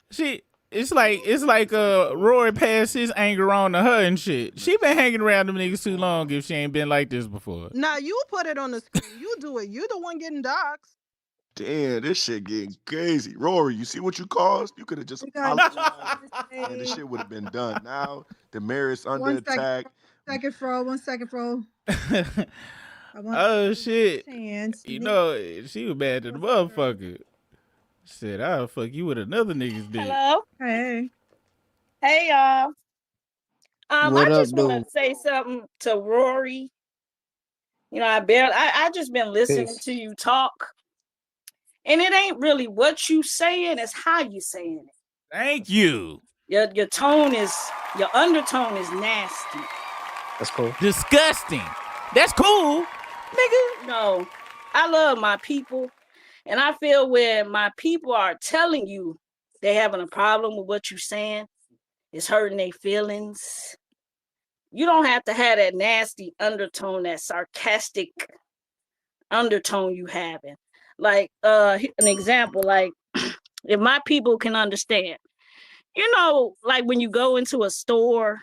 It's like Rory passed his anger on to her and shit. She been hanging around them niggas too long if she ain't been like this before. Nah, you put it on the screen. You do it. You the one getting doxxed. Damn, this shit getting crazy. Rory, you see what you caused? You could have just apologized and the shit would have been done. Now, Damaris under attack. One second, bro. Oh, shit. You know, she was mad at the motherfucker. Said, I'll fuck you with another nigga's dick. Hello? Hey. Hey, y'all. What I up, just want to say something to Rory. You know, I just been listening to you talk. And it ain't really what you saying, it's how you saying it. Thank you. Your undertone is nasty. That's cool. Disgusting. That's cool, nigga. No, I love my people, and I feel when my people are telling you they having a problem with what you're saying, it's hurting their feelings. You don't have to have that nasty undertone, that sarcastic undertone you having. Like an example, like if my people can understand, you know, like when you go into a store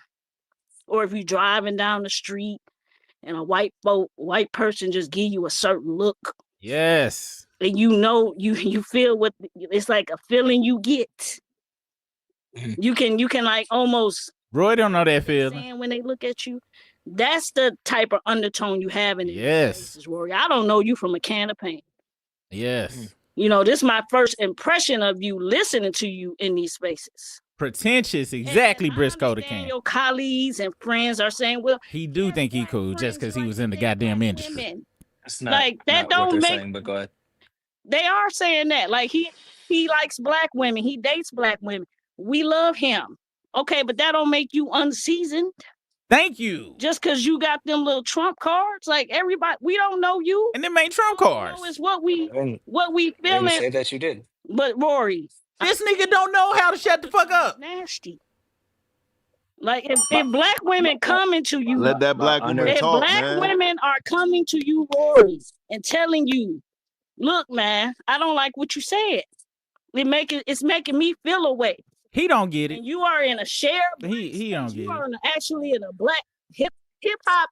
or if you're driving down the street and a white person just give you a certain look. Yes. And you know, you feel what it's like, a feeling you get. You can like almost Roy don't know that feeling. When they look at you, that's the type of undertone you have in these spaces, Rory. I don't know you from a can of paint. Yes. You know, this is my first impression of you listening to you in these spaces. Pretentious, exactly. Briscoe the King. Your colleagues and friends are saying, well, he do think he cool just because he was in the goddamn industry. That's not like that. Not what they're Don't make. saying, but go ahead. They are saying that. Like he likes black women. He dates black women. We love him. Okay, but that don't make you unseasoned. Thank you. Just because you got them little Trump cards, like everybody, we don't know you. And them ain't Trump cards. It's what we feeling. I didn't say that you did. But Rory, this nigga don't know how to shut the fuck up. Nasty. Like if black women coming to you, let that black woman talk, black man. women are coming to you, Rory, and telling you, look, man, I don't like what you said. It's making me feel away. He don't get it. And you are in a share. He don't get it. You are actually in a black hip hop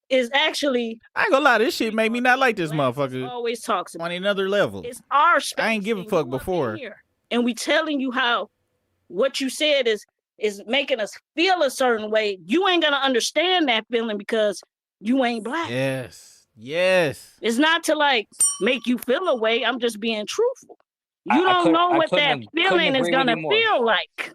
is actually. I ain't gonna lie, this shit made me not like this motherfucker. Always talks about on another level. It's our space. I ain't give a fuck before. And we telling you how what you said is making us feel a certain way. You ain't gonna understand that feeling because you ain't black. Yes. It's not to like make you feel a way. I'm just being truthful. You don't know what that feeling is gonna feel like.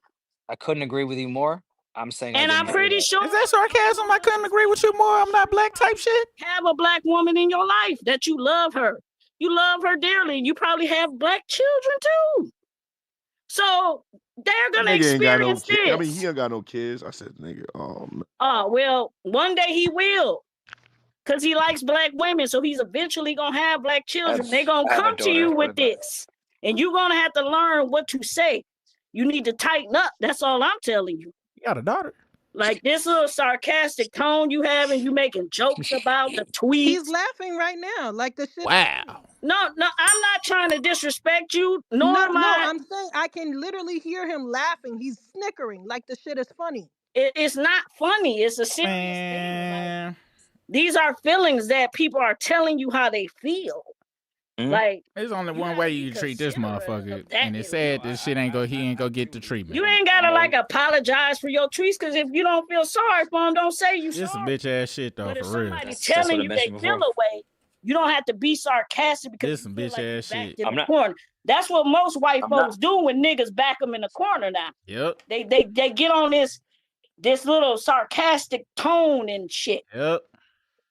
I couldn't agree with you more. I'm saying, and I'm pretty sure. Is that sarcasm? I couldn't agree with you more. I'm not black type shit. Have a black woman in your life that you love her. You love her dearly. You probably have black children too. So they're gonna experience this. I mean, he ain't got no kids. I said, nigga, oh well, one day he will. Because he likes black women, so he's eventually gonna have black children. They're gonna come to you with this. And you're gonna have to learn what to say. You need to tighten up. That's all I'm telling you. You got a daughter. Like this little sarcastic tone you have, and you making jokes about the tweets. He's laughing right now, like the shit. Wow. No, I'm not trying to disrespect you. No, I'm saying I can literally hear him laughing. He's snickering, like the shit is funny. It's not funny. It's a serious thing. Like, these are feelings that people are telling you how they feel. Like there's only one way you treat this motherfucker, and it's sad this shit he ain't gonna get the treatment. You ain't gotta like apologize for your tweets, because if you don't feel sorry for them, don't say you sorry. This a bitch ass shit though, but if for real. Somebody telling you they feel away, you don't have to be sarcastic because this some bitch ass shit. I'm not. Corner. That's what most white folks do when niggas back them in the corner now. Yep. They get on this little sarcastic tone and shit. Yep.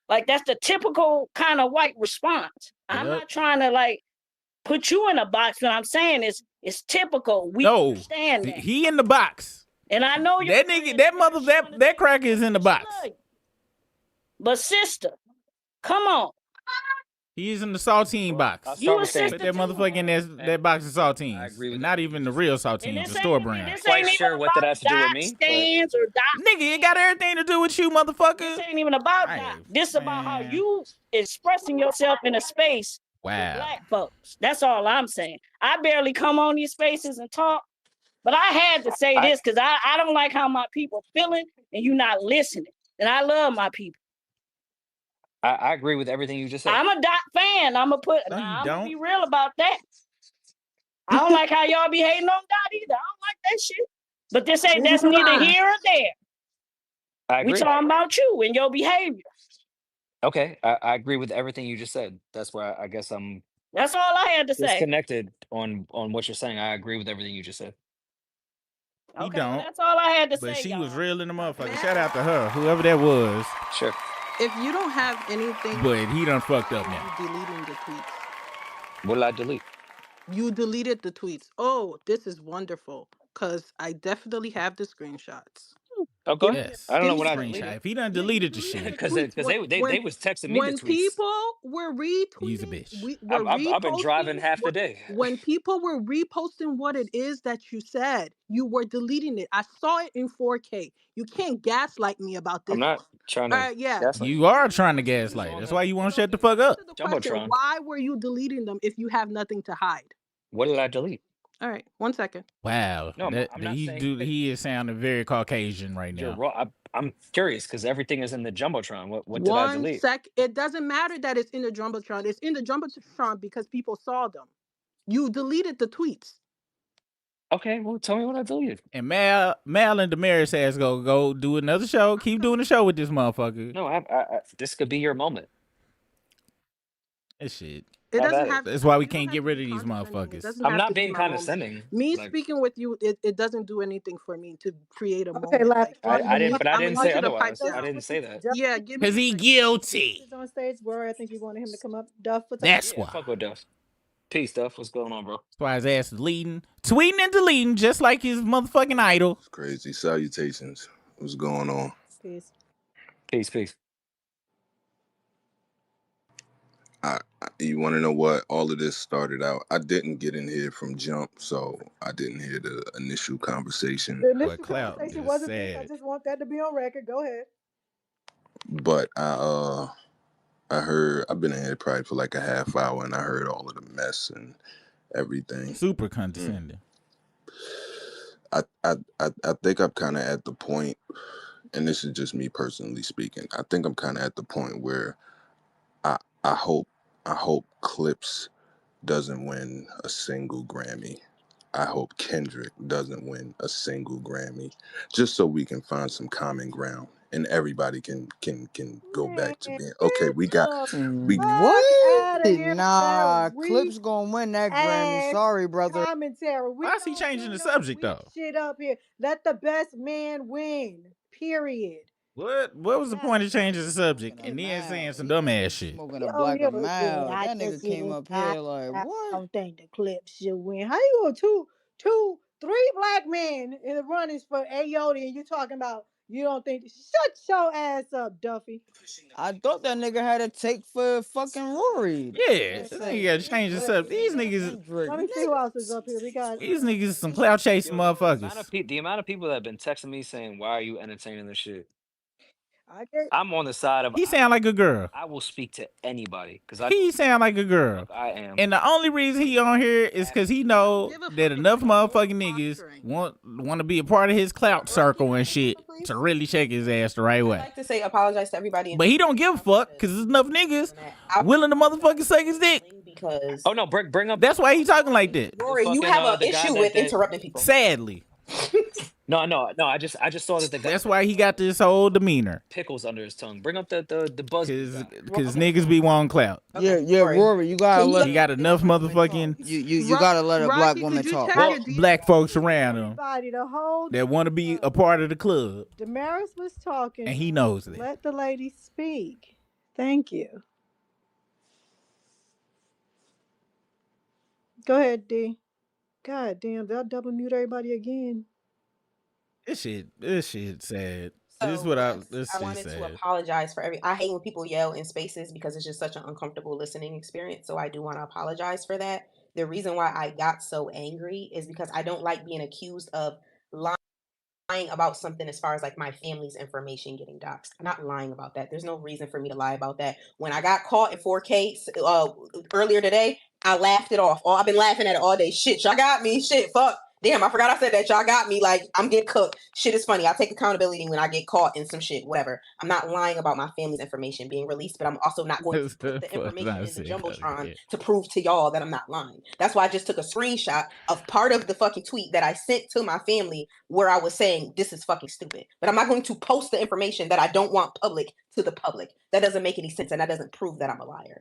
Like that's the typical kind of white response. I'm not trying to like put you in a box. What I'm saying is it's typical. We understand that. He in the box. And I know that nigga, that cracker is in the box. But sister, come on. He's in the saltine box. You a sister put that motherfucker in that box of saltines. I agree with not even the real saltines, the store brand. Quite sure what that has to do with me. Stands or nigga, it got everything to do with you, motherfucker. This ain't even about that. This about how you expressing yourself in a space with black folks. That's all I'm saying. I barely come on these spaces and talk, but I had to say this because I don't like how my people feeling and you not listening. And I love my people. I agree with everything you just said. I'm a Dot fan. I'm gonna be real about that. I don't like how y'all be hating on Dot either. I don't like that shit. But that's neither here or there. I agree. We talking about you and your behavior. Okay, I agree with everything you just said. That's why I guess I'm. That's all I had to say. Disconnected on what you're saying. I agree with everything you just said. He okay, don't. Well, that's all I had to say. But she y'all. was real in the motherfucker. Shout out to her, whoever that was. Sure. If you don't have anything, but he done fucked up now. Deleting the tweets. What did I delete? You deleted the tweets. Oh, this is wonderful. because I definitely have the screenshots. Oh, go ahead. Yes. I don't know Give me what a I second. deleted. If he done Yeah, you deleted the deleted shit, the Because tweets. they was texting me the When tweets. people were he's a retweeting, bitch. were I've been driving reposting half the day. when people were reposting what it is that you said, you were deleting it. I saw it in 4K. You can't gaslight me about I'm this not one. trying All to right, yeah. gaslight. You are trying to It was gaslight. on That's the why you won't shut the Okay, fuck up. answer the question. Jumbotron. Why were you deleting them if you have nothing to hide? What did I delete? All right, 1 second. Wow. No, I'm not saying He is sounding very Caucasian right you're now. wrong. I'm curious because everything is in the Jumbotron. What did I 1 delete? sec. It doesn't matter that it's in the Jumbotron. It's in the Jumbotron because people saw them. You deleted the tweets. Okay, well, tell me what I deleted. And Mal and Damaris has go do another show. Keep doing the show with this motherfucker. No, this could be your moment. That shit. It doesn't have. That's why we You don't can't have get to rid be of these condescending. It motherfuckers. doesn't I'm have to not be being my moment. condescending. Me Like, speaking with you, it doesn't do anything for me to create a Okay, moment. last Like, I didn't, but I I'm gonna didn't need say you to pipe otherwise. I down. didn't say that. Yeah, give me. Because he guilty. Is on stage. Rory, I think you wanted him to come up. Duff, what's up? That's Yeah, why. fuck with Duff. Peace, Duff. What's going on, bro? That's why his ass is leading, tweeting and deleting just like his motherfucking idol. It's crazy. Salutations. What's going on? Peace. Peace. You want to know what all of this started out? I didn't get in here from jump, so I didn't hear the initial conversation. The initial conversation wasn't this. I just want that to be on record. Go ahead. But I heard, I've been in here probably for like a half hour, and I heard all of the mess and everything. Super condescending. I think I'm kind of at the point, and this is just me personally speaking. I think I'm kind of at the point where I hope Clips doesn't win a single Grammy. I hope Kendrick doesn't win a single Grammy, just so we can find some common ground and everybody can go back to being okay. What? Nah, Clips gonna win that Grammy. Sorry, brother. Commentary. Why is he changing the subject though? Shit up here. Let the best man win. Period. What was the point of changing the subject and then saying some dumbass shit? Smoking a black of mouth. That nigga came up here like, I what? don't think the Clips should win. How you go three black men in the runnings for Ayotti and you talking about you don't think? Shut your ass up, Duffy. I thought that nigga had a take for fucking Rory. Yeah, this nigga gotta change the subject. These niggas. Let me see who else is up here. We got these niggas some clout chasing motherfuckers. The amount of people that have been texting me saying, "Why are you entertaining this shit?" I get. I'm on the side of. He sound like a girl. I will speak to anybody because he sound like a girl. I am. And the only reason he on here is because he know that enough motherfucking niggas want to be a part of his clout circle and shit to really shake his ass the right way. I'd like to say apologize to everybody. But he don't give a fuck because there's enough niggas willing to motherfucking suck his dick. Because no, bring up. That's why he talking like that. Rory, you have an issue with interrupting people. Sadly. No. I just saw that the guy. That's why he got this whole demeanor. Pickles under his tongue. Bring up the buzz. Because niggas be wanting clout. Yeah, Rory, you gotta let. He got enough motherfucking. You gotta let a black woman talk. Well, black folks around him that want to be a part of the club. Damaris was talking, and he knows that. Let the lady speak. Thank you. Go ahead, D. God damn, did I double mute everybody again? This shit sad. So, this is what I wanted to apologize for I hate when people yell in spaces because it's just such an uncomfortable listening experience. So I do want to apologize for that. The reason why I got so angry is because I don't like being accused of lying about something as far as like my family's information getting doxxed. I'm not lying about that. There's no reason for me to lie about that. When I got caught in 4K earlier today, I laughed it off. I've been laughing at it all day. Shit, y'all got me. Shit, fuck. Damn, I forgot I said that. Y'all got me. Like, I'm getting cooked. Shit is funny. I take accountability when I get caught in some shit, whatever. I'm not lying about my family's information being released, but I'm also not going to put the information in the Jumbotron to prove to y'all that I'm not lying. That's why I just took a screenshot of part of the fucking tweet that I sent to my family where I was saying, this is fucking stupid. But I'm not going to post the information that I don't want public to the public. That doesn't make any sense, and that doesn't prove that I'm a liar.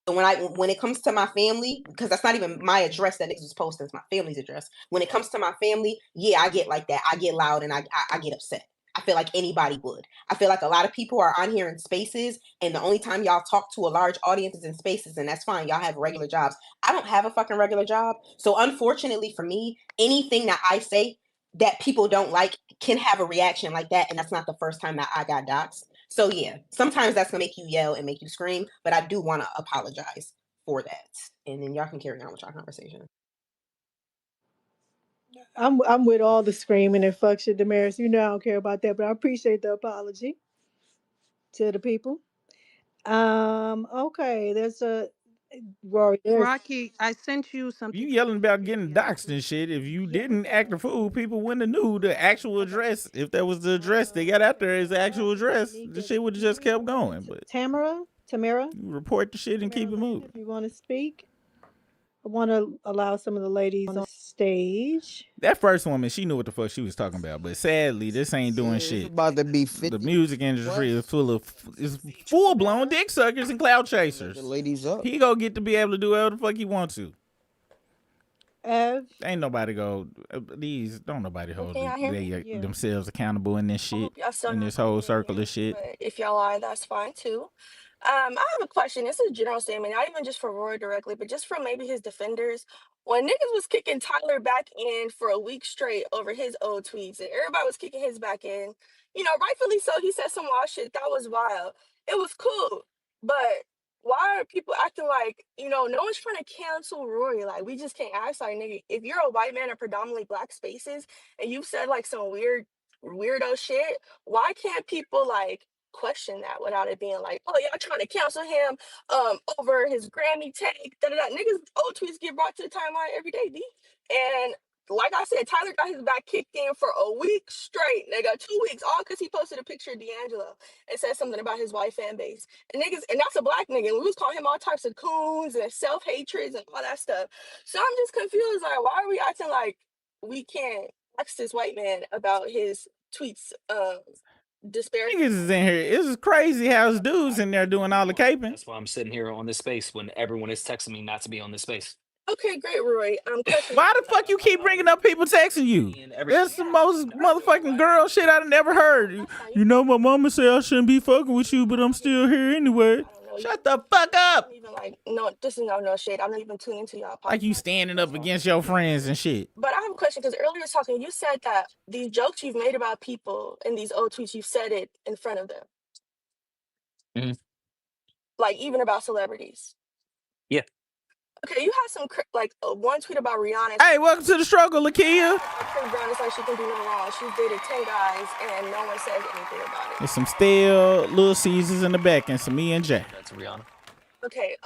So when it comes to my family, because that's not even my address that niggas was posting, it's my family's address. When it comes to my family, yeah, I get like that. I get loud and I get upset. I feel like anybody would. I feel like a lot of people are on here in spaces, and the only time y'all talk to a large audience is in spaces, and that's fine. Y'all have regular jobs. I don't have a fucking regular job. So unfortunately for me, anything that I say that people don't like can have a reaction like that, and that's not the first time that I got doxxed. So yeah, sometimes that's gonna make you yell and make you scream, but I do want to apologize for that. And then y'all can carry on with your conversation. I'm with all the screaming and fuck shit, Damaris. You know I don't care about that, but I appreciate the apology to the people. Okay, there's a Rory. Rocky, I sent you something. You yelling about getting doxxed and shit. If you didn't act a fool, people wouldn't have knew the actual address. If that was the address they got out there as the actual address, the shit would have just kept going. But Tamara, you report the shit and keep it moving. if you want to speak, I want to allow some of the ladies on stage. That first woman, she knew what the fuck she was talking about, but sadly, this ain't doing shit. It's about to be 50. The music industry is full blown dick suckers and cloud chasers. The ladies up. He go get to be able to do whatever the fuck he wants to. Ev, Ain't nobody don't nobody hold themselves accountable in this shit, in this whole circle of shit. If y'all are, that's fine too. I have a question. It's a general statement, not even just for Roy directly, but just from maybe his defenders. When niggas was kicking Tyler back in for a week straight over his old tweets, and everybody was kicking his back in, rightfully so, he said some wild shit. That was wild. It was cool. But why are people acting like, no one's trying to cancel Rory? Like, we just can't ask, like, nigga, if you're a white man in predominantly black spaces and you've said, like, some weirdo shit, why can't people, like, question that without it being like, oh, y'all trying to cancel him over his Grammy take, niggas old tweets get brought to the timeline every day, B. And like I said, Tyler got his back kicked in for a week straight. Nigga, 2 weeks, all because he posted a picture of D'Angelo and said something about his white fan base. And niggas, and that's a black nigga. And we was calling him all types of coons and self-hatreds and all that stuff. So I'm just confused, like, why are we acting like we can't ask this white man about his tweets disparaging? Niggas is in here. It's crazy how his dudes in there doing all the caping. That's why I'm sitting here on this space when everyone is texting me not to be on this space. Okay, great, Rory. Why the fuck you keep bringing up people texting you? It's the most motherfucking girl shit I've never heard. You know, my mama said I shouldn't be fucking with you, but I'm still here anyway. Shut the fuck up. Even like, no, this is no shade. I'm not even tuning into y'all. Like you standing up against your friends and shit. But I have a question, because earlier talking, you said that these jokes you've made about people in these old tweets, you've said it in front of them. Mm-hmm. Like, even about celebrities. Yeah. Okay, you had some, like, one tweet about Rihanna. Hey, welcome to the struggle, Lakia. Rihanna's like she can do no wrong. She's dated 10 guys, and no one says anything about it. There's some stale Little Caesars in the back and some E and J. That's Rihanna. Okay,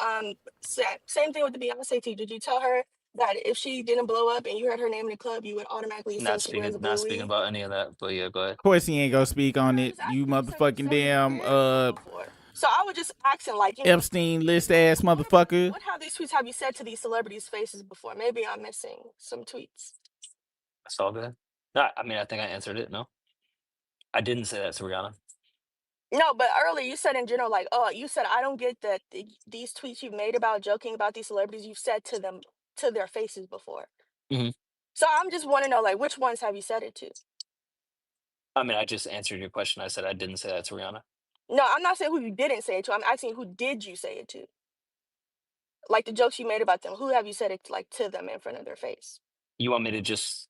same thing with the Beyonce tweet. Did you tell her that if she didn't blow up and you heard her name in the club, you would automatically assume she wears a blue Not speaking about any of that, but yeah, go ahead. Of course he ain't gonna speak on it. You motherfucking damn So I would just ask him, like, Epstein list ass motherfucker. What have these tweets have you said to these celebrities' faces before? Maybe I'm missing some tweets. That's all good. No, I mean, I think I answered it. No, I didn't say that to Rihanna. No, but earlier you said in general, like, oh, you said I don't get that these tweets you've made about joking about these celebrities, you've said to them, to their faces before. Mm-hmm. So I'm just want to know, like, which ones have you said it to? I mean, I just answered your question. I said I didn't say that to Rihanna. No, I'm not saying who you didn't say it to. I'm asking who did you say it to? Like, the jokes you made about them, who have you said it, like, to them in front of their face? You want me to just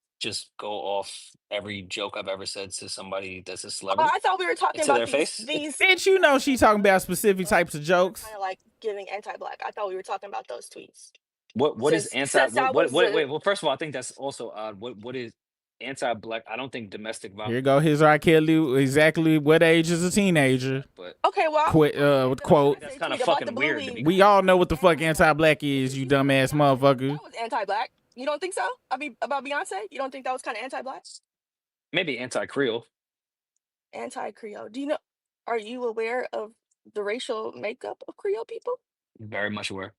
go off every joke I've ever said to somebody that's a celebrity? Oh, I thought we were talking about these. Bitch, you know she's talking about specific types of jokes. Kind of like giving anti-black. I thought we were talking about those tweets. What is anti? Wait. Well, first of all, I think that's also odd. What is anti-black? I don't think domestic violence. Here go his R. Kelly. Exactly what age is a teenager? But okay, well, quote. That's kind of fucking weird to me. We all know what the fuck anti-black is, you dumbass motherfucker. That was anti-black. You don't think so? I mean, about Beyonce, you don't think that was kind of anti-black? Maybe anti-Creole. Anti-Creole. Are you aware of the racial makeup of Creole people? Very much aware.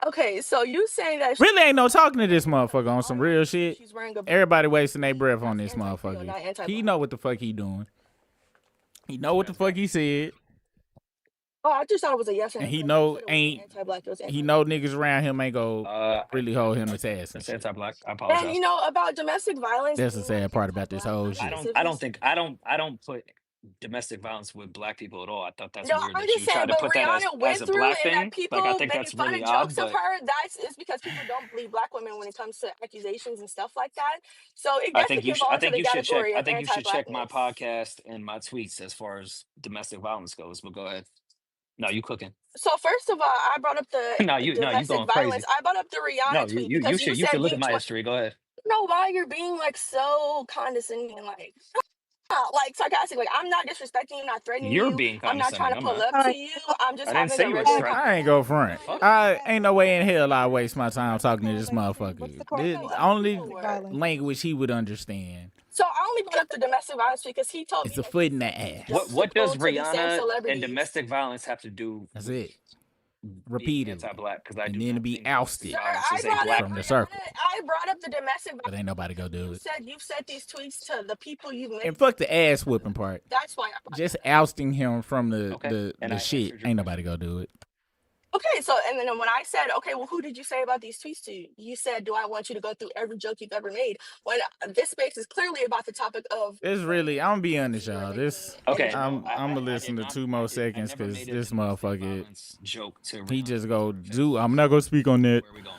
Okay, so you saying that really ain't no talking to this motherfucker on some real shit. Everybody wasting their breath on this motherfucker. He know what the fuck he doing. He know what the fuck he said. Oh, I just thought it was a yes or And no he question. I know thought it wasn't ain't anti-black. It was he know anti-black. niggas around him ain't go really hold him to task and It's shit. anti-black. I And apologize. you know about domestic violence That's the being like sad part about this anti-black, whole not shit. I specifically. don't think I don't put domestic violence with black people at all. I thought that's No, weird I'm that just you try saying, to but put that Rihanna as went a through black and that thing. Like I people think made that's fun really of odd, jokes of but her. It's because people don't believe black women when it comes to accusations and stuff like that. So it I gets to think you can should fall I into think the you should check category I of think you should check my anti-blackness. podcast and my tweets as far as domestic violence goes. But go ahead. No, you cooking. So first of all, I brought up the No, you domestic going violence. crazy. I brought up the No, Rihanna tweet you because should you you said should look you at my history. Go ahead. I don't know why you're being like so condescending, like sarcastic. Like I'm not disrespecting you, not threatening You're you. being I'm not trying condescending. to I'm pull not. up All to right. you. I'm just I didn't having say a you were regular threatening. I ain't conversation go with front. you. Fuck. I ain't no way in hell I waste my time talking to this What's motherfucker. the The correlation to only domestic Sure. violence? language he would understand So I only brought up the domestic violence because he told is me the that he foot in the sent these What jokes ass. to what does pull to these same Rihanna and celebrities. domestic violence have to do That's with it. being Repeatedly. anti-black? Because I And do then to not be think domestic ousted Sir, violence is a black from the thing. circle. I brought up the domestic But ain't violence nobody go do it. you've said these tweets to the people you've And made fuck fun the of. ass whooping part. That's why I brought Just that up. ousting him from Okay, and the I shit. answered your Ain't question. nobody go do it. Okay, so and then when I said, okay, well, who did you say about these tweets to? You said, do I want you to go through every joke you've ever made? When this space is clearly about the topic of It's really, I'm gonna be honest, you are y'all. making This in Okay, no, general. I'm gonna I listen did to not. 2 more I seconds never because made a this domestic motherfucker, violence joke to he Rihanna. just To go her do. face. I'm not gonna speak on that Where are we going?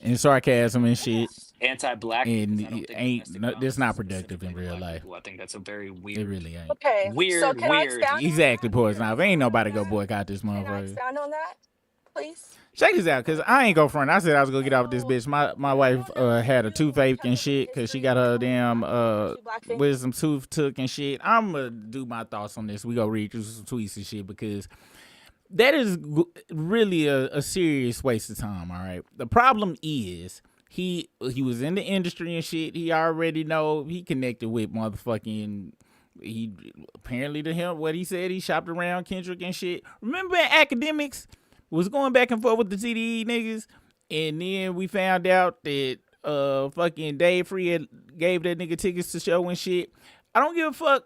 in sarcasm and shit. Anti-black And because I don't it think ain't domestic this violence is not productive in specifically to real black life. people. I think that's a very It weird, really ain't. Okay, so weird, can I weird. expound on Exactly, that? poison. Now, if ain't nobody go That? boycott this Can I motherfucker. expound on that, please? Check this out, cause I ain't go front. I said I was gonna get off this So bitch. My I wife don't know had a you toothache because and of your shit, cause she history got with her doing damn anti-black things. wisdom tooth took and shit. I'm gonna do my thoughts on this. We go read through some tweets and shit because that is really a serious waste of time. All right. The problem is he was in the industry and shit. He already know he connected with motherfucking. He apparently to him what he said he shopped around Kendrick and shit. Remember in academics was going back and forth with the CDE niggas, and then we found out that fucking Dave Free had gave that nigga tickets to show and shit. I don't give a fuck.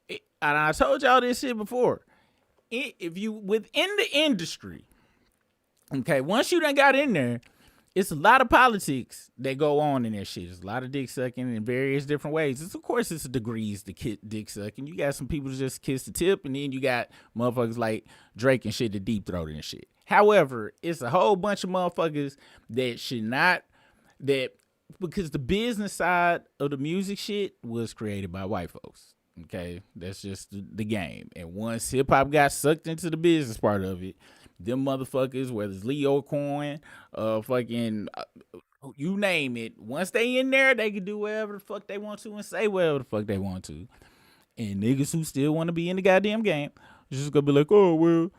And I told y'all this shit before. If you within the industry, okay, once you done got in there, it's a lot of politics that go on in that shit. There's a lot of dick sucking in various different ways. Of course, it's degrees to dick sucking. You got some people that just kiss the tip, and then you got motherfuckers like Drake and shit that deep throat and shit. However, it's a whole bunch of motherfuckers that should not, that because the business side of the music shit was created by white folks. Okay, that's just the game. And once hip hop got sucked into the business part of it, them motherfuckers, whether it's Leo Coin, fucking, you name it, once they in there, they can do whatever the fuck they want to and say whatever the fuck they want to. And niggas who still want to be in the goddamn game, just gonna be like, oh, well,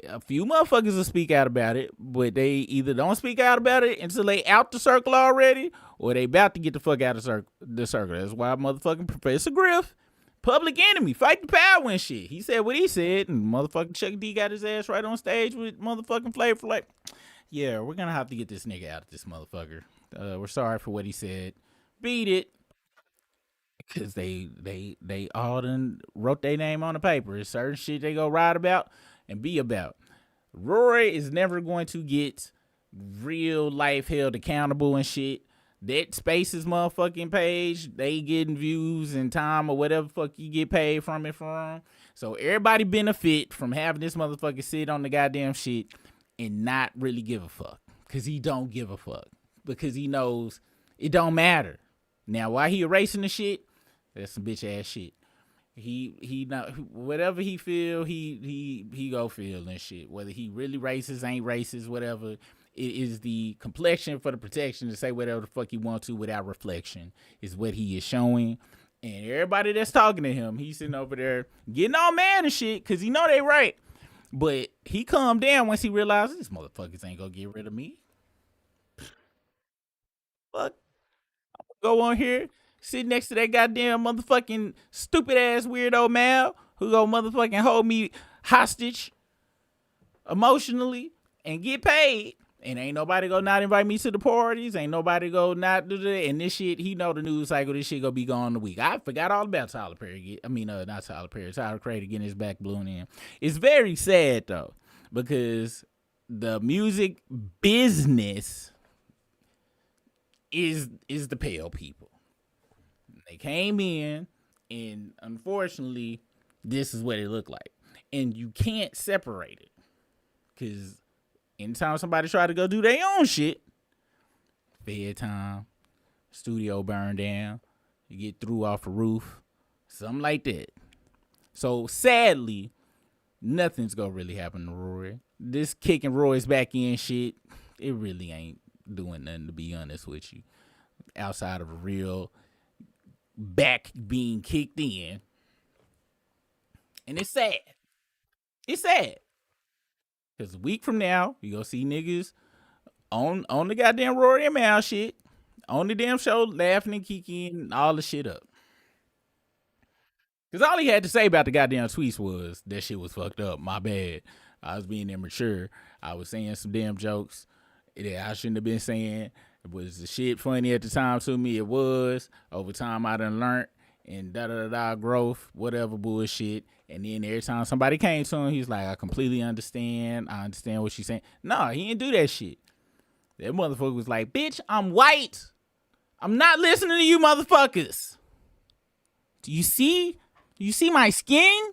a few motherfuckers will speak out about it, but they either don't speak out about it until they out the circle already, or they about to get the fuck out of the circle. That's why motherfucking Professor Griff, Public Enemy, fight the power and shit. He said what he said, and motherfucking Chuck D got his ass right on stage with motherfucking Flavor like, yeah, we're gonna have to get this nigga out of this motherfucker. We're sorry for what he said. Beat it. Cause they all done wrote their name on the paper. It's certain shit they go write about and be about. Rory is never going to get real life held accountable and shit. That Spaces motherfucking page, they getting views and time or whatever fuck you get paid from it from. So everybody benefit from having this motherfucker sit on the goddamn shit and not really give a fuck. Cause he don't give a fuck. Because he knows it don't matter. Now why he erasing the shit? That's some bitch ass shit. He not whatever he feel, he go feel and shit. Whether he really racist, ain't racist, whatever. It is the complexion for the protection to say whatever the fuck he want to without reflection is what he is showing. And everybody that's talking to him, he's sitting over there getting all mad and shit because he know they right. But he calmed down once he realized these motherfuckers ain't gonna get rid of me. Fuck. Go on here, sit next to that goddamn motherfucking stupid ass weirdo Mal who go motherfucking hold me hostage emotionally and get paid And ain't nobody go not invite me to the parties. Ain't nobody go not do that. And this shit, he know the news cycle. This shit gonna be gone in a week. I forgot all about Tyler Perry. Not Tyler Perry. Tyler Creator getting his back blown in. It's very sad though, because the music business is the pale people. They came in, and unfortunately, this is what it looked like. And you can't separate it, because anytime somebody try to go do their own shit, bedtime, studio burn down, you get threw off a roof, something like that. So sadly, nothing's gonna really happen to Rory. This kicking Roy's back in shit, it really ain't doing nothing, to be honest with you, outside of a real back being kicked in. And it's sad. It's sad. Because a week from now, you gonna see niggas on the goddamn Rory and Mal shit, on the damn show, laughing and kicking all the shit up. Because all he had to say about the goddamn tweets was, that shit was fucked up. My bad. I was being immature. I was saying some damn jokes that I shouldn't have been saying. Was the shit funny at the time to me? It was. Over time, I done learned. And da-da-da-da, growth, whatever bullshit. And then every time somebody came to him, he's like, I completely understand. I understand what she's saying. No, he didn't do that shit. That motherfucker was like, bitch, I'm white. I'm not listening to you motherfuckers. Do you see? Do you see my skin?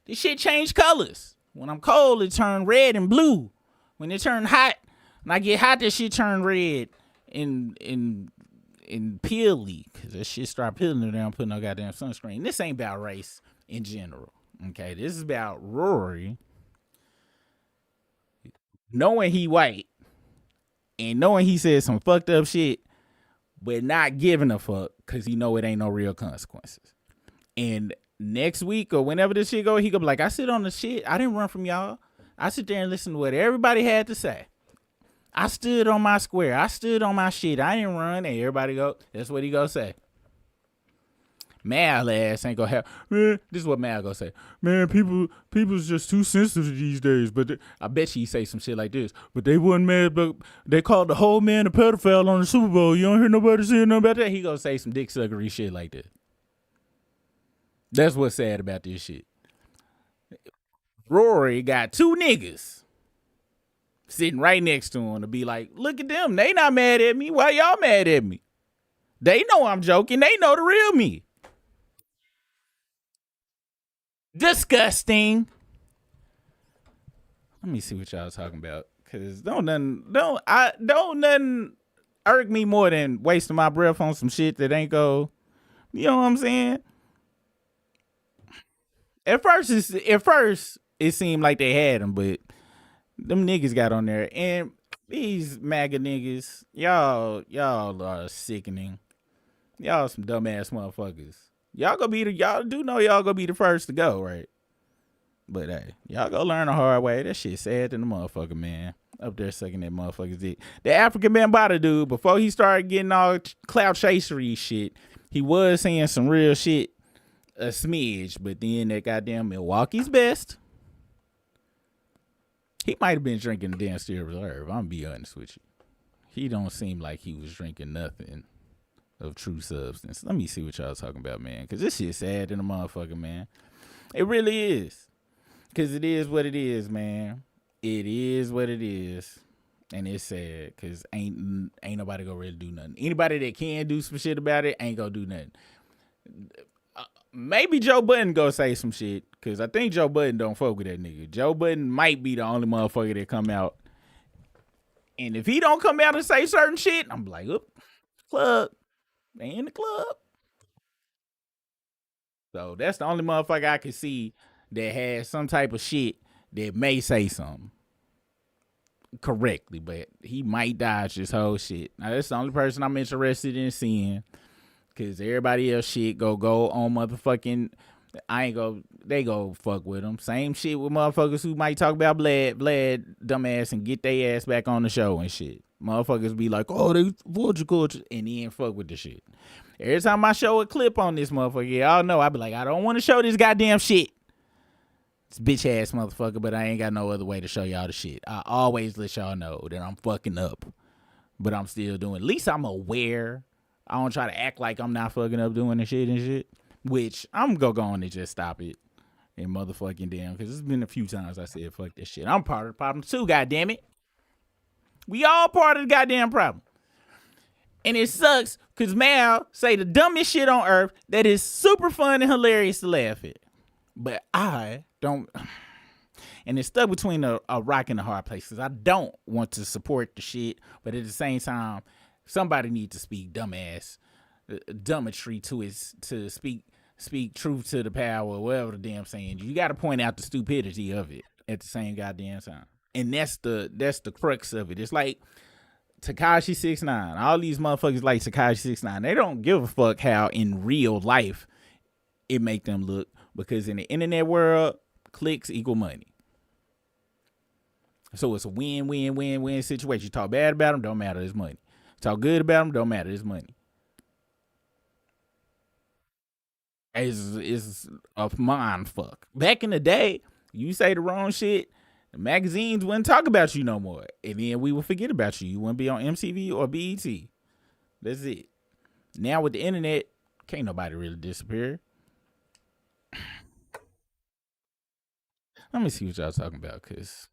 This shit changed colors. When I'm cold, it turn red and blue. When it turn hot, when I get hot, this shit turn red and peely. Because that shit start peeling and I'm putting no goddamn sunscreen. This ain't about race in general. Okay, this is about Rory knowing he white and knowing he said some fucked up shit, but not giving a fuck because he know it ain't no real consequences. And next week or whenever this shit go, he go be like, I sit on the shit. I didn't run from y'all. I sit there and listen to what everybody had to say. I stood on my square. I stood on my shit. I didn't run. And everybody go, that's what he go say. Mal ass ain't gonna have, man, this is what Mal gonna say. Man, people's just too sensitive these days. But I bet you he say some shit like this. But they wasn't mad, but they called the whole man a pedophile on the Super Bowl. You don't hear nobody saying nothing about that? He gonna say some dick suckery shit like that. That's what's sad about this shit. Rory got two niggas sitting right next to him to be like, look at them. They not mad at me. Why y'all mad at me? They know I'm joking. They know the real me. Disgusting. Let me see what y'all talking about. Cause don't nothing irk me more than wasting my breath on some shit that ain't go. You know what I'm saying? At first it seemed like they had him, but them niggas got on there, and these MAGA niggas, y'all are sickening. Y'all some dumbass motherfuckers. Y'all do know y'all gonna be the first to go, right? But hey, y'all go learn the hard way. That shit sad than the motherfucker, man. Up there sucking that motherfucker's dick. The African Bambaataa dude, before he started getting all clout chasery shit, he was saying some real shit, a smidge, but then that goddamn Milwaukee's best, he might have been drinking the damn Steel Reserve. I'm gonna be honest with you. He don't seem like he was drinking nothing of true substance. Let me see what y'all talking about, man, because this shit sad in a motherfucker, man. It really is. Because it is what it is, man. It is what it is. And it's sad because ain't nobody gonna really do nothing. Anybody that can do some shit about it ain't gonna do nothing. Maybe Joe Budden go say some shit, because I think Joe Budden don't fuck with that nigga. Joe Budden might be the only motherfucker that come out. And if he don't come out and say certain shit, I'm like, oop, club. They in the club. So that's the only motherfucker I can see that has some type of shit that may say something correctly, but he might dodge this whole shit. Now that's the only person I'm interested in seeing, because everybody else shit go on motherfucking, they go fuck with them. Same shit with motherfuckers who might talk about Vlad dumbass and get their ass back on the show and shit. Motherfuckers be like, oh, they vulture culture, and then fuck with the shit. Every time I show a clip on this motherfucker, y'all know I be like, I don't want to show this goddamn shit. It's bitch ass motherfucker, but I ain't got no other way to show y'all the shit. I always let y'all know that I'm fucking up, but I'm still doing. At least I'm aware. I don't try to act like I'm not fucking up doing the shit and shit. Which I'm gonna go on and just stop it and motherfucking damn, because it's been a few times I said fuck this shit. I'm part of the problem too. Goddamn it, we all part of the goddamn problem. And it sucks because Mal say the dumbest shit on earth that is super fun and hilarious to laugh at. But I don't. And it's stuck between a rock and a hard place because I don't want to support the shit. But at the same time, somebody needs to speak dummetry to speak truth to the power or whatever the damn saying. You got to point out the stupidity of it at the same goddamn time. And that's the crux of it. It's like Tekashi 6ix9ine. All these motherfuckers like Tekashi 6ix9ine. They don't give a fuck how in real life it make them look, because in the internet world, clicks equal money. So it's a win-win-win-win situation. You talk bad about them, don't matter, it's money. Talk good about them, don't matter, it's money. It's a mind fuck. Back in the day, you say the wrong shit, the magazines wouldn't talk about you no more. And then we would forget about you. You wouldn't be on MTV or BET. That's it. Now with the internet, can't nobody really disappear. Let me see what y'all talking about, because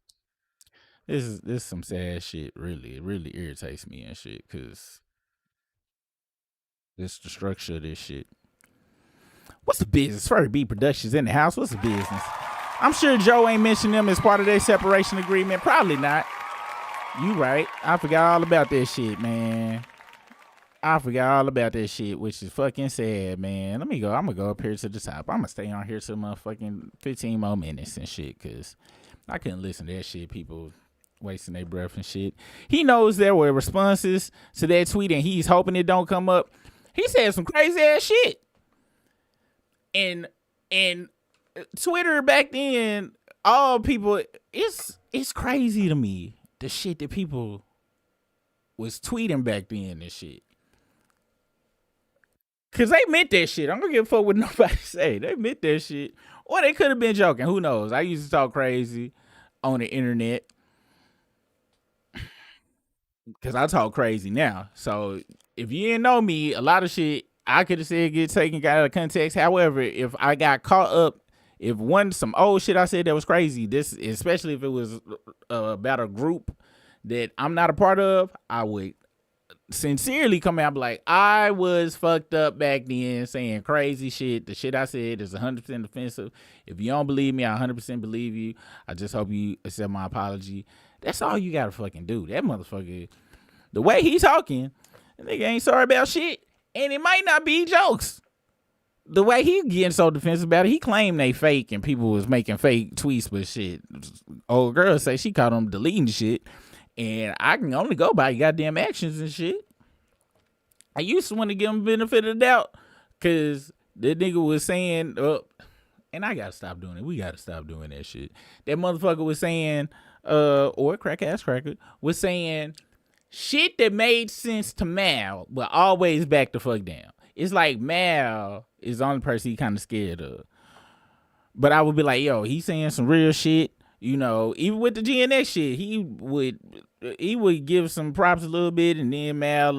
this is some sad shit. Really, it really irritates me and shit, because this the structure of this shit. What's the business? Furry B Productions in the house. What's the business? I'm sure Joe ain't mentioned them as part of their separation agreement. Probably not. You right. I forgot all about that shit, man. I forgot all about that shit, which is fucking sad, man. Let me go. I'm going to go up here to the top. I'm going to stay on here till motherfucking 15 more minutes and shit, because I couldn't listen to that shit. People wasting their breath and shit. He knows there were responses to that tweet, and he's hoping it don't come up. He said some crazy ass shit. And Twitter back then, all people, it's crazy to me, the shit that people was tweeting back then and shit. Because they meant that shit. I don't give a fuck what nobody say. They meant that shit. Or they could have been joking. Who knows? I used to talk crazy on the internet, because I talk crazy now. So if you didn't know me, a lot of shit I could have said get taken out of context. However, if I got caught up, if some old shit I said that was crazy, this, especially if it was about a group that I'm not a part of, I would sincerely come out and be like, I was fucked up back then saying crazy shit. The shit I said is 100% offensive. If you don't believe me, I 100% believe you. I just hope you accept my apology. That's all you gotta fucking do. That motherfucker, the way he talking, the nigga ain't sorry about shit. And it might not be jokes. The way he getting so defensive about it, he claimed they fake and people was making fake tweets with shit. Old girl say she caught him deleting shit. And I can only go by goddamn actions and shit. I used to want to give him benefit of the doubt, because that nigga was saying, and I gotta stop doing it. We gotta stop doing that shit. That motherfucker was saying, or crack ass cracker, was saying shit that made sense to Mal, but always back the fuck down. It's like Mal is the only person he kind of scared of. But I would be like, yo, he's saying some real shit. You know, even with the GNX shit, he would give some props a little bit, and then Mal,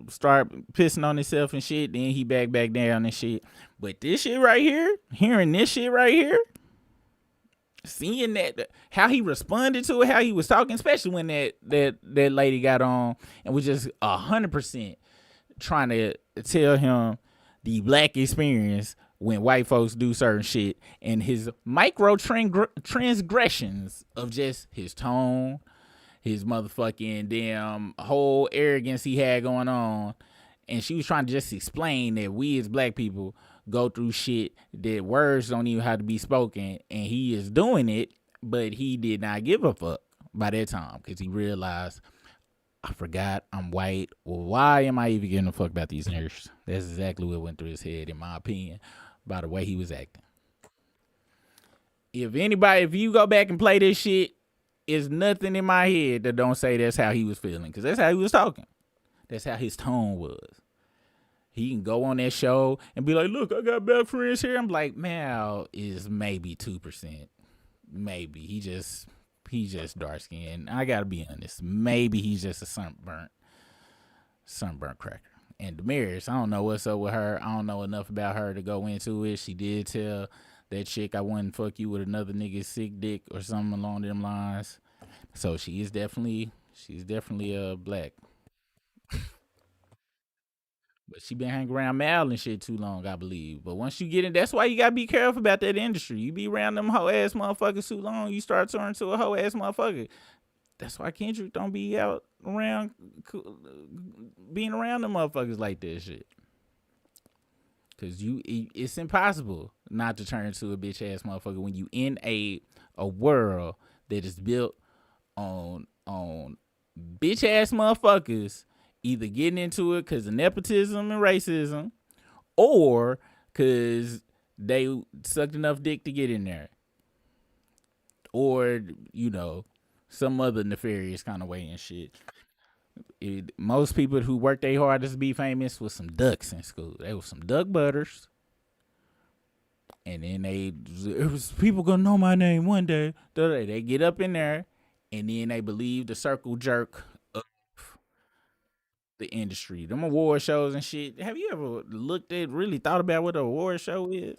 start pissing on himself and shit. Then he back down and shit. But this shit right here, hearing this shit right here, seeing that, how he responded to it, how he was talking, especially when that lady got on and was just 100% trying to tell him the black experience when white folks do certain shit, and his micro transgressions of just his tone, his motherfucking damn whole arrogance he had going on. And she was trying to just explain that we as black people go through shit that words don't even have to be spoken, and he is doing it, but he did not give a fuck by that time, because he realized, I forgot I'm white. Well, why am I even giving a fuck about these niggas? That's exactly what went through his head, in my opinion, by the way he was acting. If you go back and play this shit, it's nothing in my head that don't say that's how he was feeling, because that's how he was talking. That's how his tone was. He can go on that show and be like, look, I got black friends here. I'm like, Mal is maybe 2%. Maybe. He just dark skinned. I gotta be honest. Maybe he's just a sunburnt cracker. And Damaris, I don't know what's up with her. I don't know enough about her to go into it. She did tell that chick I wouldn't fuck you with another nigga's sick dick or something along them lines. So she's definitely black. But she been hanging around Mal and shit too long, I believe. But once you get in, that's why you gotta be careful about that industry. You be around them hoe ass motherfuckers too long, you start turning to a hoe ass motherfucker. That's why Kendrick don't be out around being around them motherfuckers like that shit. Cause it's impossible not to turn into a bitch ass motherfucker when you in a world that is built on bitch ass motherfuckers either getting into it because of nepotism and racism, or because they sucked enough dick to get in there, or some other nefarious kind of way and shit. Most people who worked their hardest to be famous was some ducks in school. They were some duck butters. And then it was people gonna know my name one day. They get up in there, and then they believe the circle jerk of the industry. Them award shows and shit. Have you ever really thought about what an award show is?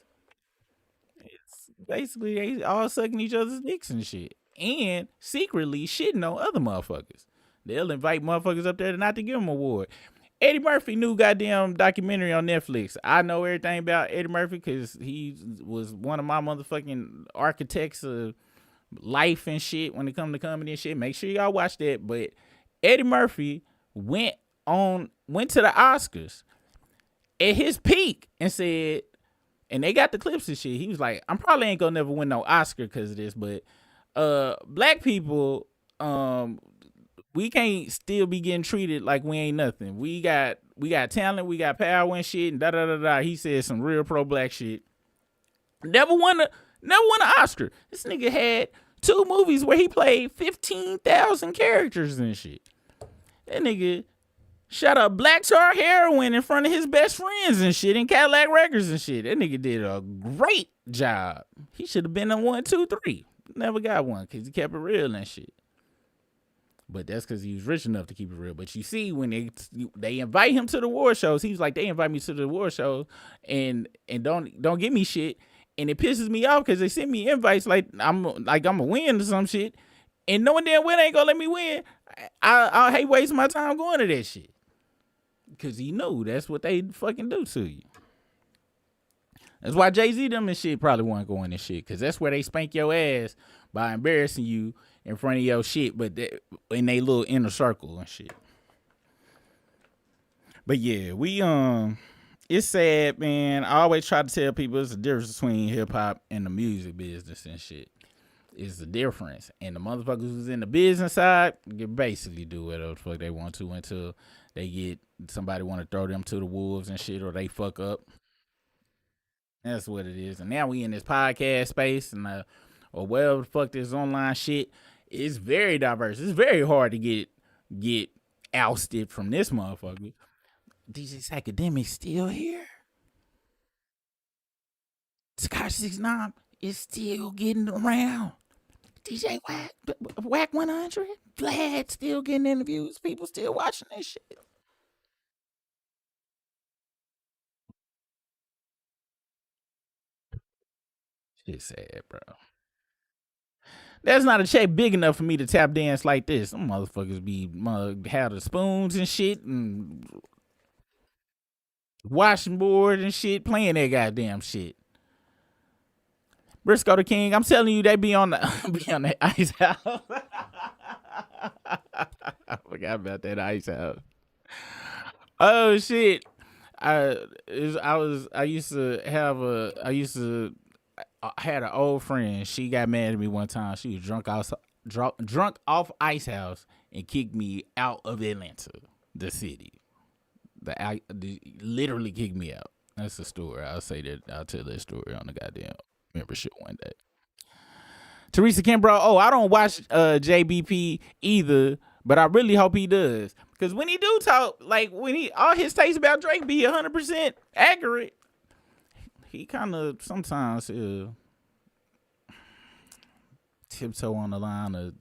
It's basically they all sucking each other's dicks and shit, and secretly shitting on other motherfuckers. They'll invite motherfuckers up there not to give them an award. Eddie Murphy new goddamn documentary on Netflix. I know everything about Eddie Murphy because he was one of my motherfucking architects of life and shit when it comes to comedy and shit. Make sure y'all watch that. But Eddie Murphy went to the Oscars at his peak and said, and they got the clips and shit. He was like, I'm probably ain't gonna never win no Oscar because of this, but black people, we can't still be getting treated like we ain't nothing. We got talent, we got power and shit, and da da da da. He said some real pro black shit. Never won an Oscar. This nigga had 2 movies where he played 15,000 characters and shit. That nigga shot up black tar heroin in front of his best friends and shit in Cadillac Records and shit. That nigga did a great job. He should have been on 1, 2, 3. Never got one because he kept it real and shit. But that's because he was rich enough to keep it real. But you see, when they invite him to the award shows, he's like, they invite me to the award show and don't give me shit. And it pisses me off because they send me invites like I'm gonna win or some shit. And knowing damn well they ain't gonna let me win, I hate wasting my time going to that shit. Because he knew that's what they fucking do to you. That's why Jay-Z them and shit probably wasn't going and shit. Because that's where they spank your ass by embarrassing you in front of your shit, but in they little inner circle and shit. But yeah, it's sad, man. I always try to tell people it's the difference between hip hop and the music business and shit. It's the difference. And the motherfuckers who's in the business side can basically do whatever the fuck they want to until they get somebody want to throw them to the wolves and shit, or they fuck up. That's what it is. And now we in this podcast space and or whatever the fuck this online shit. It's very diverse. It's very hard to get ousted from this motherfucker. These academics still here. Scott 69 is still getting around. DJ Whack 100, Vlad still getting interviews. People still watching this shit. Shit's sad, bro. That's not a check big enough for me to tap dance like this. Some motherfuckers have the spoons and shit and washing board and shit, playing that goddamn shit. Briscoe the King, I'm telling you, they be on the ice house. I forgot about that ice house. Oh shit. I had an old friend. She got mad at me one time. She was drunk off Ice House and kicked me out of Atlanta, the city. Literally kicked me out. That's the story. I'll tell that story on the goddamn membership one day. Teresa Kimbrough. Oh, I don't watch JBP either, but I really hope he does. Because when he do talk, like when he all his takes about Drake be 100% accurate, he kind of sometimes tiptoe on the line of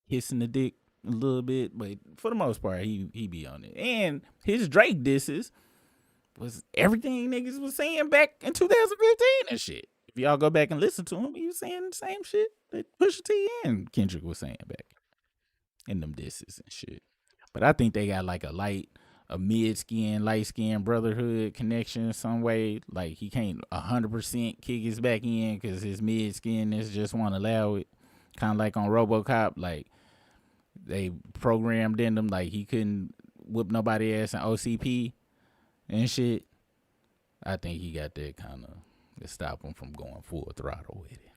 kissing the dick a little bit, but for the most part, he be on it. And his Drake disses was everything niggas was saying back in 2015 and shit. If y'all go back and listen to him, he was saying the same shit that Pusha T and Kendrick was saying back in them disses and shit. But I think they got like a mid-skin, light-skin brotherhood connection some way. Like he can't 100% kick his back in because his mid-skinness just won't allow it. Kind of like on RoboCop, like they programmed in him like he couldn't whoop nobody ass in OCP and shit. I think he got that kind of to stop him from going full throttle with it.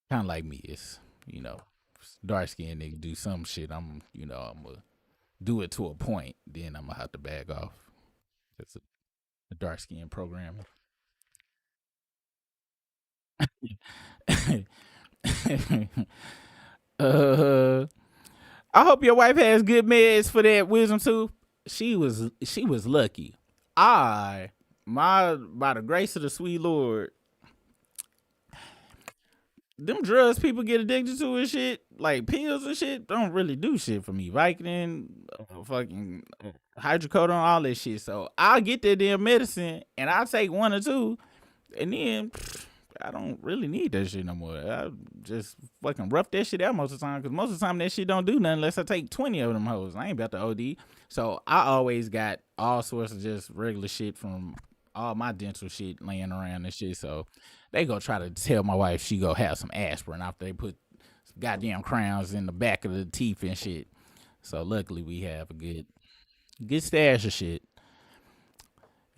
Kind of like me, it's dark skinned nigga do some shit. I'm gonna do it to a point, then I'm gonna have to back off. It's a dark skinned program. I hope your wife has good meds for that wisdom tooth. She was lucky. By the grace of the sweet Lord, them drugs people get addicted to and shit, like pills and shit, don't really do shit for me. Vicodin, fucking hydrocodone, all that shit. So I'll get that damn medicine and I'll take one or two, and then I don't really need that shit no more. I just fucking rough that shit out most of the time, because most of the time that shit don't do nothing unless I take 20 of them hoes. I ain't about to OD. So I always got all sorts of just regular shit from all my dental shit laying around and shit. So they go try to tell my wife she go have some aspirin after they put some goddamn crowns in the back of the teeth and shit. So luckily we have a good stash of shit.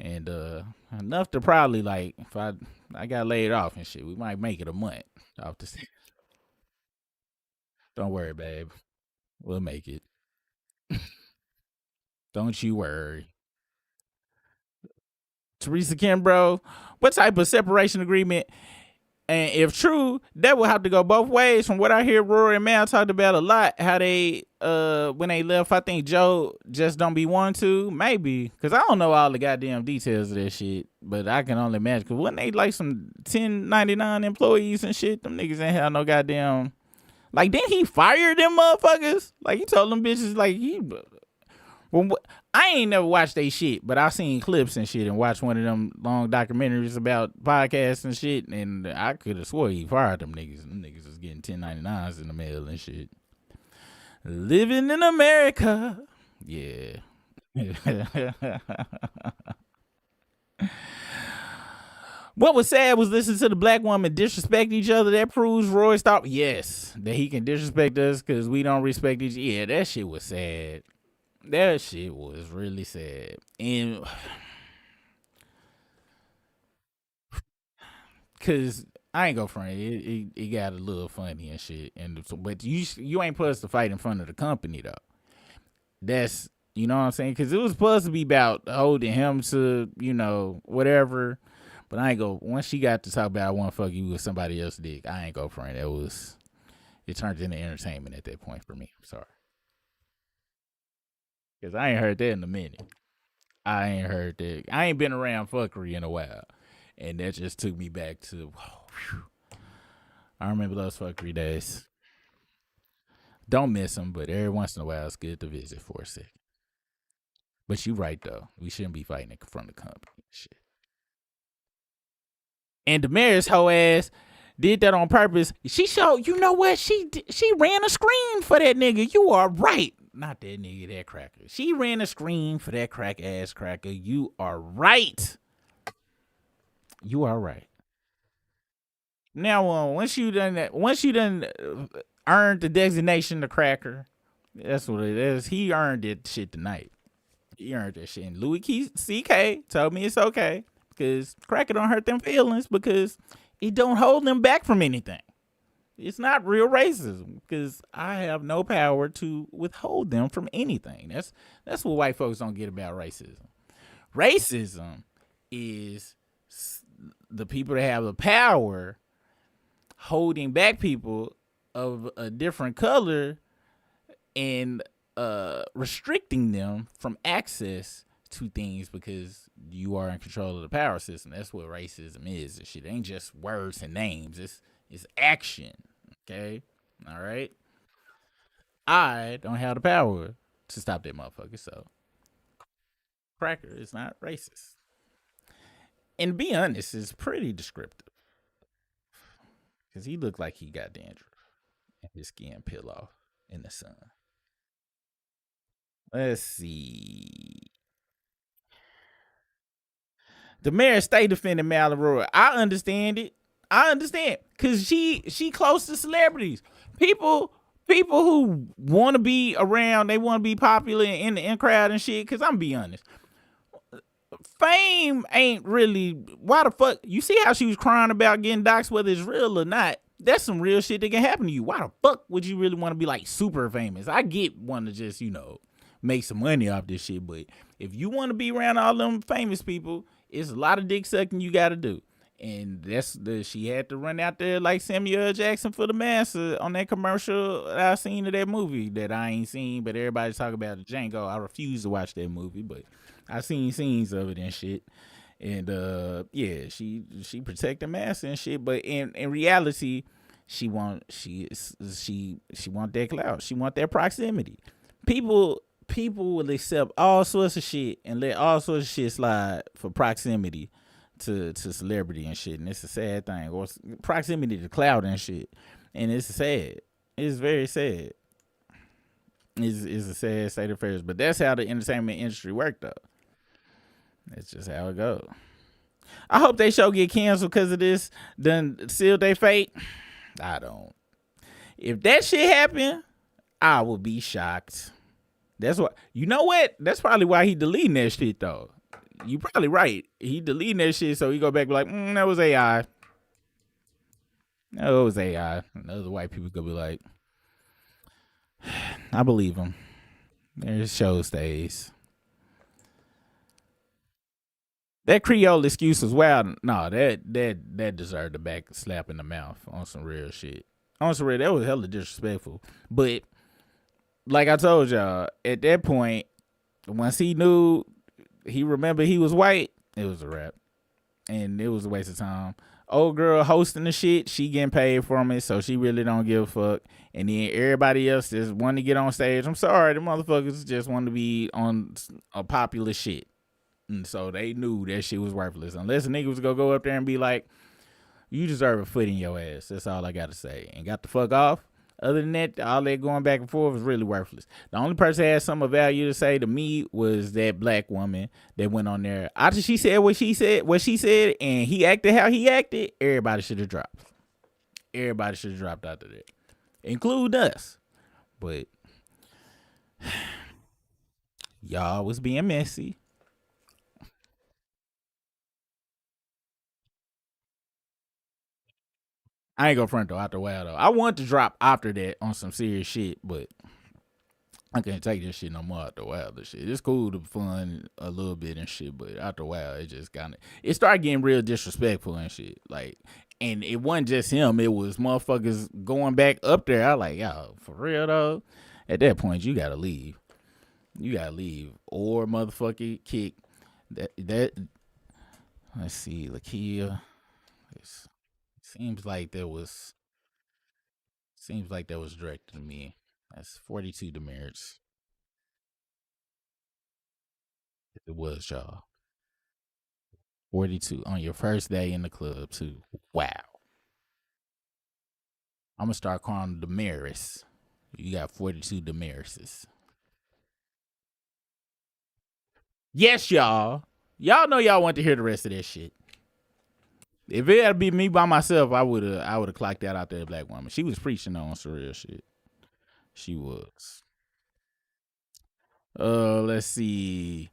And enough to probably, like, if I got laid off and shit, we might make it a month off this. Don't worry, babe. We'll make it. Don't you worry. Teresa Kimbrough, what type of separation agreement? And if true, that will have to go both ways. From what I hear, Rory and Mal talked about a lot, how they, when they left, I think Joe just don't be wanting to. Maybe. Because I don't know all the goddamn details of that shit. But I can only imagine. Because wasn't they like some 1099 employees and shit? Them niggas ain't have no goddamn. Like, didn't he fire them motherfuckers? Like, he told them bitches, like, well, I ain't never watched they shit, but I seen clips and shit and watched one of them long documentaries about podcasts and shit, and I could have swore he fired them niggas. Them niggas was getting 1099s in the mail and shit. Living in America. Yeah. What was sad was listening to the black woman disrespect each other. That proves Roy's thought. Yes, that he can disrespect us because we don't respect each other. Yeah, that shit was sad. That shit was really sad. And cause I ain't go front, it got a little funny and shit. And but you ain't supposed to fight in front of the company though. That's, you know what I'm saying? Cause it was supposed to be about holding him to, whatever. But I ain't go, once she got to talk about I want to fuck you with somebody else's dick, I ain't go front. It turned into entertainment at that point for me. I'm sorry. Because I ain't heard that in a minute. I ain't heard that. I ain't been around fuckery in a while. And that just took me back to, I remember those fuckery days. Don't miss them, but every once in a while it's good to visit for a second. But you right, though. We shouldn't be fighting in front of the company. Shit. And Damaris' hoe ass did that on purpose. She showed, you know what? She ran a screen for that nigga. You are right. Not that nigga, that cracker. She ran a screen for that crack ass cracker. You are right. You are right. Now, once you done earned the designation to cracker, that's what it is. He earned that shit tonight. He earned that shit. And Louis C.K. told me it's okay because cracker don't hurt them feelings because it don't hold them back from anything. It's not real racism because I have no power to withhold them from anything. That's what white folks don't get about racism. Racism is the people that have the power holding back people of a different color and restricting them from access to things because you are in control of the power system. That's what racism is. This shit ain't just words and names. It's action. Okay? All right? I don't have the power to stop that motherfucker, so Cracker is not racist. And to be honest, it's pretty descriptive. Because he looked like he got dandruff and his skin peel off in the sun. Let's see. The mayor stay defending Mallory. I understand it. I understand. Cause she close to celebrities. People who want to be around, they want to be popular in the in crowd and shit. Cause I'm be honest, fame ain't really. Why the fuck? You see how she was crying about getting doxxed, whether it's real or not. That's some real shit that can happen to you. Why the fuck would you really want to be like super famous? I get wanting to just make some money off this shit, but if you want to be around all them famous people, it's a lot of dick sucking you got to do. And she had to run out there like Samuel L. Jackson for the massa on that commercial I seen of that movie that I ain't seen, but everybody's talking about Django. I refuse to watch that movie, but I seen scenes of it and shit. And yeah, she protect the massa and shit, but in reality, she want that clout. She want that proximity. People will accept all sorts of shit and let all sorts of shit slide for proximity to celebrity and shit, and it's a sad thing. Or proximity to clout and shit, and it's sad. It's very sad. It's a sad state of affairs, but that's how the entertainment industry worked though. That's just how it goes. I hope they show get canceled because of this. Done sealed their fate. I don't. If that shit happen, I will be shocked. That's what. You know what? That's probably why he deleting that shit though. You probably right. He deleting that shit so he go back and be like, that was AI. No, it was AI. And other white people could be like, I believe him. Their show stays. That Creole excuse was wild. No, that deserved a back slap in the mouth on some real shit. On some real, that was hella disrespectful. But like I told y'all, at that point, once he knew, he remembered he was white, it was a wrap. And it was a waste of time. Old girl hosting the shit, she getting paid from it, so she really don't give a fuck. And then everybody else just want to get on stage. I'm sorry, the motherfuckers just want to be on a popular shit. And so they knew that shit was worthless. Unless a nigga was gonna go up there and be like, you deserve a foot in your ass. That's all I got to say. And got the fuck off. Other than that, all that going back and forth was really worthless. The only person that had some of value to say to me was that black woman that went on there. After she said what she said, and he acted how he acted, everybody should have dropped. Everybody should have dropped after that. Include us. But y'all was being messy. I ain't gonna front though, after a while though. I want to drop after that on some serious shit, but I can't take this shit no more after a while. This shit, it's cool to fun a little bit and shit, but after a while, it started getting real disrespectful and shit. Like, and it wasn't just him; it was motherfuckers going back up there. I like, yo, for real though. At that point, you gotta leave. You gotta leave, or motherfucking kick that. Let's see, Lakia. Seems like that was directed to me. That's 42 demerits. It was, y'all. 42 on your first day in the club too. Wow. I'm gonna start calling them demerits. You got 42 demerits. Yes, y'all. Y'all know y'all want to hear the rest of that shit. If it had been me by myself, I would have clocked that out there, black woman. She was preaching on some real shit. She was. Let's see.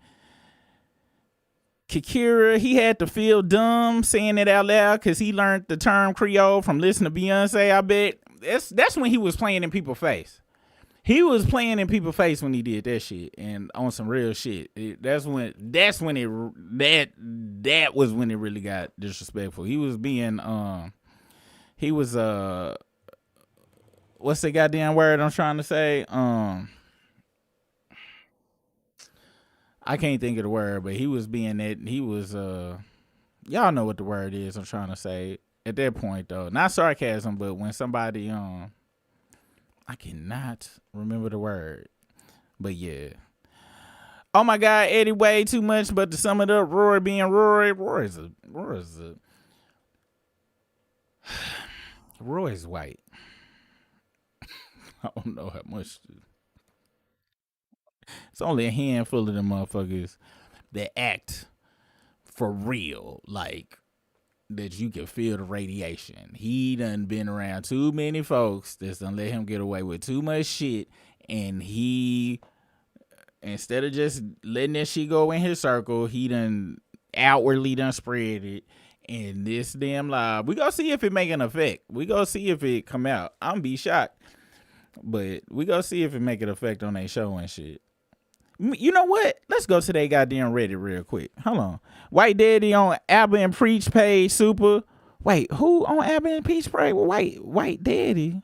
Kikira, he had to feel dumb saying it out loud because he learned the term Creole from listening to Beyonce. I bet that's when he was playing in people's face. He was playing in people's face when he did that shit and on some real shit. That was when it really got disrespectful. He was being what's the goddamn word I'm trying to say? I can't think of the word, but he was being that he was y'all know what the word is I'm trying to say. At that point though, not sarcasm, but when somebody I cannot remember the word. But yeah. Oh my God, Eddie way too much, but to sum it up, Rory being Rory, Rory's white. I don't know how much. It's only a handful of them motherfuckers that act for real, like that you can feel the radiation. He done been around too many folks that's done let him get away with too much shit, and he, instead of just letting that shit go in his circle, he done outwardly done spread it. And this damn live, we gonna see if it make an effect. We gonna see if it come out. I'm be shocked, but we gonna see if it make an effect on their show and shit. You know what? Let's go to that goddamn Reddit real quick. Hold on. White Daddy on Abba and Preach page super. Wait, who on Abba and Preach page? White Daddy.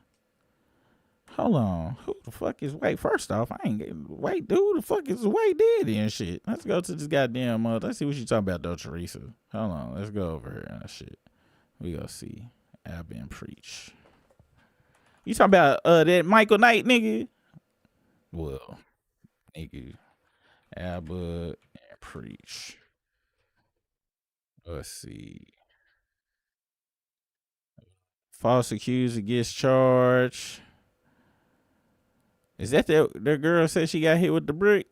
Hold on. Who the fuck is White? First off, I ain't getting White. Who the fuck is White Daddy and shit? Let's go to this goddamn let's see what you talking about though, Teresa. Hold on. Let's go over here and shit. We gonna see Abba and Preach. You talking about that Michael Knight nigga? Well, nigga. Abba and Preach. Let's see. False accuser gets charged. Is that the girl said she got hit with the brick?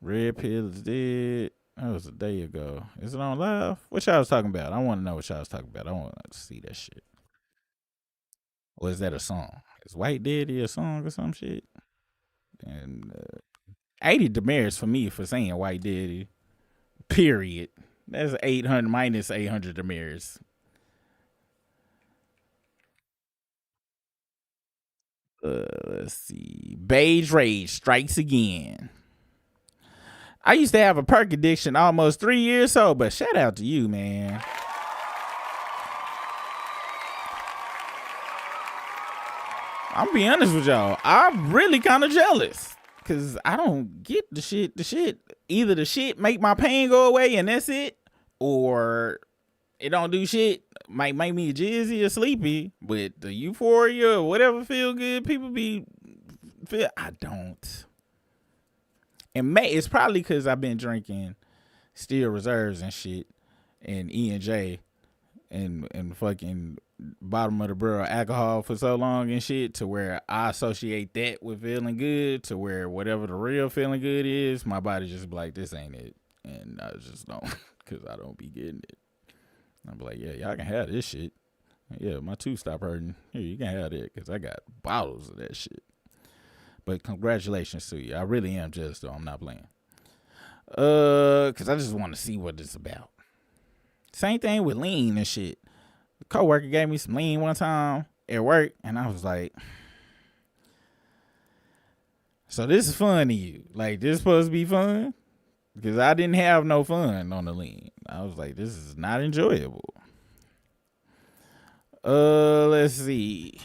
Red pill is dead. That was a day ago. Is it on live? What y'all was talking about? I want to know what y'all was talking about. I want to see that shit. Or is that a song? Is White Daddy a song or some shit? And 80 demerits for me for saying White Daddy. Period. That's 800 minus 800 demerits. Let's see. Beige Rage strikes again. I used to have a perk addiction almost 3 years old, but shout out to you, man. I'm be honest with y'all. I'm really kind of jealous because I don't get the shit. Either the shit make my pain go away and that's it, or it don't do shit. Might make me jizzy or sleepy, but the euphoria or whatever feel good, people feel. I don't. And it's probably because I've been drinking Steel Reserves and shit, and E&J, and fucking bottom of the barrel alcohol for so long and shit, to where I associate that with feeling good, to where whatever the real feeling good is, my body just be like, this ain't it. And I just don't, because I don't be getting it. I'm like, yeah, y'all can have this shit. Yeah, my tooth stop hurting. Here, you can have it, because I got bottles of that shit. But congratulations to you. I really am jealous, though. I'm not playing. Because I just want to see what it's about. Same thing with lean and shit. The coworker gave me some lean one time at work, and I was like, so this is fun to you? Like, this supposed to be fun? Because I didn't have no fun on the lean. I was like, this is not enjoyable. Let's see.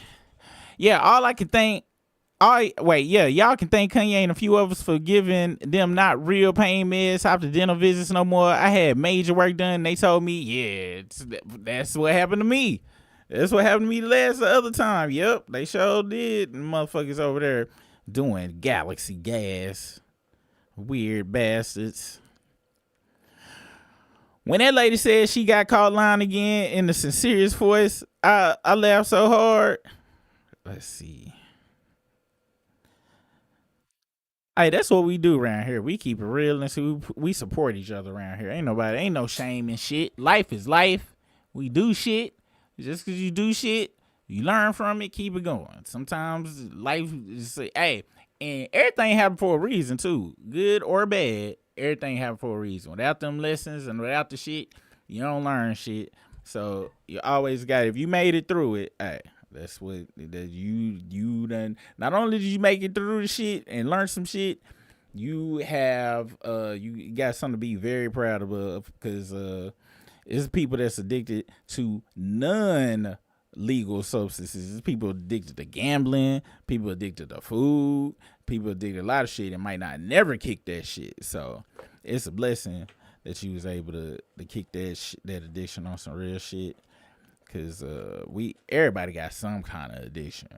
Yeah, all I can think. Y'all can thank Kanye and a few of us for giving them not real pain meds after dental visits no more. I had major work done. They told me, yeah, that's what happened to me. That's what happened to me the other time. Yep, they sure did. Motherfuckers over there doing galaxy gas. Weird bastards. When that lady said she got caught lying again in the sincerest voice, I laughed so hard. Let's see. Hey, that's what we do around here. We keep it real and we support each other around here. Ain't no shame in shit. Life is life. We do shit. Just because you do shit, you learn from it, keep it going. Sometimes life is, hey, and everything happened for a reason too. Good or bad, everything happened for a reason. Without them lessons and without the shit, you don't learn shit. So you always got, if you made it through it, hey, that's what that you done. Not only did you make it through the shit and learn some shit, you have you got something to be very proud of, because it's people that's addicted to none legal substances. People addicted to gambling, people addicted to food, people addicted to a lot of shit and might not never kick that shit. So it's a blessing that you was able to kick that addiction on some real shit. Cause everybody got some kind of addiction.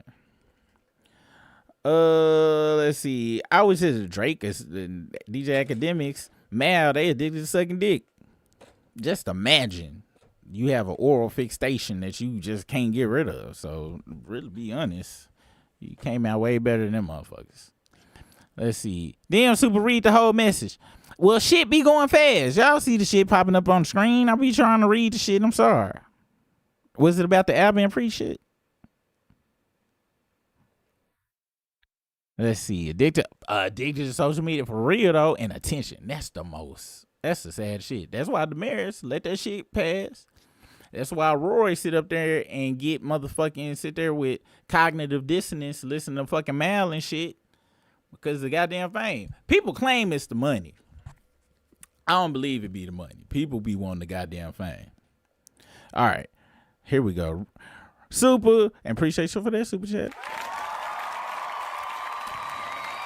Let's see. I was just Drake as DJ Academics. Man, they addicted to sucking dick. Just imagine you have an oral fixation that you just can't get rid of. So really be honest, you came out way better than them motherfuckers. Let's see. Damn, super read the whole message. Well, shit be going fast. Y'all see the shit popping up on the screen. I be trying to read the shit. I'm sorry. Was it about the Alvin Free shit? Let's see. Addicted to social media for real though, and attention. That's the sad shit. That's why the mayors let that shit pass. That's why Rory sit up there and sit there with cognitive dissonance, listen to fucking Mal and shit because of the goddamn fame. People claim it's the money. I don't believe it be the money. People be wanting the goddamn fame. All right, here we go. Super, and appreciate you for that super chat.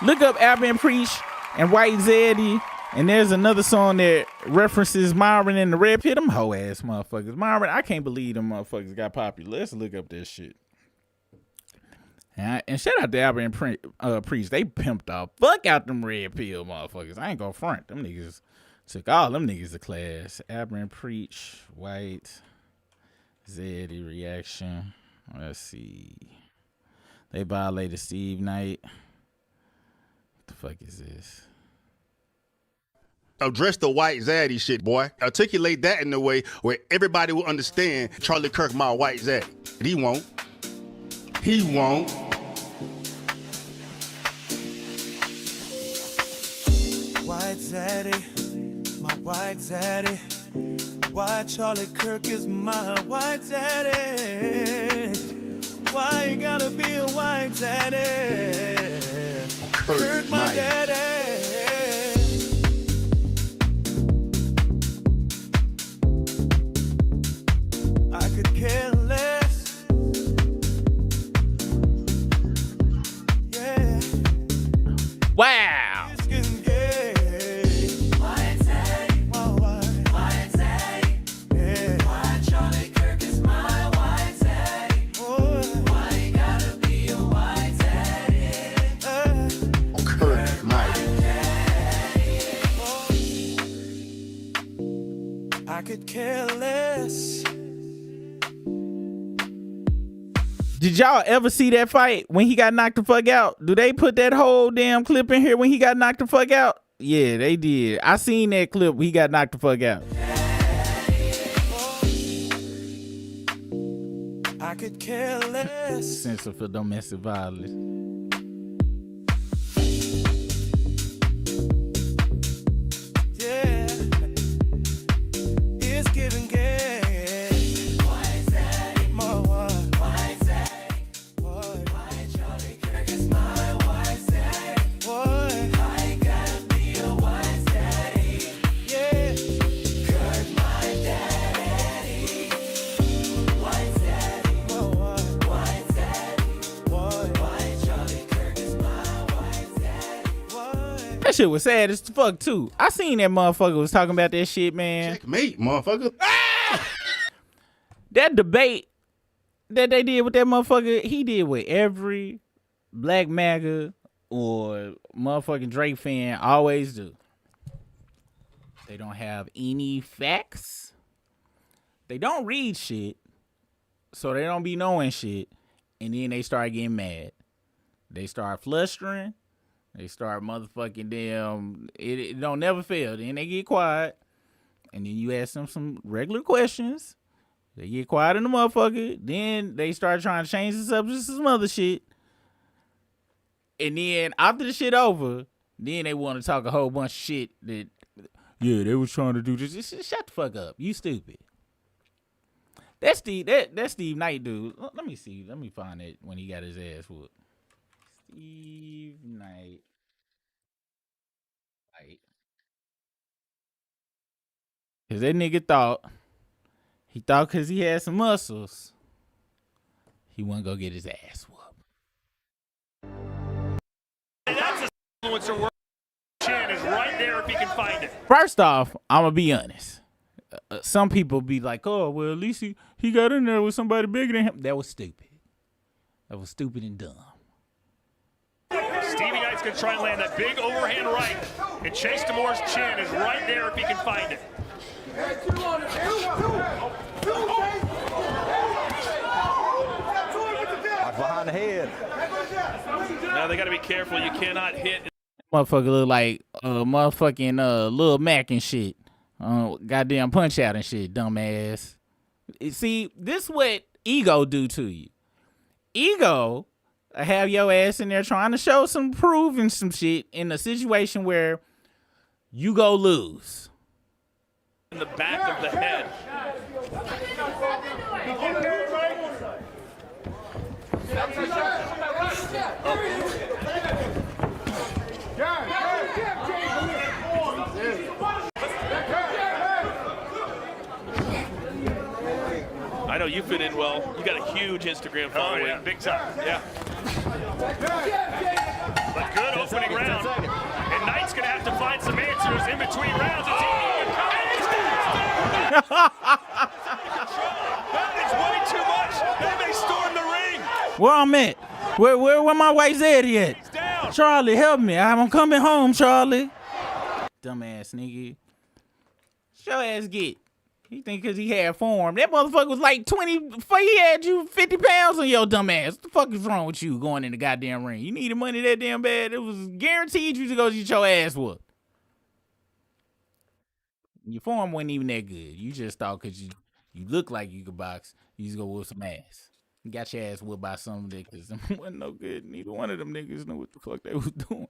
Look up Alvin Preach and White Zeddy. And there's another song that references Myron and the Red Pit. Them hoe ass motherfuckers. Myron, I can't believe them motherfuckers got popular. Let's look up this shit. And shout out to Alvin Preach. They pimped the fuck out them Red Pill motherfuckers. I ain't gonna front. Them niggas took all them niggas to class. Alvin Preach, White, Zeddy reaction. Let's see. They violated Steve Knight. What the fuck is this? Address the White Zaddy shit, boy. Articulate that in a way where everybody will understand Charlie Kirk, my White Zaddy. But he won't. He won't. White Zaddy, my White Zaddy. Why Charlie Kirk is my White Zaddy? Why you gotta be a White Zaddy? Kirk my daddy. I could care less. Yeah. Wow. I could care less. Did y'all ever see that fight when he got knocked the fuck out? Do they put that whole damn clip in here when he got knocked the fuck out? Yeah, they did. I seen that clip when he got knocked the fuck out. I could care less. Censor for domestic violence. That shit was sad as fuck too. I seen that motherfucker was talking about that shit, man. Checkmate, motherfucker. That debate that they did with that motherfucker, he did what every black MAGA or motherfucking Drake fan always do. They don't have any facts. They don't read shit, so they don't be knowing shit, and then they start getting mad. They start flustering. They start motherfucking damn. It don't never fail. Then they get quiet, and then you ask them some regular questions. They get quiet in the motherfucker. Then they start trying to change the subject to some other shit. And then after the shit over, then they want to talk a whole bunch of shit that, yeah, they was trying to do this. Just shut the fuck up. You stupid. That's Steve Knight dude. Let me see. Let me find it when he got his ass whooped. Steve Knight. Because that nigga thought because he had some muscles, He wouldn't go get his ass whooped. That's a influencer word. Chin is right there if he can find it. First off, I'm gonna be honest. Some people be like, "Oh, well, at least he got in there with somebody bigger than him." That was stupid. That was stupid and dumb. Stevie Knight's gonna try and land that big overhand right, and Chase Demore's chin is right there if he can find it. Behind the head. Now they got to be careful. You cannot hit. Motherfucker look like motherfucking Lil Mac and shit. Goddamn Punch Out and shit, dumbass. See, this what ego do to you. Ego have your ass in there trying to show some proof and some shit in a situation where you go lose. In the back of the head. I know you fit in well. You got a huge Instagram following. Oh, yeah. Big time. Yeah. But good opening round. And Knight's going to have to find some answers in between rounds. That is way too much. They may storm the ring. Where I'm at? Where my wife's at? Charlie, help me. I'm coming home, Charlie. Dumbass nigga. Show ass get. He think because he had form. That motherfucker was like 20. He had you 50 pounds on your dumb ass. What the fuck is wrong with you going in the goddamn ring? You needed money that damn bad. It was guaranteed you to go get your ass whooped. Your form wasn't even that good. You just thought because you look like you could box, you just go whoop some ass. You got your ass whooped by some niggas. It wasn't no good. Neither one of them niggas knew what the fuck they was doing.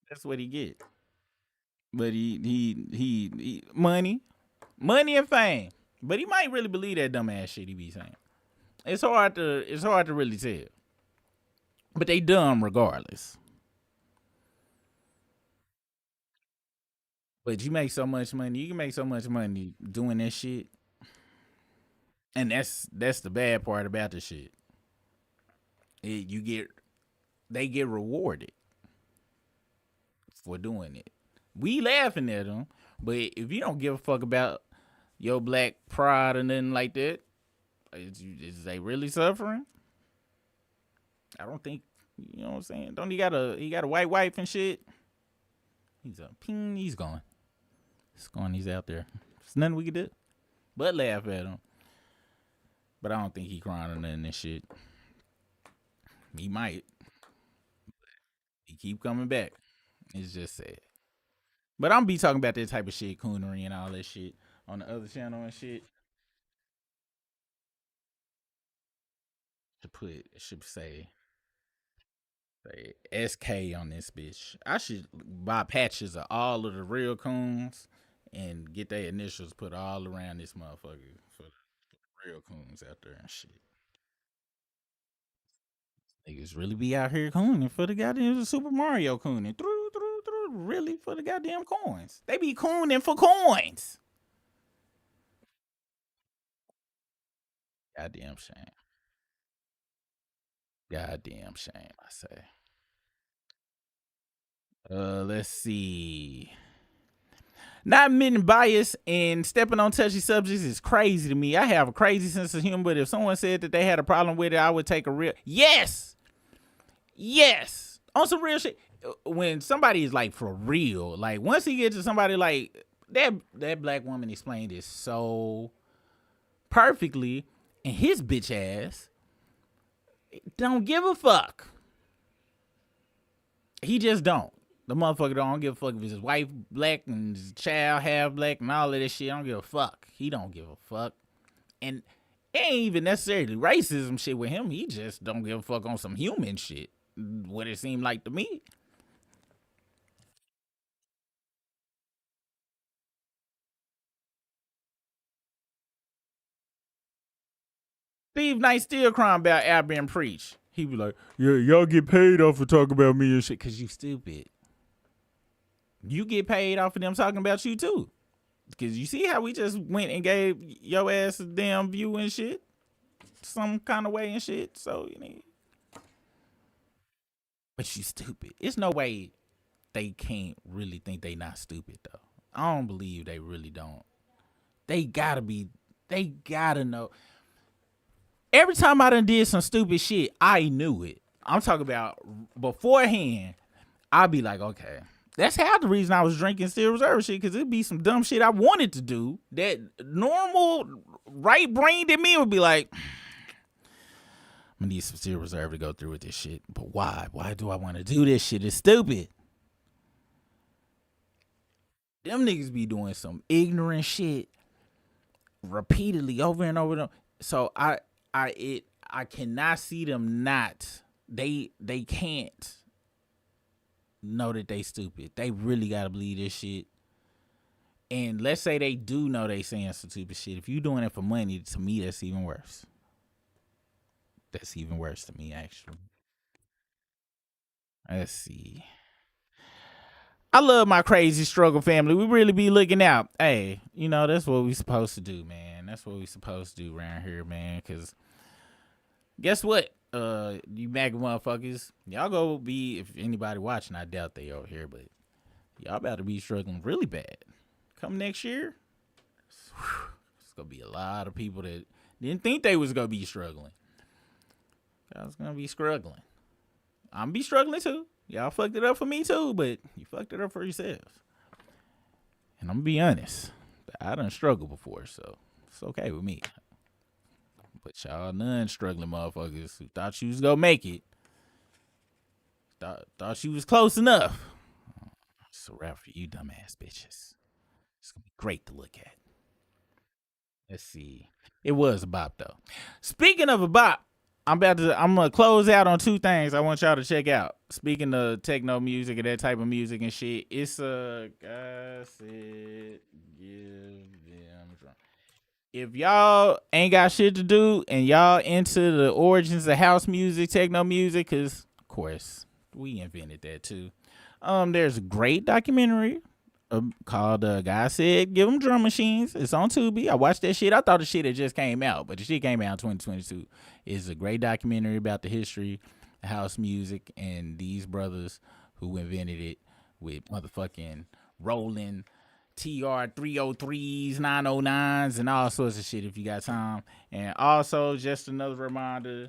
That's what he get. But he money and fame. But he might really believe that dumbass shit he be saying. It's hard to really tell. But they dumb regardless. But you make so much money. You can make so much money doing that shit. And that's the bad part about the shit. They get rewarded for doing it. We laughing at them, but if you don't give a fuck about your black pride or nothing like that, is they really suffering? I don't think, you know what I'm saying? Don't he got a white wife and shit? He's ping, he's gone. He's gone, he's out there. There's nothing we can do but laugh at him. But I don't think he crying or nothing and shit. He might. He keep coming back. It's just sad. But I'm be talking about that type of shit, coonery and all that shit on the other channel and shit. It should say SK on this bitch. I should buy patches of all of the real coons and get their initials put all around this motherfucker for the real coons out there and shit. Niggas really be out here cooning for the goddamn Super Mario cooning. Really for the goddamn coins. They be cooning for coins. Goddamn shame. Goddamn shame, I say. Let's see. Not admitting bias and stepping on touchy subjects is crazy to me. I have a crazy sense of humor, but if someone said that they had a problem with it, I would take a real... Yes! On some real shit. When somebody is like for real, like once he gets to somebody like that black woman explained it so perfectly, and his bitch ass don't give a fuck. He just don't. The motherfucker don't give a fuck if his wife black and his child half black and all of that shit. I don't give a fuck. He don't give a fuck. And it ain't even necessarily racism shit with him. He just don't give a fuck on some human shit. What it seemed like to me. Steve Knight still crying about Al being preached. He be like, yeah, y'all get paid off of talking about me and shit because you stupid. You get paid off of them talking about you too. Because you see how we just went and gave your ass a damn view and shit? some kind of way and shit. So you know, but you stupid. It's no way they can't really think they not stupid though. I don't believe they really don't. They gotta be. They gotta know. Every time I done did some stupid shit, I knew it. I'm talking about beforehand. I'd be like, okay, that's half the reason I was drinking Steel Reserve shit, because it'd be some dumb shit I wanted to do that normal right brained in me would be like, I'm gonna need some Steel Reserve to go through with this shit. But why? Why do I want to do this shit? It's stupid. Them niggas be doing some ignorant shit repeatedly over and over. So I cannot see them not. They can't know that they stupid. They really gotta believe this shit. And let's say they do know they saying some stupid shit. If you doing it for money, to me that's even worse. That's even worse to me, actually. Let's see. I love my crazy struggle family. We really be looking out. Hey, you know, that's what we supposed to do, man. That's what we supposed to do around here, man. Because guess what? You MAGA motherfuckers, y'all go be, if anybody watching, I doubt they over here, but y'all about to be struggling really bad. Come next year, it's going to be a lot of people that didn't think they was going to be struggling. I was going to be struggling. I'm going to be struggling too. Y'all fucked it up for me too, but you fucked it up for yourselves. And I'm going to be honest. I done struggled before, so it's okay with me. But y'all non-struggling motherfuckers who thought you was going to make it, thought you was close enough. It's a wrap for you dumbass bitches. It's going to be great to look at. Let's see. It was a bop, though. Speaking of a bop, I'm gonna close out on two things I want y'all to check out. Speaking of techno music and that type of music and shit, it's God said give them drum. If y'all ain't got shit to do and y'all into the origins of house music, techno music, cause of course we invented that too. There's a great documentary called God Said Give Them Drum Machines. It's on Tubi. I watched that shit. I thought the shit had just came out, but the shit came out in 2022. It's a great documentary about the history of house music and these brothers who invented it with motherfucking rolling TR 303s, 909s, and all sorts of shit if you got time. And also, just another reminder,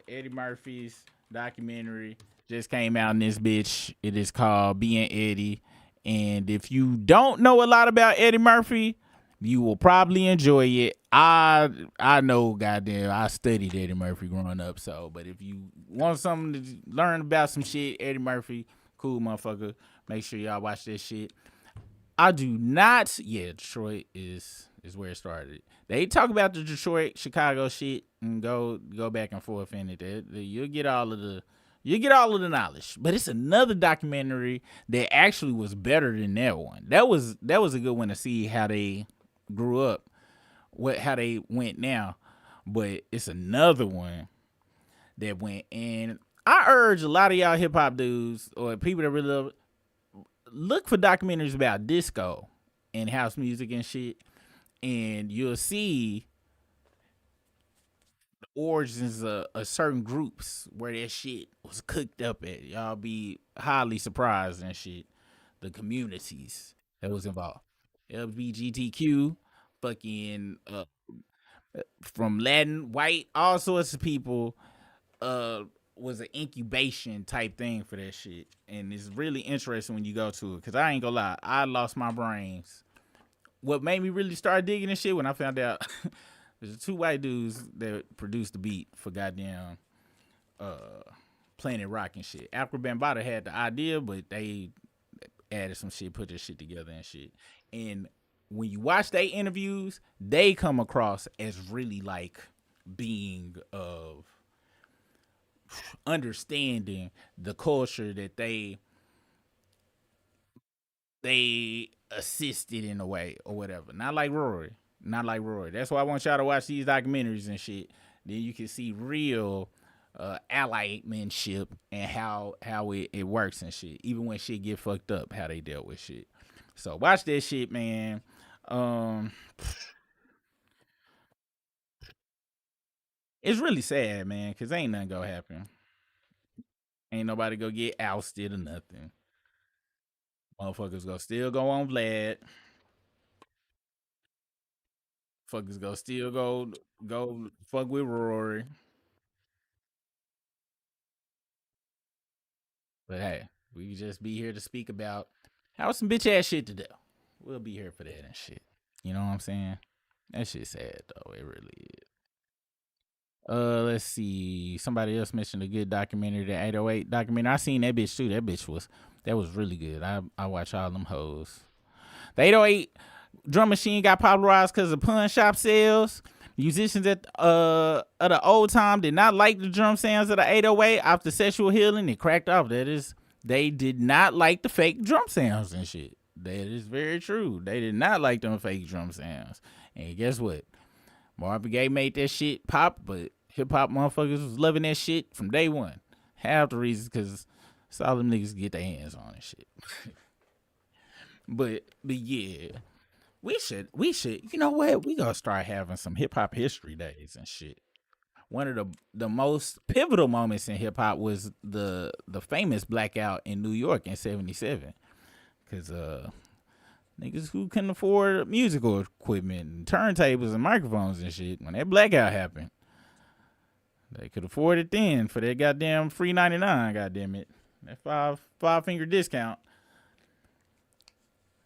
Eddie Murphy's documentary just came out in this bitch. It is called Being Eddie. And if you don't know a lot about Eddie Murphy, you will probably enjoy it. I know, goddamn, I studied Eddie Murphy growing up. So, but if you want something to learn about some shit, Eddie Murphy, cool motherfucker. Make sure y'all watch this shit. I do not. Yeah, Detroit is where it started. They talk about the Detroit, Chicago shit and go back and forth in it. You'll get all of the knowledge. But it's another documentary that actually was better than that one. That was a good one to see how they grew up, how they went now. But it's another one that went, and I urge a lot of y'all hip hop dudes or people that really love it, look for documentaries about disco and house music and shit, and you'll see the origins of certain groups where that shit was cooked up at. Y'all be highly surprised and shit. The communities that was involved, LGBTQ, fucking from Latin, white, all sorts of people. Was an incubation type thing for that shit, and it's really interesting when you go to it, because I ain't gonna lie, I lost my brains. What made me really start digging this shit when I found out there's two white dudes that produced the beat for goddamn Planet Rock and shit. Afro Bambaataa had the idea, but they added some shit, put this shit together and shit. And when you watch their interviews, they come across as really like being of understanding the culture that they assisted in a way or whatever. Not like Rory. That's why I want y'all to watch these documentaries and shit. Then you can see real allymanship and how it works and shit. Even when shit get fucked up, how they dealt with shit. So watch that shit, man. It's really sad, man, because ain't nothing gonna happen. Ain't nobody gonna get ousted or nothing. Motherfuckers gonna still go on Vlad. Fuckers gonna still go fuck with Rory. But hey, we just be here to speak about how some bitch ass shit to do. We'll be here for that and shit. You know what I'm saying? That shit's sad though. It really is. Let's see. Somebody else mentioned a good documentary, the 808 documentary. I seen that bitch too. That was really good. I watch all them hoes. The 808 drum machine got popularized because of pawn shop sales. Musicians at of the old time did not like the drum sounds of the 808 after sexual healing. It cracked off. That is, they did not like the fake drum sounds and shit. That is very true. They did not like them fake drum sounds. And guess what? Marvin Gaye made that shit pop, but hip hop motherfuckers was loving that shit from day one. Half the reasons because it's all them niggas get their hands on and shit. but yeah. We should, you know what? We gonna start having some hip hop history days and shit. One of the most pivotal moments in hip hop was the famous blackout in New York in '77. Cause niggas who couldn't afford musical equipment and turntables and microphones and shit, when that blackout happened, they could afford it then for that goddamn free 99, goddamn it. That five finger discount.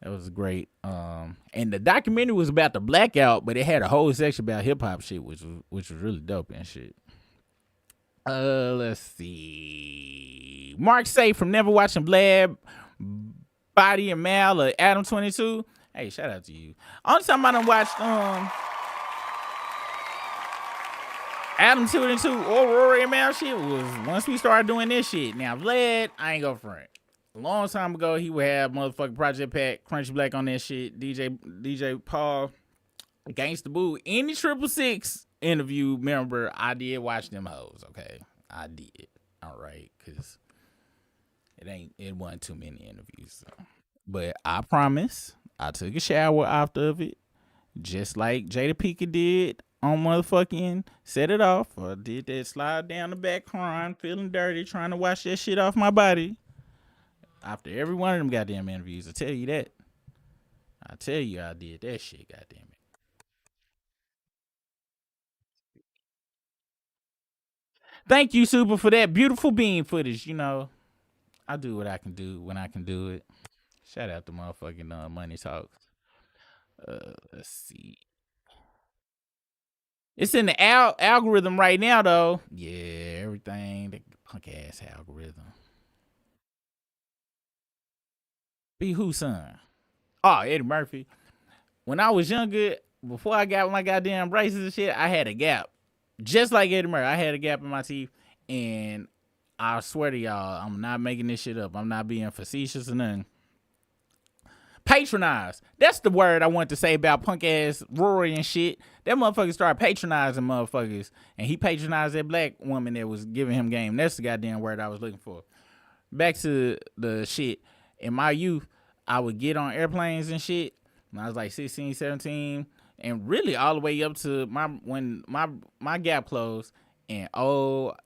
That was great. And the documentary was about the blackout, but it had a whole section about hip hop shit, which was really dope and shit. Let's see. Mark Say from Never Watching Blab, Body and Mal, or Adam 22. Hey, shout out to you. Only time I done watched Adam 22 or Rory and Mal shit was once we started doing this shit. Now Vlad, I ain't go front. A long time ago, he would have motherfucking Project Pat, Crunchy Black on that shit, DJ Paul, Gangsta Boo. Any 666 interview member, I did watch them hoes, okay? I did. All right, because it wasn't too many interviews. So. But I promise, I took a shower after of it, just like Jada Pinkett did on motherfucking Set It Off. I did that slide down the back crying, feeling dirty, trying to wash that shit off my body. After every one of them goddamn interviews, I tell you that. I tell you I did that shit, goddamn it. Thank you, Super, for that beautiful beam footage. You know, I do what I can do when I can do it. Shout out to motherfucking Money Talks. Let's see. It's in the algorithm right now, though. Yeah, everything. The punk ass algorithm. Be who, son? Oh, Eddie Murphy. When I was younger, before I got my goddamn braces and shit, I had a gap. Just like Eddie Murphy, I had a gap in my teeth, and I swear to y'all, I'm not making this shit up. I'm not being facetious or nothing. Patronize. That's the word I want to say about punk ass Rory and shit. That motherfucker started patronizing motherfuckers, and he patronized that black woman that was giving him game. That's the goddamn word I was looking for. Back to the shit. In my youth, I would get on airplanes and shit when I was like 16, 17, and really all the way up to when my gap closed. And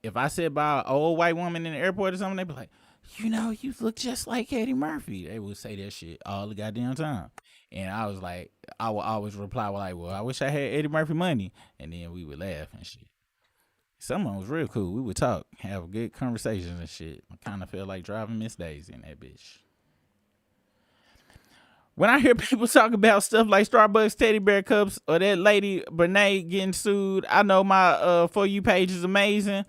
if I sit by an old white woman in the airport or something, they'd be like, you know, you look just like Eddie Murphy. They would say that shit all the goddamn time. And I was like, I would always reply with like, well, I wish I had Eddie Murphy money. And then we would laugh and shit. Someone was real cool. We would talk, have good conversations and shit. I kind of felt like driving Miss Daisy in that bitch. When I hear people talk about stuff like Starbucks teddy bear cups or that lady Brene getting sued, I know my For You page is amazing.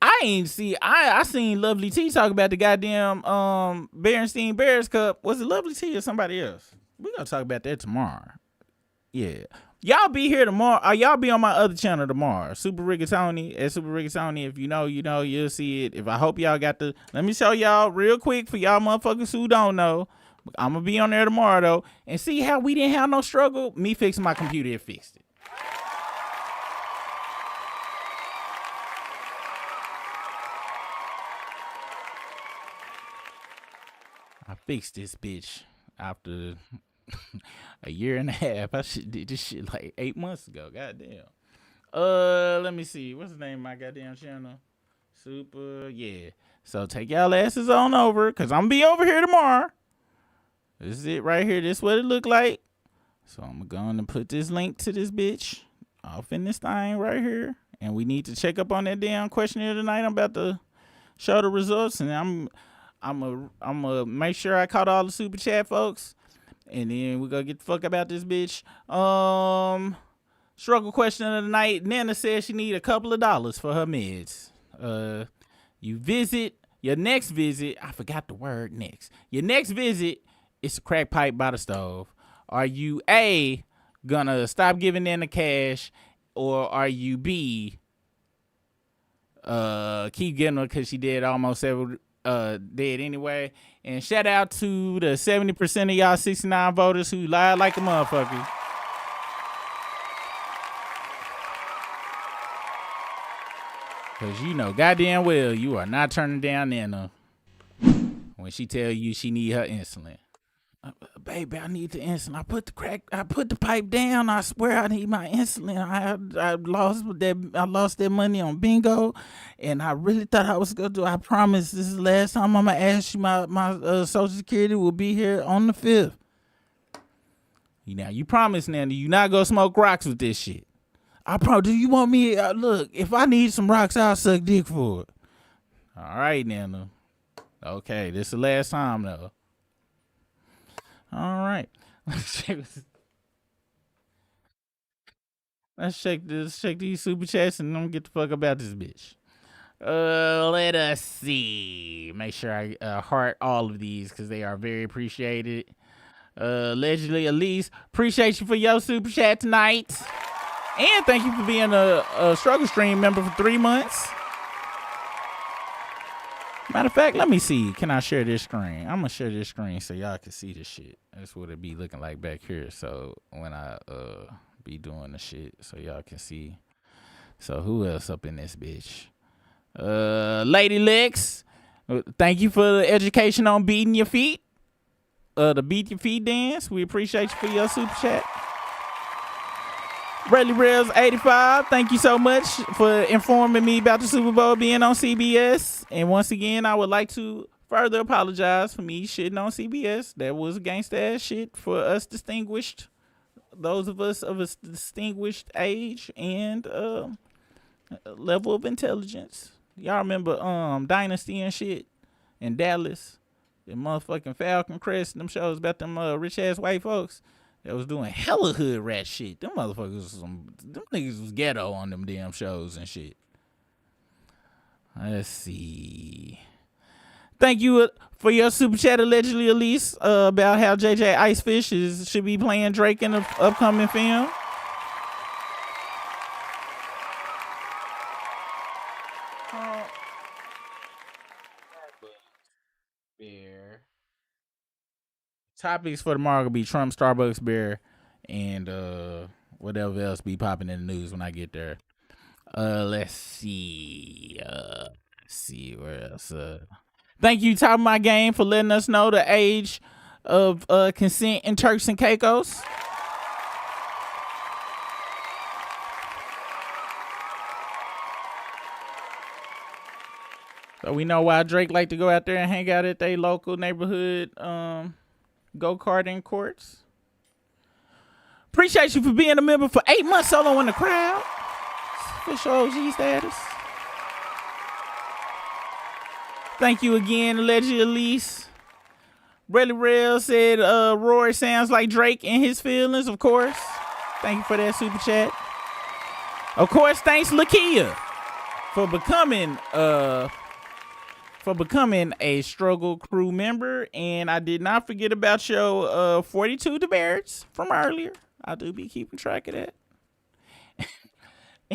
I seen Lovely T talk about the goddamn Berenstein Bears Cup. Was it Lovely T or somebody else? We're gonna talk about that tomorrow. Yeah. Y'all be here tomorrow. Y'all be on my other channel tomorrow. Super Rigatoni at Super Rigatoni. If you know, you'll see it. I hope y'all got let me show y'all real quick for y'all motherfuckers who don't know. I'm gonna be on there tomorrow though and see how we didn't have no struggle. Me fixing my computer, it fixed it. I fixed this bitch after a year and a half. I did this shit like 8 months ago. Goddamn. Let me see. What's the name of my goddamn channel? Super, yeah. So take y'all asses on over, cause I'm gonna be over here tomorrow. This is it right here. This is what it look like. So I'm going to put this link to this bitch off in this thing right here. And we need to check up on that damn questionnaire tonight. I'm about to show the results, and I'm a make sure I caught all the super chat folks. And then we gonna get the fuck about this bitch. Struggle question of the night. Nana says she need a couple of dollars for her meds. You visit your next visit. I forgot the word next. Your next visit is a crack pipe by the stove. Are you A, gonna stop giving Nana cash, or are you B, keep getting her because she did almost dead anyway? And shout out to the 70% of y'all 69 voters who lied like a motherfucker. Because you know goddamn well you are not turning down Nana when she tell you she need her insulin. Baby, I need the insulin. I put the pipe down. I swear I need my insulin. I lost that money on bingo, and I really thought I was gonna do. I promise this is the last time I'm gonna ask you. My Social Security will be here on the 5th. Now you promise, Nana, you not gonna smoke rocks with this shit. I promise. Do you want me? Look, if I need some rocks, I'll suck dick for it. All right, Nana. Okay, this is the last time though. All right. Let's check these super chats and don't get the fuck about this bitch. Let us see. Make sure I heart all of these because they are very appreciated. Allegedly, Elise, appreciate you for your super chat tonight. And thank you for being a Struggle Stream member for 3 months. Matter of fact, let me see. Can I share this screen? I'm gonna share this screen so y'all can see this shit. That's what it be looking like back here. So when I be doing the shit, so y'all can see. So who else up in this bitch? Lady Lex, thank you for the education on beating your feet. The beat your feet dance. We appreciate you for your super chat. Bradley Rails 85, thank you so much for informing me about the Super Bowl being on CBS. And once again, I would like to further apologize for me shitting on CBS. That was gangsta ass shit for us distinguished, those of us of a distinguished age and level of intelligence. Y'all remember Dynasty and shit in Dallas? The motherfucking Falcon Crest, them shows about them rich ass white folks that was doing hella hood rat shit. Them motherfuckers, them niggas was ghetto on them damn shows and shit. Let's see. Thank you for your super chat, allegedly, Elise, about how JJ Icefish should be playing Drake in the upcoming film. Beer. Topics for tomorrow will be Trump, Starbucks beer, and whatever else be popping in the news when I get there. Let's see. Where else. Thank you, Top of My Game, for letting us know the age of consent in Turks and Caicos. So we know why Drake like to go out there and hang out at their local neighborhood go-karting courts. Appreciate you for being a member for 8 months solo in the crowd. Official OG status. Thank you again, Alleged Elise. Bradley Rail said Rory sounds like Drake in his feelings, of course. Thank you for that super chat. Of course, thanks Lakia for becoming a Struggle Crew member. And I did not forget about your 42 demerits from earlier. I do be keeping track of that.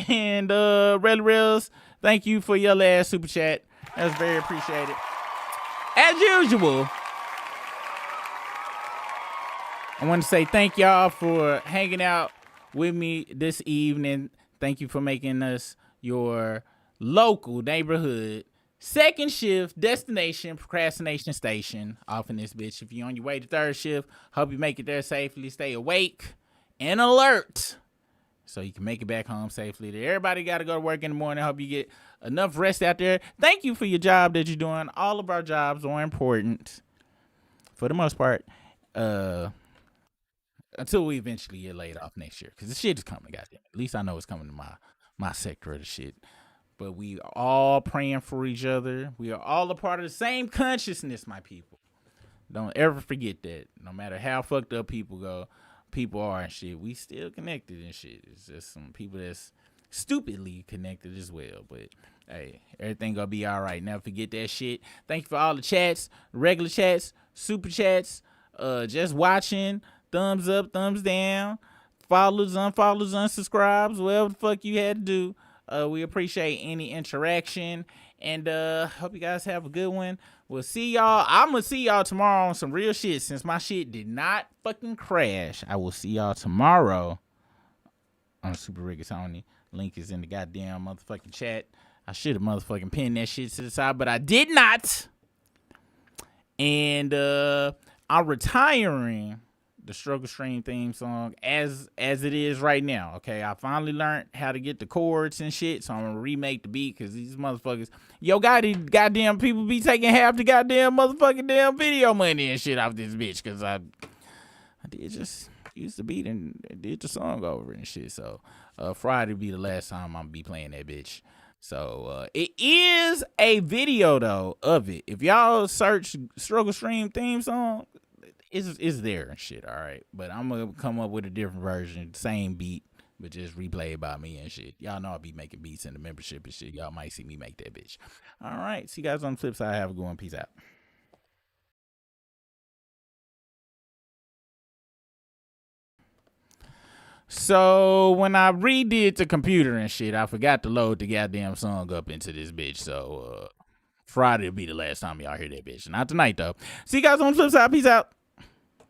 And Red Rails, thank you for your last super chat. That was very appreciated. As usual, I want to say thank y'all for hanging out with me this evening. Thank you for making us your local neighborhood second shift destination procrastination station off in this bitch. If you're on your way to third shift, hope you make it there safely. Stay awake and alert. so you can make it back home safely. Everybody got to go to work in the morning. I hope you get enough rest out there. Thank you for your job that you're doing. All of our jobs are important for the most part. Until we eventually get laid off next year, because the shit is coming, goddamn. At least I know it's coming to my sector of the shit. But we are all praying for each other. We are all a part of the same consciousness, my people. Don't ever forget that. No matter how fucked up people are and shit, we still connected and shit. It's just some people that's stupidly connected as well. But hey, everything gonna be all right. Never forget that shit. Thank you for all the chats, regular chats, super chats, just watching. Thumbs up, thumbs down, follows, unfollows, unsubscribes, whatever the fuck you had to do. We appreciate any interaction, and hope you guys have a good one. We'll see y'all. I'm gonna see y'all tomorrow on some real shit, since my shit did not fucking crash. I will see y'all tomorrow on Super Rigatoni. Link is in the goddamn motherfucking chat. I should have motherfucking pinned that shit to the side, but I did not. And I'm retiring the Struggle Stream theme song as it is right now. Okay, I finally learned how to get the chords and shit, so I'm gonna remake the beat, because these motherfuckers, goddamn people be taking half the goddamn motherfucking damn video money and shit off this bitch, because I did just use the beat and did the song over and shit. So Friday be the last time I'm gonna be playing that bitch. So it is a video though of it. If y'all search Struggle Stream theme song, it's there and shit, all right? But I'm going to come up with a different version, same beat, but just replayed by me and shit. Y'all know I'll be making beats in the membership and shit. Y'all might see me make that bitch. All right, see you guys on the flip side. Have a good one. Peace out. So when I redid the computer and shit, I forgot to load the goddamn song up into this bitch. So Friday will be the last time y'all hear that bitch. Not tonight, though. See you guys on the flip side. Peace out.